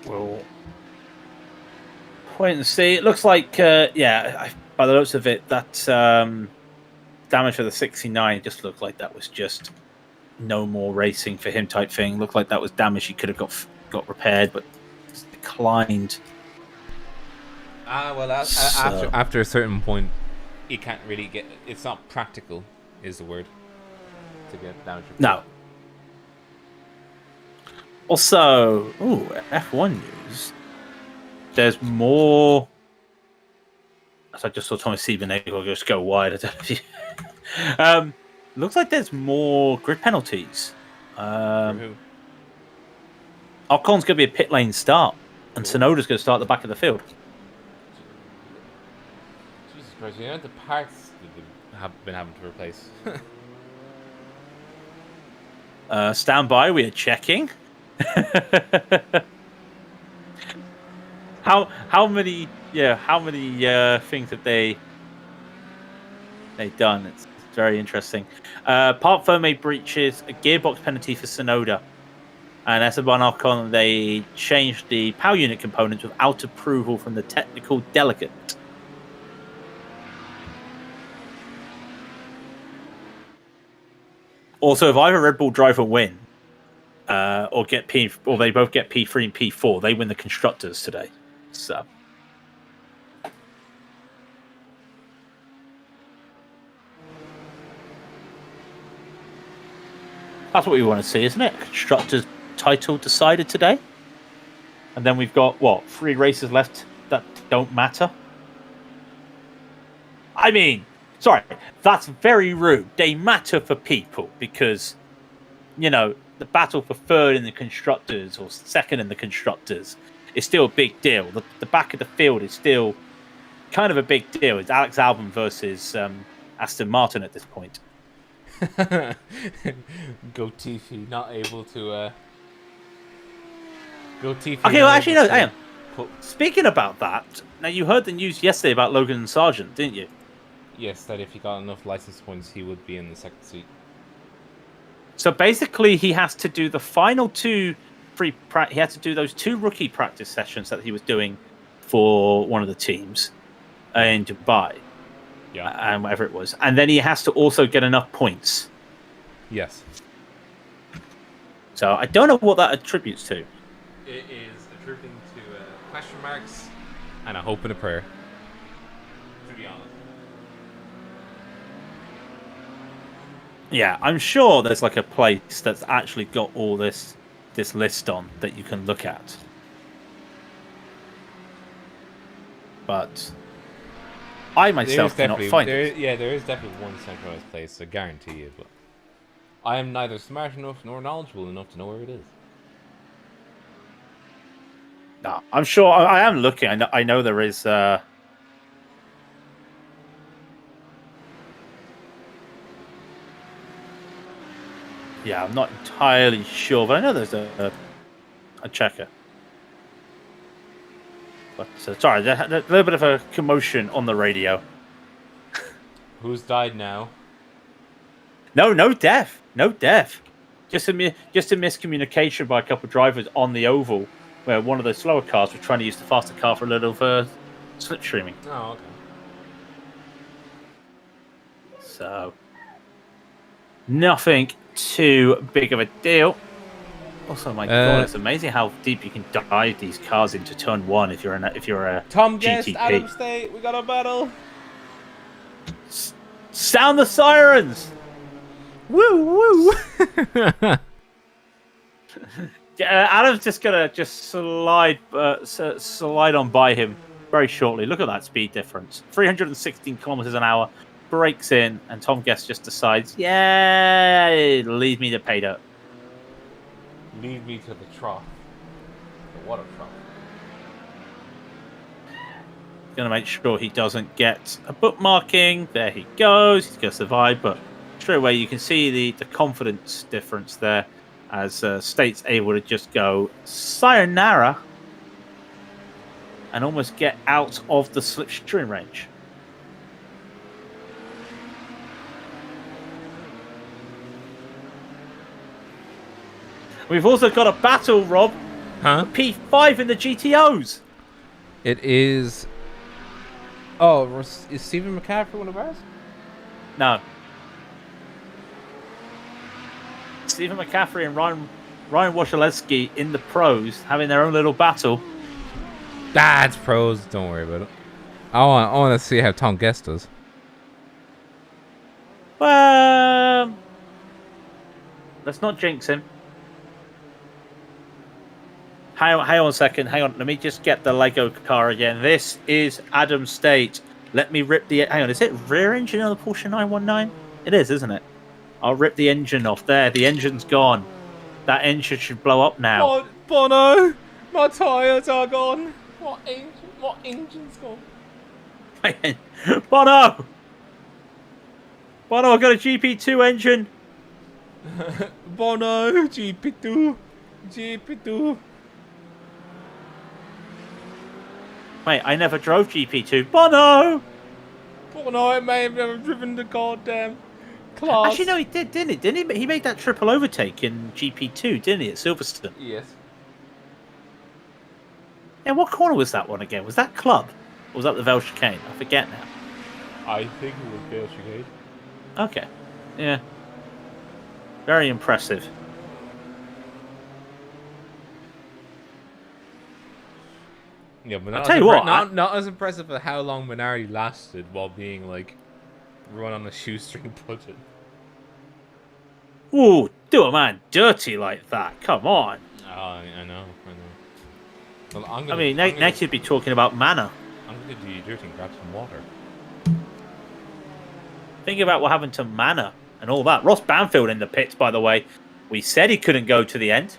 we'll wait and see. It looks like, by the looks of it, that damage for the 69 just looked like that was just no more racing for him type thing. Looked like that was damage he could have got repaired, but it's declined. After a certain point, you can't really get. It's not practical, is the word, to get damage repaired. No. Also, F1 news. There's more. As I just saw Thomas Siebenegel just go wide. I don't know if you... looks like there's more grid penalties. Who? Ocon's going to be a pit lane start, and Tsunoda's going to start at the back of the field. Jesus Christ! You know the parts that they have been having to replace. Stand by. We are checking. How many things have they done? It's very interesting. Part firmware breaches, a gearbox penalty for Tsunoda, and Esteban Ocon. They changed the power unit components without approval from the technical delegate. Also, if either Red Bull driver win, or they both get P3 and P4, they win the constructors today. So, that's what we want to see, isn't it? Constructors title decided today, and then we've got 3 races left that don't matter. I mean, sorry, that's very rude. They matter for people because, the battle for third in the constructors or second in the constructors is still a big deal. The back of the field is still kind of a big deal. It's Alex Albon versus Aston Martin at this point. Go Tiffy, not able to. Go Tiffy. Okay, well, actually, no, hang on. Speaking about that, now you heard the news yesterday about Logan and Sargent, didn't you? Yes, that if he got enough license points, he would be in the second seat. So basically, he has to do the final 2 he had to do those 2 rookie practice sessions that he was doing for one of the teams in Dubai, and whatever it was, and then he has to also get enough points. Yes. So I don't know what that attributes to. It is attributing to question marks and a hope and a prayer. To be honest. Yeah, I'm sure there's like a place that's actually got all this list on that you can look at. But I myself cannot find it. Yeah, there is definitely one centralized place, I guarantee you, but I am neither smart enough nor knowledgeable enough to know where it is. No, I'm sure I am looking. I know there is yeah, I'm not entirely sure, but I know there's a checker. But sorry, there's a little bit of a commotion on the radio. Who's died now? No death. Just a miscommunication by a couple of drivers on the oval, where one of the slower cars was trying to use the faster car for a little slipstreaming. Oh, okay. So nothing too big of a deal. Also, my God, it's amazing how deep you can dive these cars into turn 1 if you're a Tom Guest, GTP. Adam State, we got a battle. Sound the sirens! Woo! Adam's just gonna slide on by him very shortly. Look at that speed difference: 316 kilometers an hour. Breaks in, and Tom Guest just decides, lead me to pay dirt. Lead me to the trough. The water trough. Gonna make sure he doesn't get a bookmarking. There he goes. He's gonna survive, but straight away you can see the confidence difference there, as State's able to just go sayonara and almost get out of the slipstream range. We've also got a battle, Rob. Huh? P5 in the GTOs. It is. Oh, is Stephen McCaffrey one of ours? No. Stephen McCaffrey and Ryan Wasilewski in the pros having their own little battle. That's pros. Don't worry about it. I want to see how Tom Guest does. Well, let's not jinx him. Hang on a second. Hang on. Let me just get the Lego car again. This is Adam State. Let me rip the... Hang on. Is it rear engine on the Porsche 919? It is, isn't it? I'll rip the engine off there. The engine's gone. That engine should blow up now. Oh, Bono! My tyres are gone. What engine's gone? Bono! Bono, I've got a GP2 engine. Bono, GP2. Wait, I never drove GP2. Bono! Bono, I may have never driven the goddamn class. Actually, no, he did, didn't he? He made that triple overtake in GP2, didn't he, at Silverstone? Yes. Yeah, what corner was that one again? Was that Club? Or was that the Vel Chicane? I forget now. I think it was Vel Chicane. Okay. Yeah. Very impressive. Yeah, but I'll tell you what, not as impressive as how long Minardi lasted while being like run on a shoestring budget. Ooh, do a man dirty like that. Come on. Oh, I know. Well, I mean, next you'd be talking about mana. I'm gonna do you dirty and grab some water. Think about what happened to mana and all that. Ross Banfield in the pits, by the way. We said he couldn't go to the end.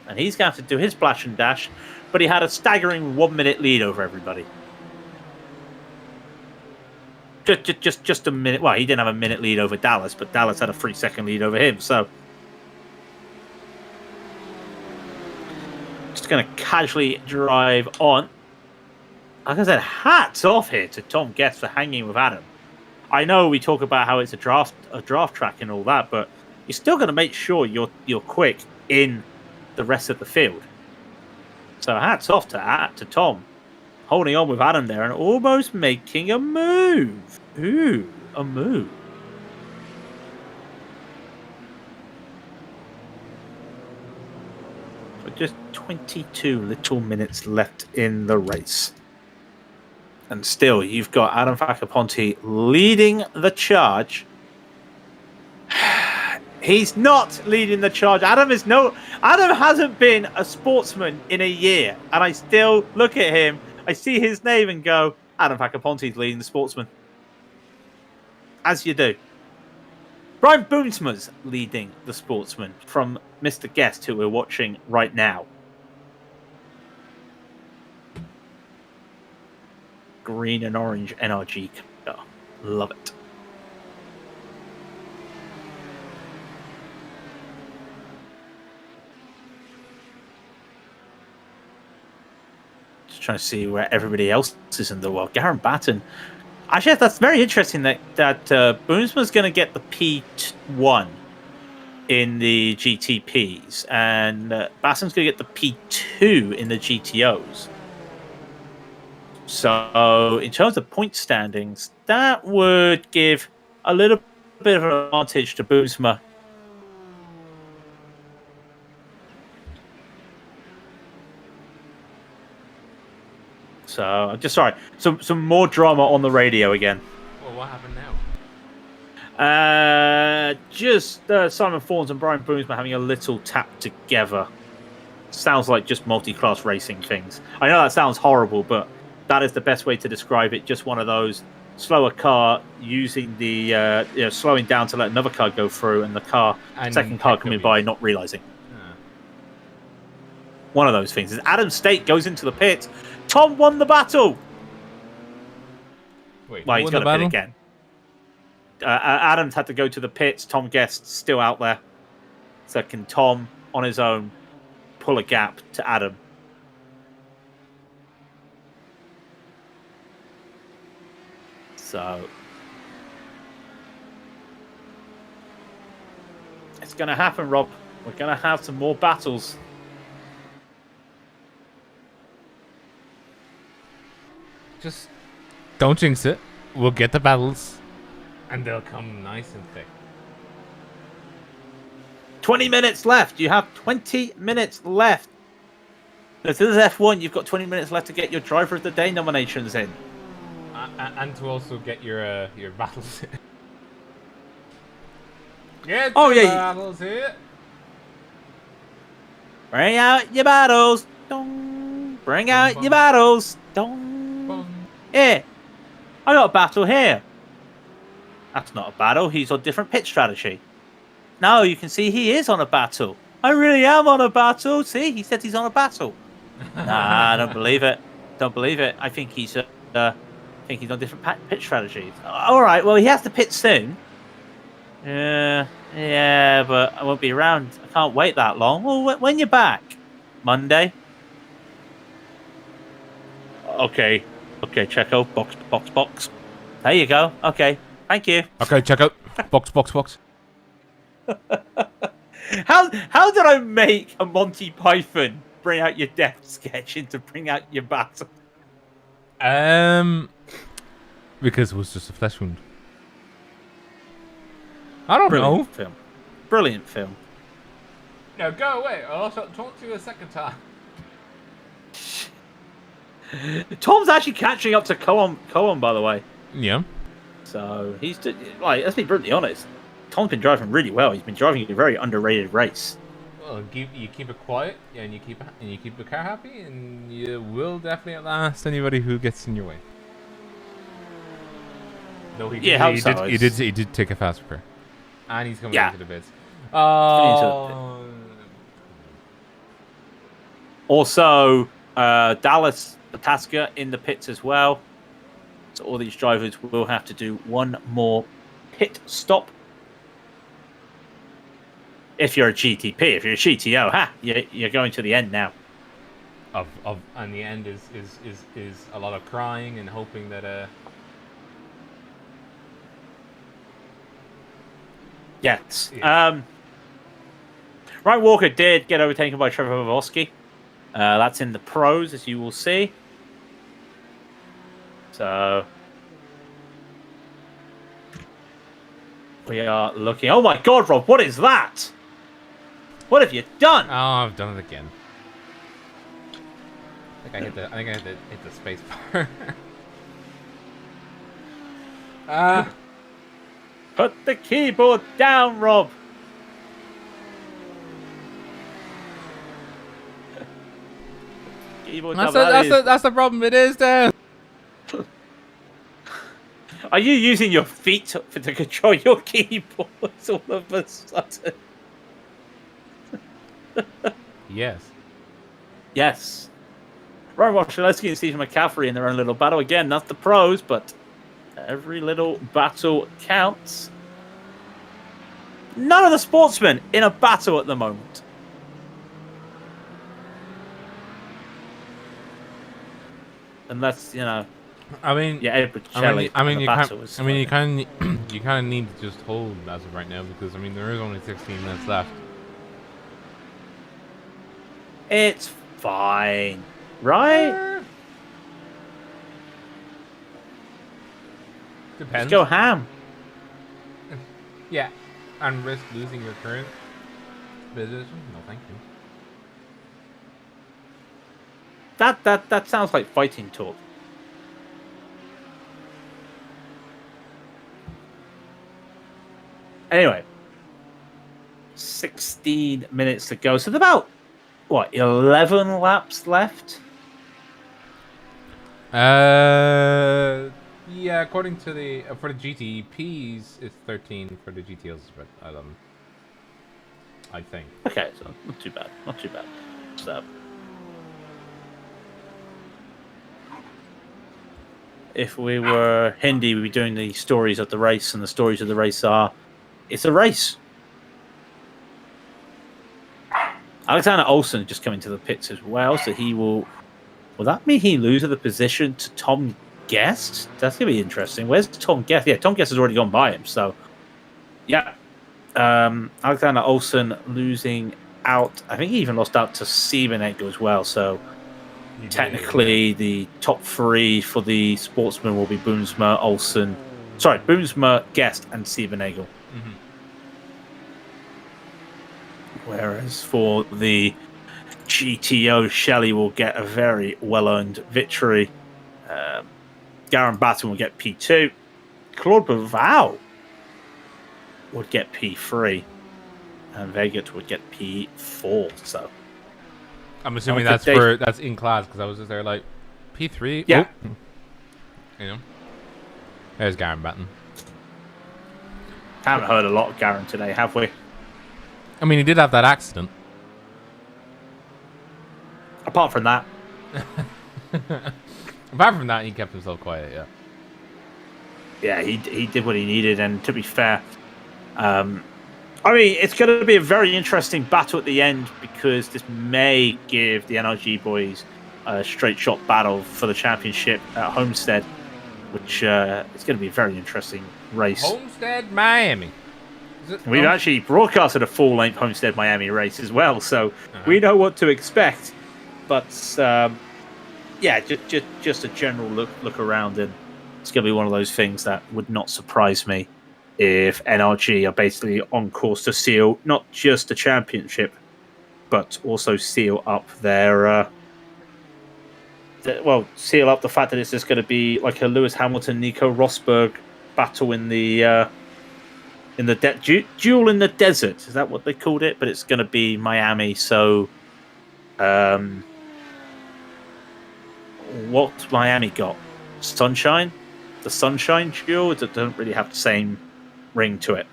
And he's going to have to do his splash and dash. But he had a staggering 1 minute lead over everybody. Just a minute. Well, he didn't have a minute lead over Dallas, but Dallas had a 3-second lead over him. So just going to casually drive on. Like I said, hats off here to Tom Guest for hanging with Adam. I know we talk about how it's a draft track and all that, but you're still going to make sure you're quick in the rest of the field. So hats off to Tom, holding on with Adam there and almost making a move. Ooh, a move. So just 22 little minutes left in the race. And still, you've got Adam Facaponte leading the charge. He's not leading the charge. Adam hasn't been a sportsman in a year. And I still look at him, I see his name and go, Adam Facaponte's leading the sportsman. As you do. Brian Boomsma's leading the sportsman from Mr. Guest, who we're watching right now. Green and orange NRG car. Love it. Just trying to see where everybody else is in the world. Garen Batten. Actually, that's very interesting that Boomsma's going to get the P1 in the GTPs, and Batten's going to get the P2 in the GTOs. So, in terms of point standings, that would give a little bit of an advantage to Boomsma. So, I'm just sorry. Some more drama on the radio again. Well, what happened now? Just Simon Fawns and Brian Boomsma having a little tap together. Sounds like just multi-class racing things. I know that sounds horrible, but that is the best way to describe it. Just one of those slower car using the slowing down to let another car go through, and the second car coming by not realizing. One of those things. As Adam State goes into the pit, Tom won the battle. Wait, well, he's got to pit again. Adam's had to go to the pits. Tom Guest still out there. So can Tom on his own pull a gap to Adam? So it's going to happen, Rob. We're going to have some more battles. Just don't jinx it. We'll get the battles, and they'll come nice and thick. 20 minutes left. You have 20 minutes left. If this is F1, you've got 20 minutes left to get your Driver of the Day nominations in. And to also get your battles. Get Oh, your yeah. battles here. Bring out your battles. Dong. Bring out your battles. Dong. Boom. Here. I got a battle here. That's not a battle. He's on different pit strategy. No, you can see he is on a battle. I really am on a battle. See, he said he's on a battle. Nah, I don't believe it. Don't believe it. I think he's on different pit strategies. All right. Well, he has to pit soon. Yeah, but I won't be around. I can't wait that long. Well, when you're back, Monday. Okay, Checo. Box. There you go. Okay, thank you. Okay, check out. Box. How did I make a Monty Python bring out your death sketch into bring out your battle? Because it was just a flesh wound. I don't know. Film. Brilliant film. No, go away. I'll also talk to you a second time. Tom's actually catching up to Cohen, by the way. Yeah. So he's like, let's be brutally honest. Tom's been driving really well. He's been driving a very underrated race. Well, you keep it quiet, and you keep the car happy, and you will definitely outlast anybody who gets in your way. No, he did take a faster car, and he's coming into the bits. Also, Dallas Pataska in the pits as well. So all these drivers will have to do one more pit stop. If you're a GTP, if you're a GTO, you're going to the end now. And the end is a lot of crying and hoping that Yes. Yeah. Ryan Walker did get overtaken by Trevor Vavoski. That's in the pros, as you will see. So we are looking. Oh my God, Rob! What is that? What have you done? Oh, I've done it again. I think I hit the space bar. Put the keyboard down, Rob. That's the problem. It is down. Are you using your feet to control your keyboards all of a sudden? Yes. Yes. Ryan Washilewski and Stephen McCaffrey in their own little battle. Again, not the pros, but every little battle counts. None of the sportsmen in a battle at the moment. Unless, I mean, yeah, Edward Shelley. you kind of need to just hold as of right now because there is only 16 minutes left. It's fine, right? Depends. Just go ham. Yeah, and risk losing your current position. No, thank you. That sounds like fighting talk. Anyway, 16 minutes to go. So there's about 11 laps left. Yeah, according to the for the GTPs, it's 13. For the GTLs, it's 11. I think. Okay, so not too bad. Not too bad. So, if we were Hindi, we'd be doing the stories of the race, and the stories of the race are, it's a race. Alexander Olsen just coming to the pits as well, so he will that mean he loses the position to Tom Guest? That's going to be interesting. Where's Tom Guest? Yeah, Tom Guest has already gone by him, so yeah. Alexander Olsen losing out. I think he even lost out to Siebenegger as well. So technically, the top three for the Sportsman will be Boomsma, Olsen. Sorry, Boomsma, Guest, and Siebenegger. Mm-hmm. Whereas for the GTO, Shelley will get a very well-earned victory. Garen Batten will get P2. Claude Bavau would get P3. And Vegat would get P4. So I'm assuming that's in class because I was just there like P3. Yeah. Oh. You know. There's Garen Batten. Haven't heard a lot of Garen today, have we? I mean, he did have that accident. Apart from that. Apart from that, he kept himself quiet, yeah. Yeah, he did what he needed, and to be fair, I mean, it's going to be a very interesting battle at the end because this may give the NRG boys a straight shot battle for the championship at Homestead, which is going to be a very interesting race. Homestead, Miami. We've actually broadcasted a full-length Homestead Miami race as well, so we know what to expect. But yeah, just a general look around, and it's going to be one of those things that would not surprise me if NRG are basically on course to seal not just the championship, but also seal up their seal up the fact that it's just going to be like a Lewis Hamilton, Nico Rosberg battle in the duel in the desert. Is that what they called it? But it's going to be Miami. So, what Miami got? Sunshine, the Sunshine duel. It doesn't really have the same ring to it.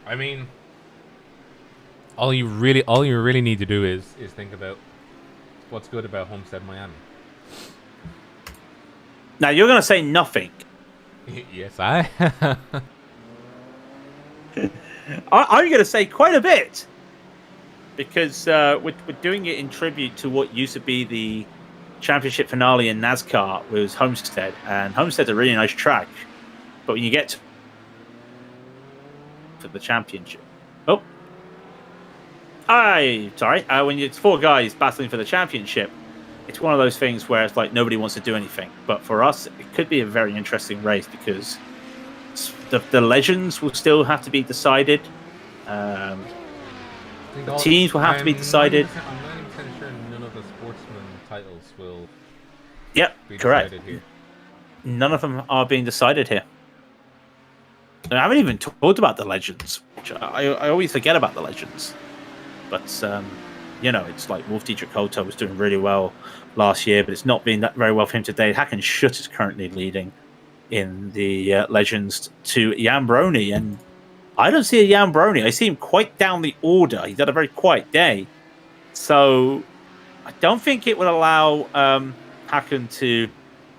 I mean, all you really need to do is think about what's good about Homestead Miami. Now you're going to say nothing. Yes, I'm going to say quite a bit because we're doing it in tribute to what used to be the championship finale in NASCAR was Homestead, and Homestead's a really nice track, but when you get to the championship, when it's four guys battling for the championship, it's one of those things where it's like nobody wants to do anything. But for us, it could be a very interesting race because the legends will still have to be decided. The teams will have to be decided. I'm 90% sure none of the Sportsman titles will be correct. decided here. None of them are being decided here. And I haven't even talked about the legends, which I always forget about the legends. But it's like Wolf Dietrich Holter was doing really well last year, but it's not been that very well for him today. Hacken Schutt is currently leading in the Legends to Jan-Brony, and I don't see a Jan-Brony. I see him quite down the order. He's had a very quiet day. So I don't think it would allow Hacken to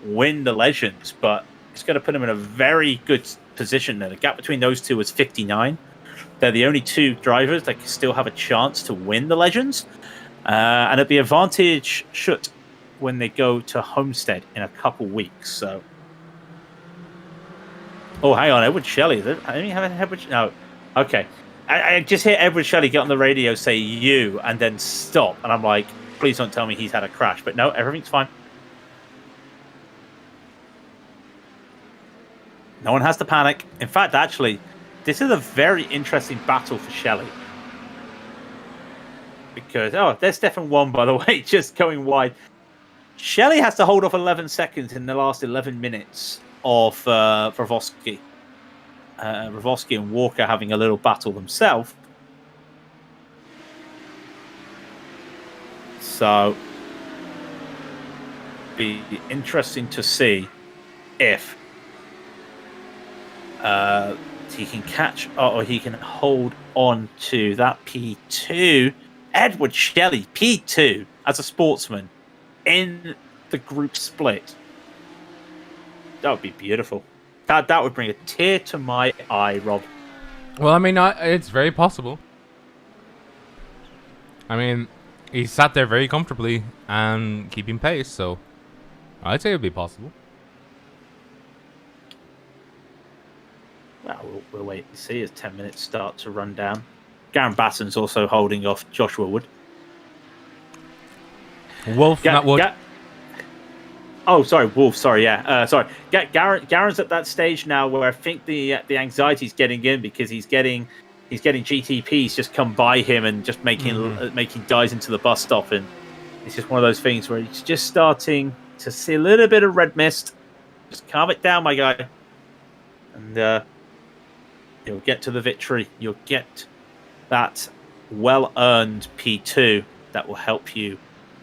win the Legends, but it's going to put him in a very good position there. The gap between those two is 59. They're the only two drivers that can still have a chance to win the Legends. And it'll be advantage Schutt when they go to Homestead in a couple weeks. So, hang on, Edward Shelley. I don't have Edward. No, okay. I just hear Edward Shelley get on the radio, say "you," and then stop, and I'm like, please don't tell me he's had a crash. But no, everything's fine. No one has to panic. In fact, actually, this is a very interesting battle for Shelley. Because, there's Stefan 1, by the way, just going wide. Shelley has to hold off 11 seconds in the last 11 minutes of Ravosky. Ravosky and Walker having a little battle themselves. So, be interesting to see if he can catch or he can hold on to that P2. Edward Shelley, P2 as a sportsman in the group split. That would be beautiful. That would bring a tear to my eye, Rob. Well, I mean, it's very possible. I mean, he sat there very comfortably and keeping pace, so I'd say it would be possible. Well, we'll wait and see as 10 minutes start to run down. Garen Batten's also holding off Joshua Wood. Wolf, not Wood. Oh, sorry, Wolf. Sorry, yeah. Sorry. Garen's at that stage now where I think the anxiety's getting in because he's getting GTPs just come by him and just making dives into the bus stop, and it's just one of those things where he's just starting to see a little bit of red mist. Just calm it down, my guy, and you'll get to the victory. You'll get that well-earned P2 that will help you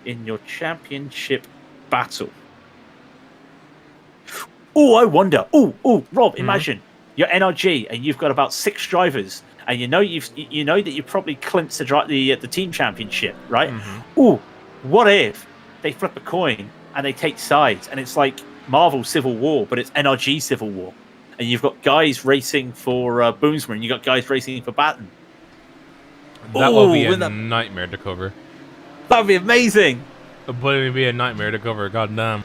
in your championship battle. Oh, I wonder. Oh, Rob, imagine you're NRG and you've got about 6 drivers, and you know that you probably clinched the team championship, right? Oh, what if they flip a coin and they take sides, and it's like Marvel Civil War, but it's NRG Civil War, and you've got guys racing for Boomsma, and you've got guys racing for Batten. That will be a nightmare to cover. That would be amazing. But it would be a nightmare to cover. God damn.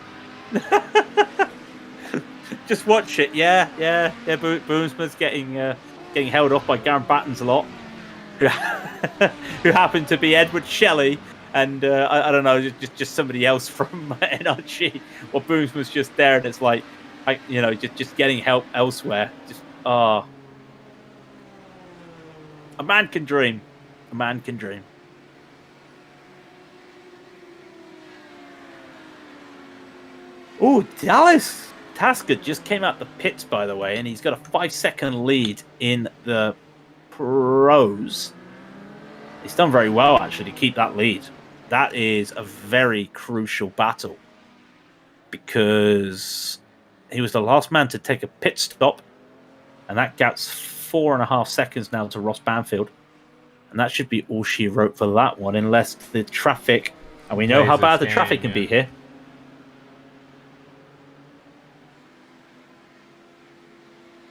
Just watch it. Yeah. Boomsma's getting held off by Garen Batten's a lot, who happened to be Edward Shelley, and I don't know, just somebody else from NRG. Well, Boomsma's just there, and it's like, just getting help elsewhere. Just a man can dream. A man can dream. Oh, Dallas Tasker just came out the pits, by the way, and he's got a 5-second lead in the pros. He's done very well, actually, to keep that lead. That is a very crucial battle because he was the last man to take a pit stop, and that gap's 4.5 seconds now to Ross Banfield. And that should be all she wrote for that one, unless the traffic, and we know how bad the traffic can be here.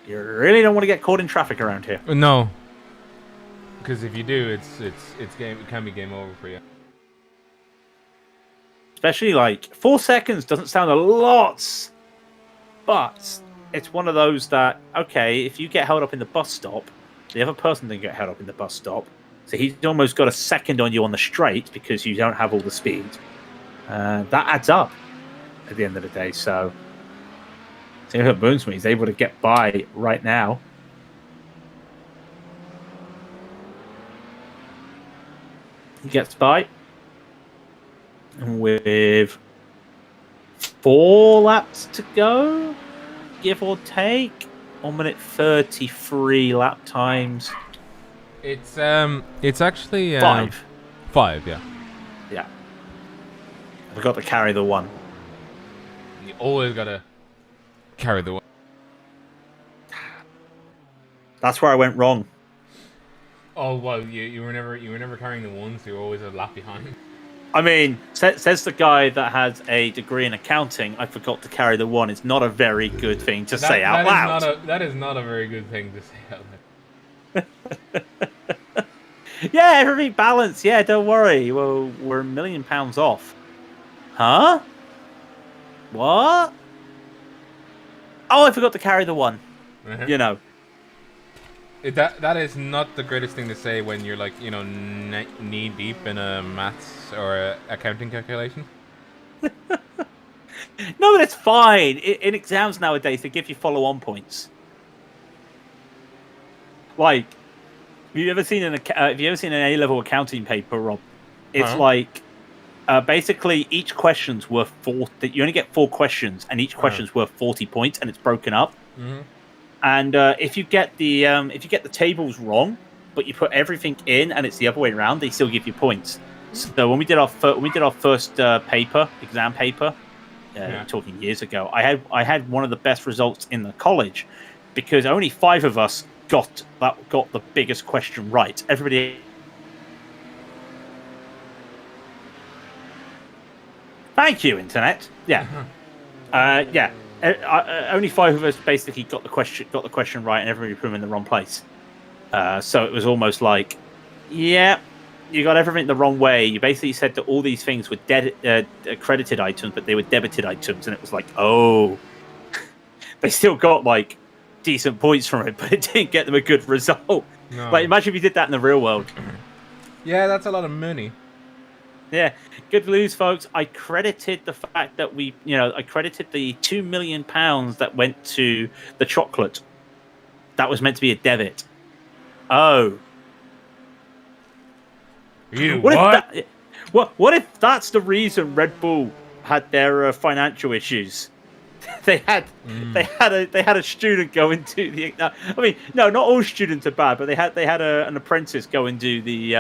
You really don't want to get caught in traffic around here. No, because if you do, it can be game over for you. Especially like 4 seconds doesn't sound a lot, but it's one of those that, okay, if you get held up in the bus stop, the other person didn't get held up in the bus stop, so he's almost got a second on you on the straight because you don't have all the speed. That adds up at the end of the day. So see if Boomsma is able to get by right now. He gets by with 4 laps to go, give or take. 1 minute 33 lap times. It's actually 5. 5, yeah. Yeah. We've got to carry the one. You always gotta carry the one. That's where I went wrong. Oh well, you were never carrying the one, so you were always a lap behind. I mean, says the guy that has a degree in accounting, I forgot to carry the one. It's not a very good thing to say out loud. That is not a very good thing to say out loud. Yeah, everything balanced. Yeah, don't worry. Well, we're £1 million off. Huh? What? Oh, I forgot to carry the one. You know. That is not the greatest thing to say when you're like, knee deep in a maths or a accounting calculation. No, but it's fine. In exams nowadays, they give you follow-on points. Like, have you ever seen an A-level accounting paper, Rob? It's like basically each question's worth 40. You only get 4 questions, and each question's worth 40 points, and it's broken up. Mm-hmm. And if you get the tables wrong, but you put everything in and it's the other way around, they still give you points. So when we did our first exam paper, talking years ago, I had one of the best results in the college because only 5 of us got the biggest question right. Everybody. Thank you, internet. Yeah, yeah. Only 5 of us basically got the question right, and everybody put them in the wrong place. So it was almost like, yeah, you got everything the wrong way. You basically said that all these things were credited items, but they were debited items, and it was like, oh, they still got like decent points from it, but it didn't get them a good result. No. Like, imagine if you did that in the real world. Yeah, that's a lot of money. Yeah, good news, folks. I credited the fact that I credited the £2 million that went to the chocolate. That was meant to be a debit. Oh. What if that's the reason Red Bull had their financial issues? They had a student go into the. I mean, no, not all students are bad, but they had an apprentice go and do the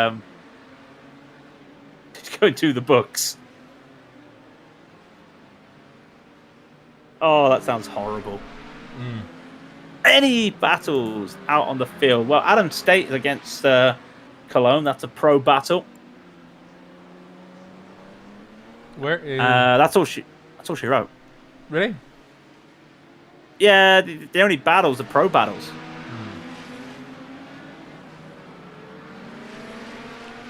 go and do the books. Oh, that sounds horrible. Any battles out on the field? Well, Adam State is against Cologne. That's a pro battle. Where is... That's all she wrote. Really? Yeah, the only battles are pro battles.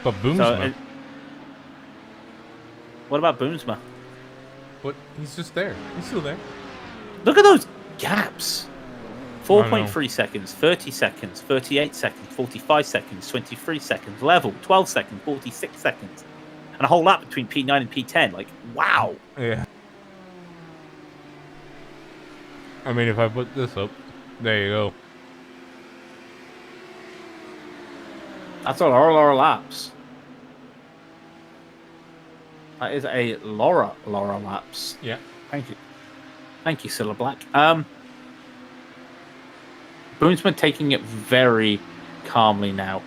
But Boomsma. What about Boomsma? But he's just there. He's still there. Look at those gaps. 4.3 seconds, 30 seconds, 38 seconds, 45 seconds, 23 seconds, level, 12 seconds, 46 seconds. And a whole lap between P9 and P10. Like, wow. Yeah. I mean, if I put this up, there you go. That's all our laps. That is a Laura laps. Yeah. Thank you. Thank you, Cilla Black. Boomsman taking it very calmly now,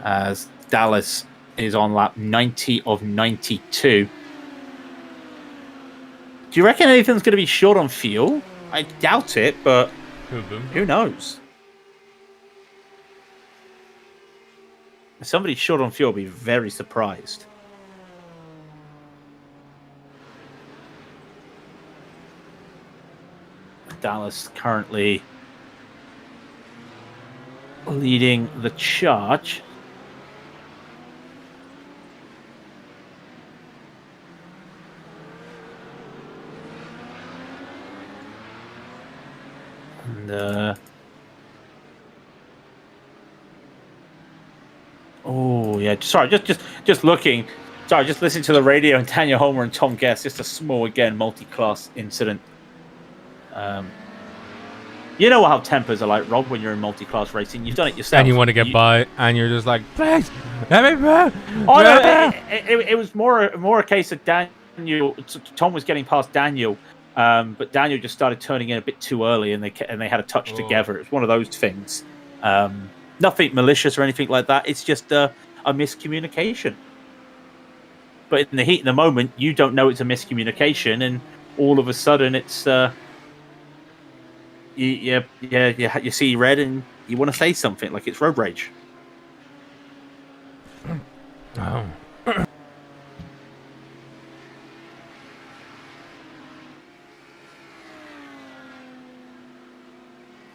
as Dallas is on lap 90 of 92. Do you reckon anything's going to be short on fuel? I doubt it, but who knows? If somebody's short on fuel, I'll be very surprised. Dallas currently leading the charge. And, oh yeah, sorry, just looking. Sorry, just listening to the radio and Tanya Homer and Tom Guest. Just a small, again, multi-class incident. You know how tempers are like, Rob, when you're in multi-class racing. You've done it yourself. And you want to get by, and you're just like, please, let me by. Oh, no, it was more a case of Daniel. Tom was getting past Daniel, but Daniel just started turning in a bit too early, and they had a touch together. It was one of those things. Nothing malicious or anything like that. It's just a miscommunication. But in the heat of the moment, you don't know it's a miscommunication, and all of a sudden, it's you see red, and you want to say something like it's road rage. Oh.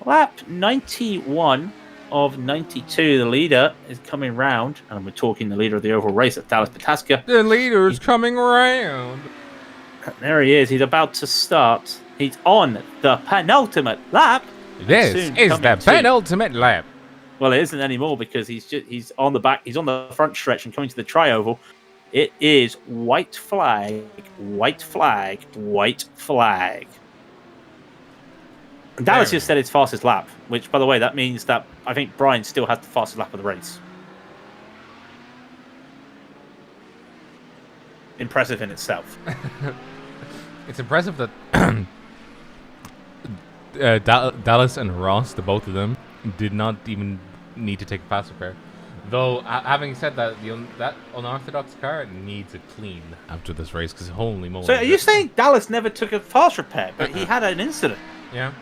Lap 91 of 92. The leader is coming round, and we're talking the leader of the overall race at Dallas Pataska. The leader's coming around. There he is. He's about to start. He's on the penultimate lap. This is the penultimate lap. Well, it isn't anymore because he's on the back. He's on the front stretch and coming to the tri-oval. It is white flag, white flag, white flag. And Dallas just said it's fastest lap, which, by the way, that means that I think Brian still has the fastest lap of the race. Impressive in itself. It's impressive that Dallas and Ross, the both of them, did not even need to take a fast repair. Though, having said that, that unorthodox car needs a clean after this race, because holy moly. So are you saying Dallas never took a fast repair, but he had an incident? Yeah.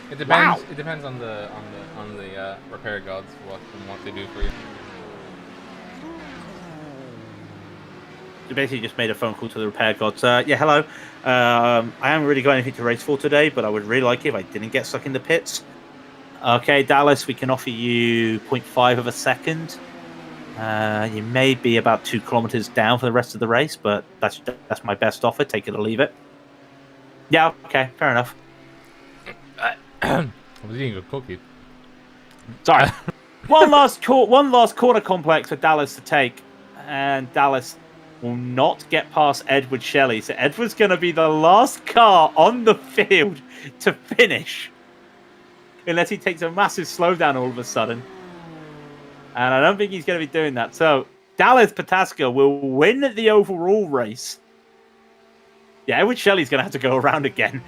It depends. Wow. It depends on the repair gods what they do for you. You basically just made a phone call to the repair gods. Yeah, hello. I haven't really got anything to race for today, but I would really like it if I didn't get stuck in the pits. Okay, Dallas, we can offer you 0.5 of a second. You may be about 2 kilometers down for the rest of the race, but that's my best offer. Take it or leave it. Yeah, okay, fair enough. I was eating a cookie. Sorry. one last corner complex for Dallas to take, and Dallas will not get past Edward Shelley. So Edward's going to be the last car on the field to finish, unless he takes a massive slowdown all of a sudden. And I don't think he's going to be doing that. So Dallas Pataska will win the overall race. Yeah, Edward Shelley's going to have to go around again.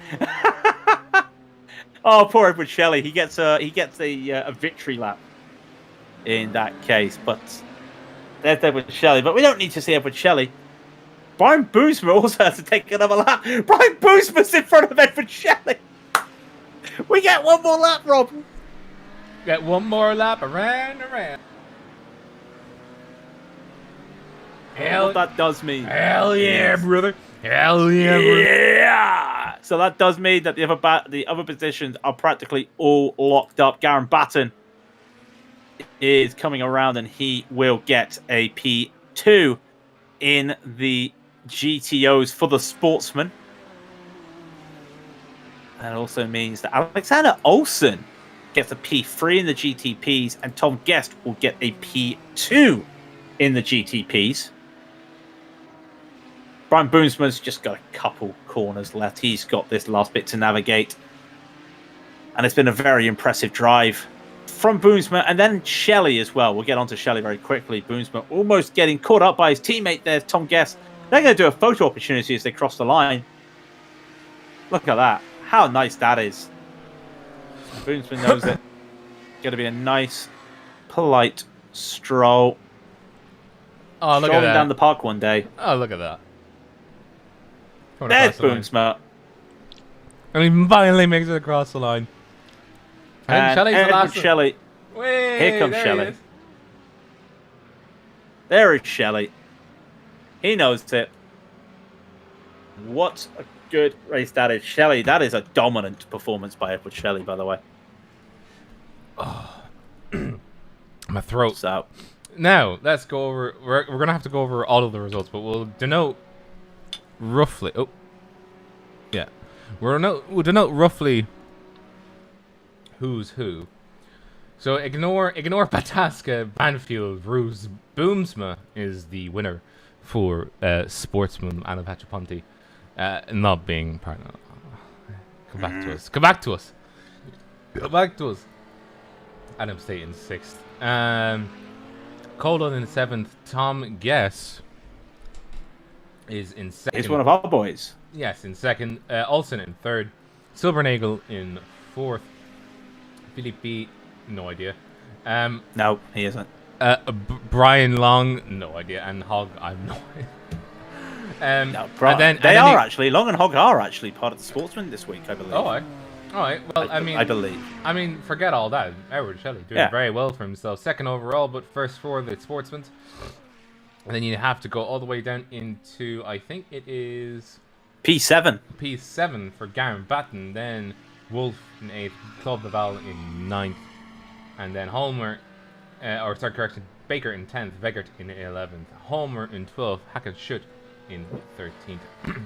Oh, poor Edward Shelley. He gets a victory lap in that case. But there's Edward Shelley. But we don't need to see Edward Shelley. Brian Boomsma also has to take another lap. Brian Boomsma's in front of Edward Shelley. We get one more lap, Rob. Get one more lap around. What that does mean. Hell yeah, brother. Hell yeah, brother. Yeah. So that does mean that the other positions are practically all locked up. Garen Batten is coming around, and he will get a P2 in the GTOs for the Sportsman. That also means that Alexander Olsen gets a P3 in the GTPs, and Tom Guest will get a P2 in the GTPs. Brian Boomsman's just got a couple corners left. He's got this last bit to navigate. And it's been a very impressive drive from Boomsma, and then Shelley as well. We'll get on to Shelley very quickly. Boomsma almost getting caught up by his teammate there, Tom Guest. They're going to do a photo opportunity as they cross the line. Look at that. How nice that is. Boomsma knows it. Going to be a nice, polite stroll. Oh, look at Strolling that. down the park one day. Oh, look at that. Coming There's across the line. Boomsma. And he finally makes it across the line. And Shelley's the Edward last Shelley. Wait, Here comes there he Shelley. is. There is Shelley. He knows it. What a good race that is. Shelley, that is a dominant performance by Edward Shelley, by the way. My throat. So, Now, let's go over... We're going to have to go over all of the results, but we'll denote roughly... Oh. Yeah. We'll denote roughly who's who. So ignore Pataska, Banfield, Ruse. Boomsma is the winner for Sportsman and Apache not being part of... Come back to us. Come back to us. Come back to us. Adam State in 6th. Colon in 7th. Tom Guess is in 2nd. he's one of our boys. Yes, in 2nd. Olsen in 3rd. Silbernagel in 4th. Philippe, no idea. No, he isn't. Brian Long, no idea. And Hogg, I have no idea. No, and they then are actually. Long and Hogg are actually part of the Sportsman this week, I believe. Oh, all right. Well, I believe. I mean, forget all that. Edward Shelley doing very well for himself. 2nd overall, but first for the Sportsman. And then you have to go all the way down into, I think it is P7. P7 for Garen Batten. Then Wolf in 8th, Claude Laval in 9th, and then Baker in 10th, Vegert in 11th, Homer in 12th, Hackett Schutt in 13th,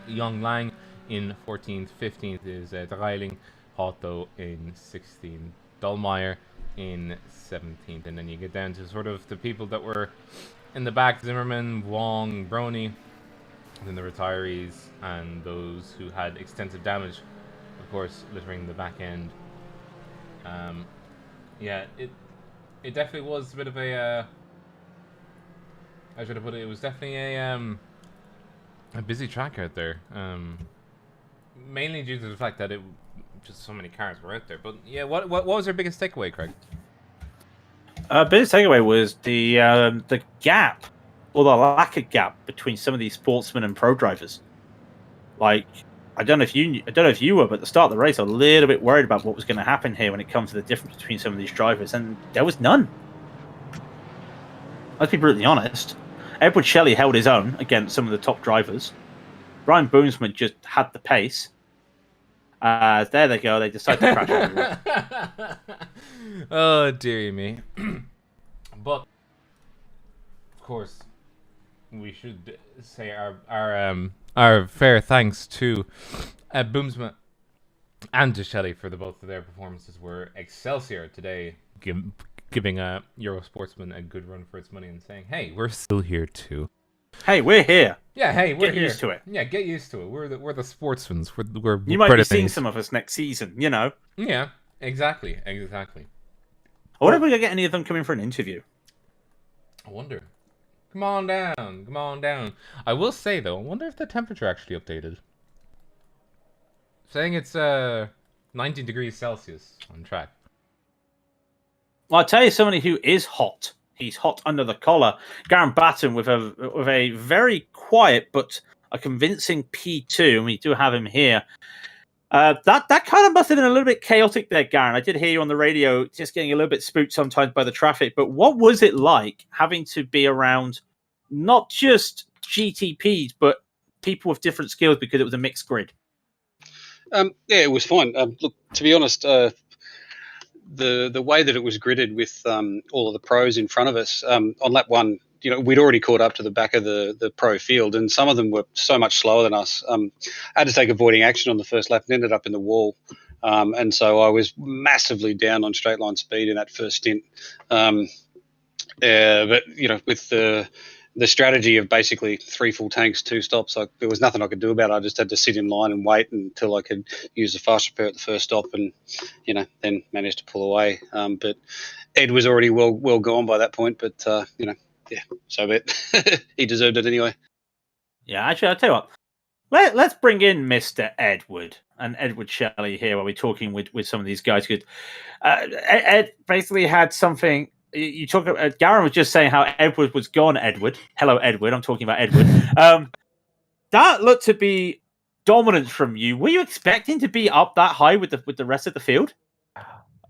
Young Lang in 14th, 15th is Dreiling, Hotto in 16th, Dolmeyer in 17th, and then you get down to sort of the people that were in the back: Zimmerman, Wong, Brony, then the retirees, and those who had extensive damage, of course, littering the back end. Yeah, it definitely was a bit of a how should I put it? It was definitely a busy track out there. Mainly due to the fact that just so many cars were out there. But yeah, what was your biggest takeaway, Craig? Biggest takeaway was the gap, or the lack of gap between some of these sportsmen and pro drivers. Like, I don't know if you were, but at the start of the race, I was a little bit worried about what was going to happen here when it comes to the difference between some of these drivers, and there was none. Let's be brutally honest. Edward Shelley held his own against some of the top drivers. Brian Boomsman just had the pace. There they go. They decide to crash everyone. Oh, dearie me. But, of course, we should say our fair thanks to Boomsma and to Shelley for both of their performances were excelsior today, giving Euro Sportsman a good run for its money and saying, "Hey, we're still here too." Hey, we're here. Yeah, hey, we're Get here. used to it. Yeah, get used to it. We're the sportsmen. We're You might be seeing British. some of us next season, you know. Yeah, exactly. I wonder if we're going to get any of them coming for an interview. I wonder. Come on down. I will say though, I wonder if the temperature actually updated. Saying it's 19 degrees Celsius on track. Well, I'll tell you somebody who is hot. He's hot under the collar. Garen Batten with a very quiet but a convincing P2, and we do have him here. That kind of must have been a little bit chaotic there, Garen. I did hear you on the radio, just getting a little bit spooked sometimes by the traffic. But what was it like having to be around not just GTPs, but people with different skills because it was a mixed grid? Yeah, it was fine. Look, to be honest, the way that it was gridded with all of the pros in front of us on lap one, we'd already caught up to the back of the pro field, and some of them were so much slower than us. I had to take avoiding action on the first lap and ended up in the wall. And so I was massively down on straight line speed in that first stint. But, with the strategy of basically 3 full tanks, 2 stops, there was nothing I could do about it. I just had to sit in line and wait until I could use the fast repair at the first stop and, then managed to pull away. But Ed was already well gone by that point, but, yeah, so be it. He deserved it anyway. Yeah, actually, I'll tell you what. Let's bring in Mr. Edward and Edward Shelley here while we're talking with some of these guys. Because Ed basically had something. You talk about Garen was just saying how Edward was gone. Edward, hello, Edward. I'm talking about Edward. That looked to be dominance from you. Were you expecting to be up that high with the rest of the field?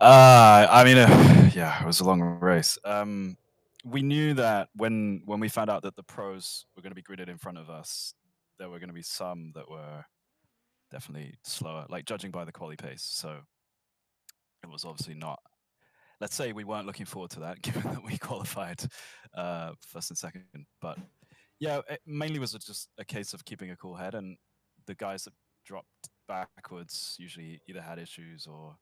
Yeah, it was a long race. We knew that when we found out that the pros were going to be gridded in front of us, there were going to be some that were definitely slower, like judging by the quali pace. So it was obviously not. Let's say we weren't looking forward to that, given that we qualified first and second. But yeah, it mainly was just a case of keeping a cool head, and the guys that dropped backwards usually either had issues or,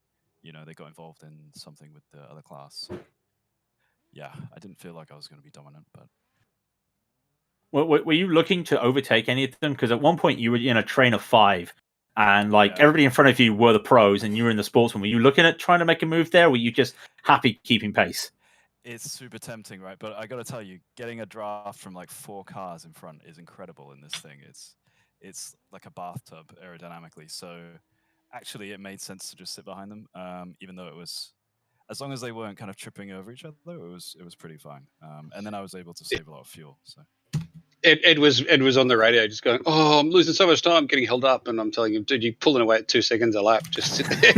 they got involved in something with the other class. So, yeah, I didn't feel like I was going to be dominant, but. Were you looking to overtake any of them? Because at one point you were in a train of 5, and everybody in front of you were the pros, and you were in the sportsman. Were you looking at trying to make a move there? Or were you just happy keeping pace? It's super tempting, right? But I got to tell you, getting a draft from 4 cars in front is incredible in this thing. It's like a bathtub aerodynamically. So actually, it made sense to just sit behind them, even though it was. As long as they weren't kind of tripping over each other, it was pretty fine. And then I was able to save a lot of fuel. So Ed was on the radio just going, "Oh, I'm losing so much time getting held up," and I'm telling him, "Dude, you're pulling away at 2 seconds a lap. Just sit there."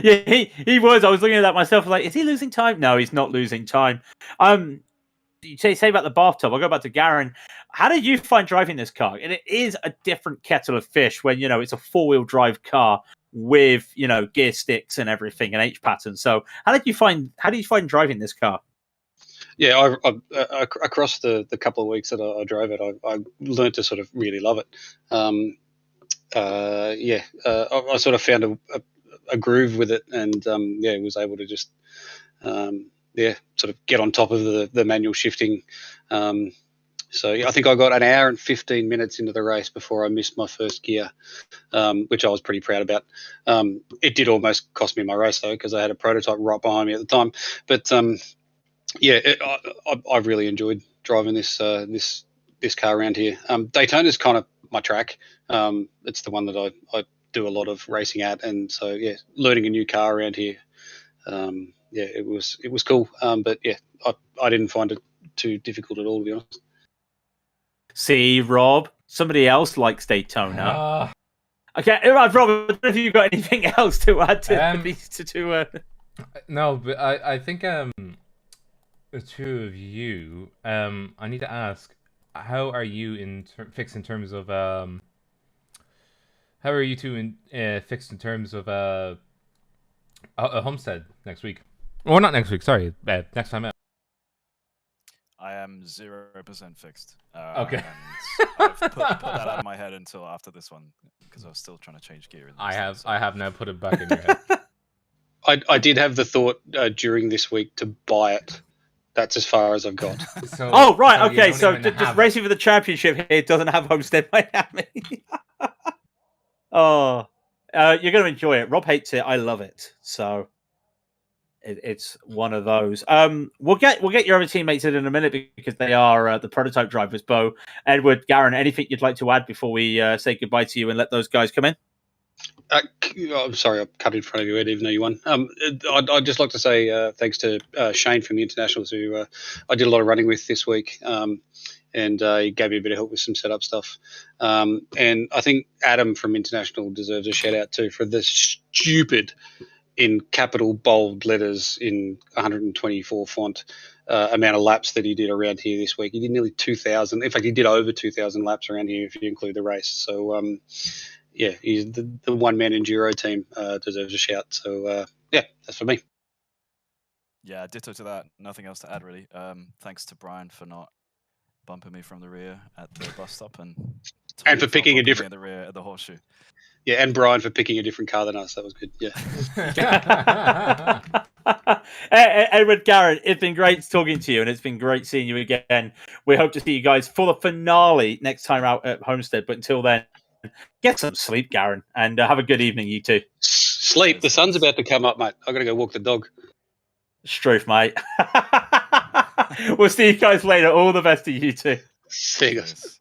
Yeah, he was. I was looking at that myself. Like, is he losing time? No, he's not losing time. You say about the bathtub. I'll go back to Garen. How did you find driving this car? And it is a different kettle of fish when it's a 4-wheel drive car with gear sticks and everything and H pattern. So how did you find driving this car? Yeah, I across the couple of weeks that I drove it, I learned to sort of really love it. I sort of found a groove with it, and was able to just sort of get on top of the manual shifting. So I think I got an hour and 15 minutes into the race before I missed my first gear, which I was pretty proud about. It did almost cost me my race though, because I had a prototype right behind me at the time. But I really enjoyed driving this car around here. Daytona is kind of my track. It's the one that I do a lot of racing at, and so learning a new car around here. It was cool. But I didn't find it too difficult at all, to be honest. See, Rob, somebody else likes Daytona. Okay, Rob, I don't know if you've got anything else to add to these two. No, but I think the two of you, I need to ask, how are you fixed in terms of how are you two fixed in terms of a Homestead next week? Or not next week, sorry, next time out. I am 0% fixed. Okay. And I've put that out of my head until after this one because I was still trying to change gear. I have now put it back in your head. I did have the thought during this week to buy it. That's as far as I've got. So, Oh, right. so you Okay. don't So even just have racing for the championship here doesn't have Homestead Miami. Oh, you're going to enjoy it. Rob hates it. I love it. So it's one of those. We'll get your other teammates in a minute because they are the prototype drivers. Bo, Edward, Garen, anything you'd like to add before we say goodbye to you and let those guys come in? I'm sorry, I cut in front of you, Ed, even though you won. I'd just like to say thanks to Shane from the Internationals, who I did a lot of running with this week, and he gave me a bit of help with some setup stuff. And I think Adam from International deserves a shout out too for the stupid, in capital bold letters in 124 font, amount of laps that he did around here this week. He did nearly 2,000. In fact, he did over 2,000 laps around here if you include the race. So, yeah, he's the one-man enduro team deserves a shout. So, yeah, that's for me. Yeah, ditto to that. Nothing else to add, really. Thanks to Brian for not bumping me from the rear at the bus stop and And for Tommy picking a bumping me different- at the rear at the horseshoe. Yeah, and Brian for picking a different car than us. That was good. Yeah. Edward, Garen, it's been great talking to you, and it's been great seeing you again. We hope to see you guys for the finale next time out at Homestead. But until then, get some sleep, Garen, and have a good evening, you two. Sleep. The sun's about to come up, mate. I got to go walk the dog. Struth, mate. We'll see you guys later. All the best to you two. See you guys.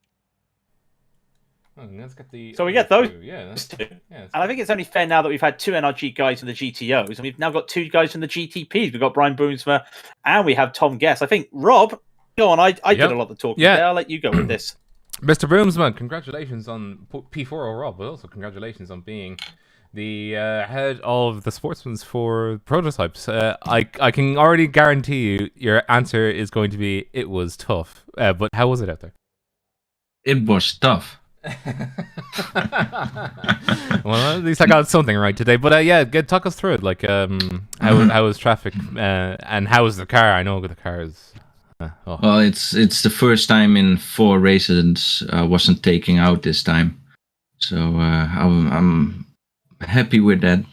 Let's get the. So we get those two. Yeah. two. Yeah. And I think it's only fair now that we've had two NRG guys from the GTOs, and we've now got two guys from the GTPs. We've got Brian Boomsma, and we have Tom Guest. I think, Rob, go on. I did a lot of the talking there. I'll let you go with this. Mr. Boomsman, congratulations on P4 or Rob, but also congratulations on being the head of the Sportsman's for prototypes. I can already guarantee you your answer is going to be, it was tough. But how was it out there? It was tough. Well, at least I got something right today. But yeah, talk us through it. Like, how was traffic and how was the car? I know the car is. Well, it's the first time in 4 races I wasn't taking out this time, so I'm happy with that.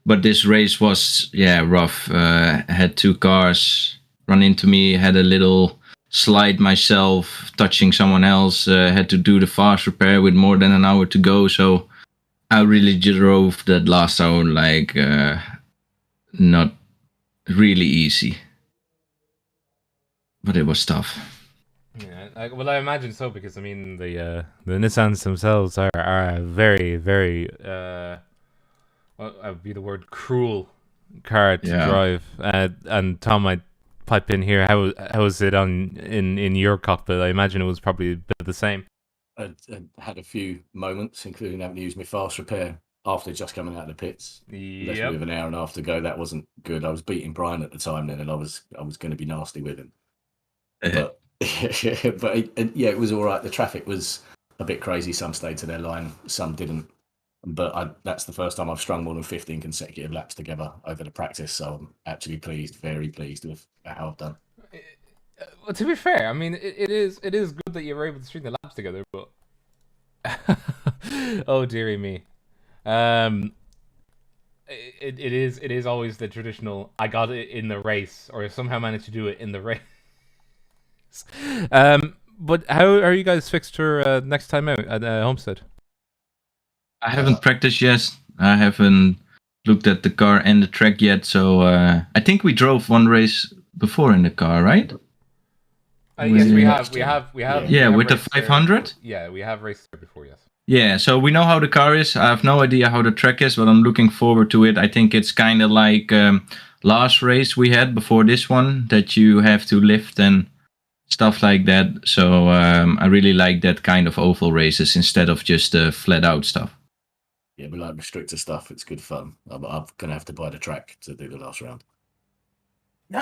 But this race was rough. I had 2 cars run into me. Had a little slide myself, touching someone else. Had to do the fast repair with more than an hour to go. So I really drove that last hour like not really easy. But it was tough. Yeah, well, I imagine so, because I mean the Nissans themselves are a very, very what would be the word, cruel car to drive. And Tom might pipe in here. How was it in your cockpit? I imagine it was probably a bit of the same. I had a few moments, including having to use my fast repair after just coming out of the pits. Left me with an hour and a half to go. That wasn't good. I was beating Brian at the time then, and I was going to be nasty with him. But it was all right. The traffic was a bit crazy. Some stayed to their line, some didn't. But that's the first time I've strung more than 15 consecutive laps together over the practice. So I'm actually very pleased with how I've done. Well, to be fair, I mean it is good that you were able to string the laps together, but oh dearie me, it is always the traditional. I got it in the race, or somehow managed to do it in the race. But how are you guys fixed for next time out at Homestead? I haven't practiced yet. I haven't looked at the car and the track yet. So I think we drove one race before in the car, right? Yes, we have. Yeah, with the 500. Yeah, we have raced there before. Yes. Yeah, so we know how the car is. I have no idea how the track is, but I'm looking forward to it. I think it's kind of like last race we had before this one, that you have to lift and stuff like that. So I really like that kind of oval races instead of just flat out stuff. Yeah, we like restrictor stuff. It's good fun. I'm going to have to buy the track to do the last round.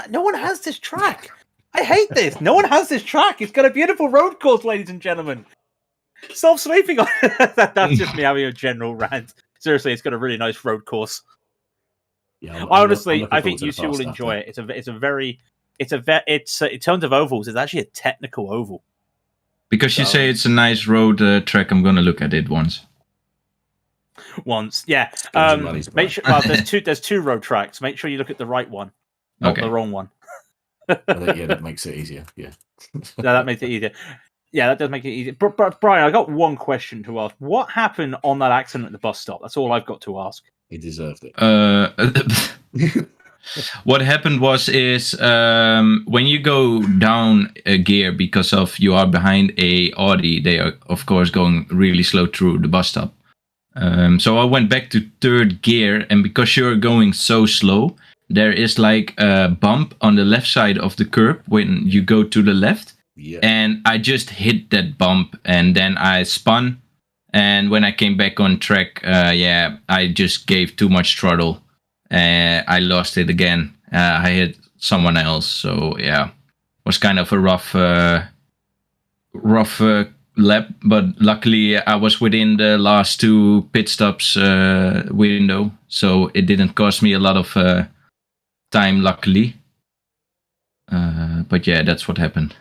No one has this track. I hate this. No one has this track. It's got a beautiful road course, ladies and gentlemen. Stop sleeping on it. That's just me having a general rant. Seriously, it's got a really nice road course. Yeah, Honestly, I think you two will enjoy it. It's a very it's in terms of ovals, it's actually a technical oval. Because you say it's a nice road track, I'm gonna look at it once. Yeah. Make sure. Well, there's two road tracks. Make sure you look at the right one, not the wrong one. That makes it easier. Yeah. No, that makes it easier. Yeah, that does make it easier. Brian, I got one question to ask. What happened on that accident at the bus stop? That's all I've got to ask. He deserved it. What happened is when you go down a gear because of you are behind a Audi, they are of course going really slow through the bus stop. So I went back to third gear, and because you're going so slow, there is like a bump on the left side of the curb when you go to the left. Yeah. And I just hit that bump, and then I spun. And when I came back on track, I just gave too much throttle. I lost it again. I hit someone else. So yeah, was kind of a rough lap. But luckily, I was within the last two pit stops window, so it didn't cost me a lot of time. Luckily, but yeah, that's what happened.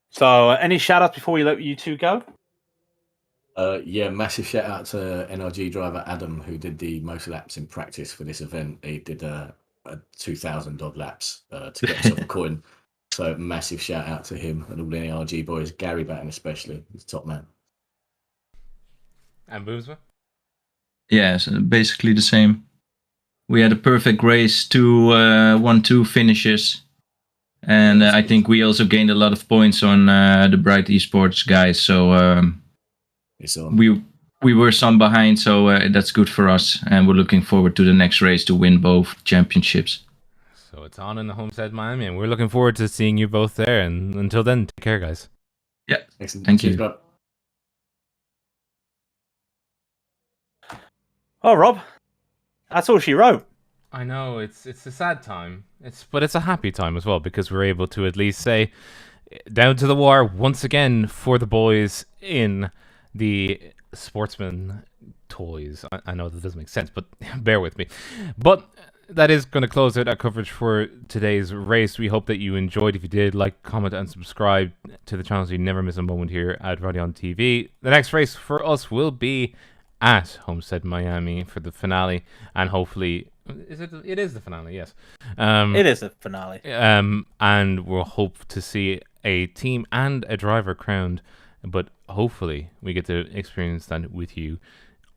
So, any shout outs before we let you two go? Massive shout out to NRG driver Adam, who did the most laps in practice for this event. He did a 2,000 odd laps to get himself a coin. So massive shout out to him and all the NRG boys, Gary Batten especially. He's top man. And Boomsma? Yeah, so basically the same. We had a perfect race, 1-2 finishes. And I think we also gained a lot of points on the Bright Esports guys. So we were some behind, so that's good for us. And we're looking forward to the next race to win both championships. So it's on in the Homestead Miami, and we're looking forward to seeing you both there. And until then, take care, guys. Yeah, excellent. Thank you. Cheers, Oh, Rob, that's all she wrote. I know it's a sad time. But it's a happy time as well, because we're able to at least say down to the wire once again for the boys in the Sportsman toys. I know that doesn't make sense, but bear with me. But that is going to close out our coverage for today's race. We hope that you enjoyed. If you did, like, comment, and subscribe to the channel so you never miss a moment here at Raidillon TV. The next race for us will be at Homestead Miami for the finale, and hopefully it is the finale, yes. It is the finale. And we'll hope to see a team and a driver crowned, but hopefully we get to experience that with you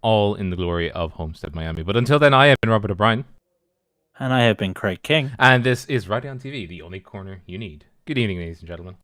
all in the glory of Homestead Miami. But until then, I have been Robert O'Brien. And I have been Craig King. And this is Raidillon TV, the only corner you need. Good evening, ladies and gentlemen.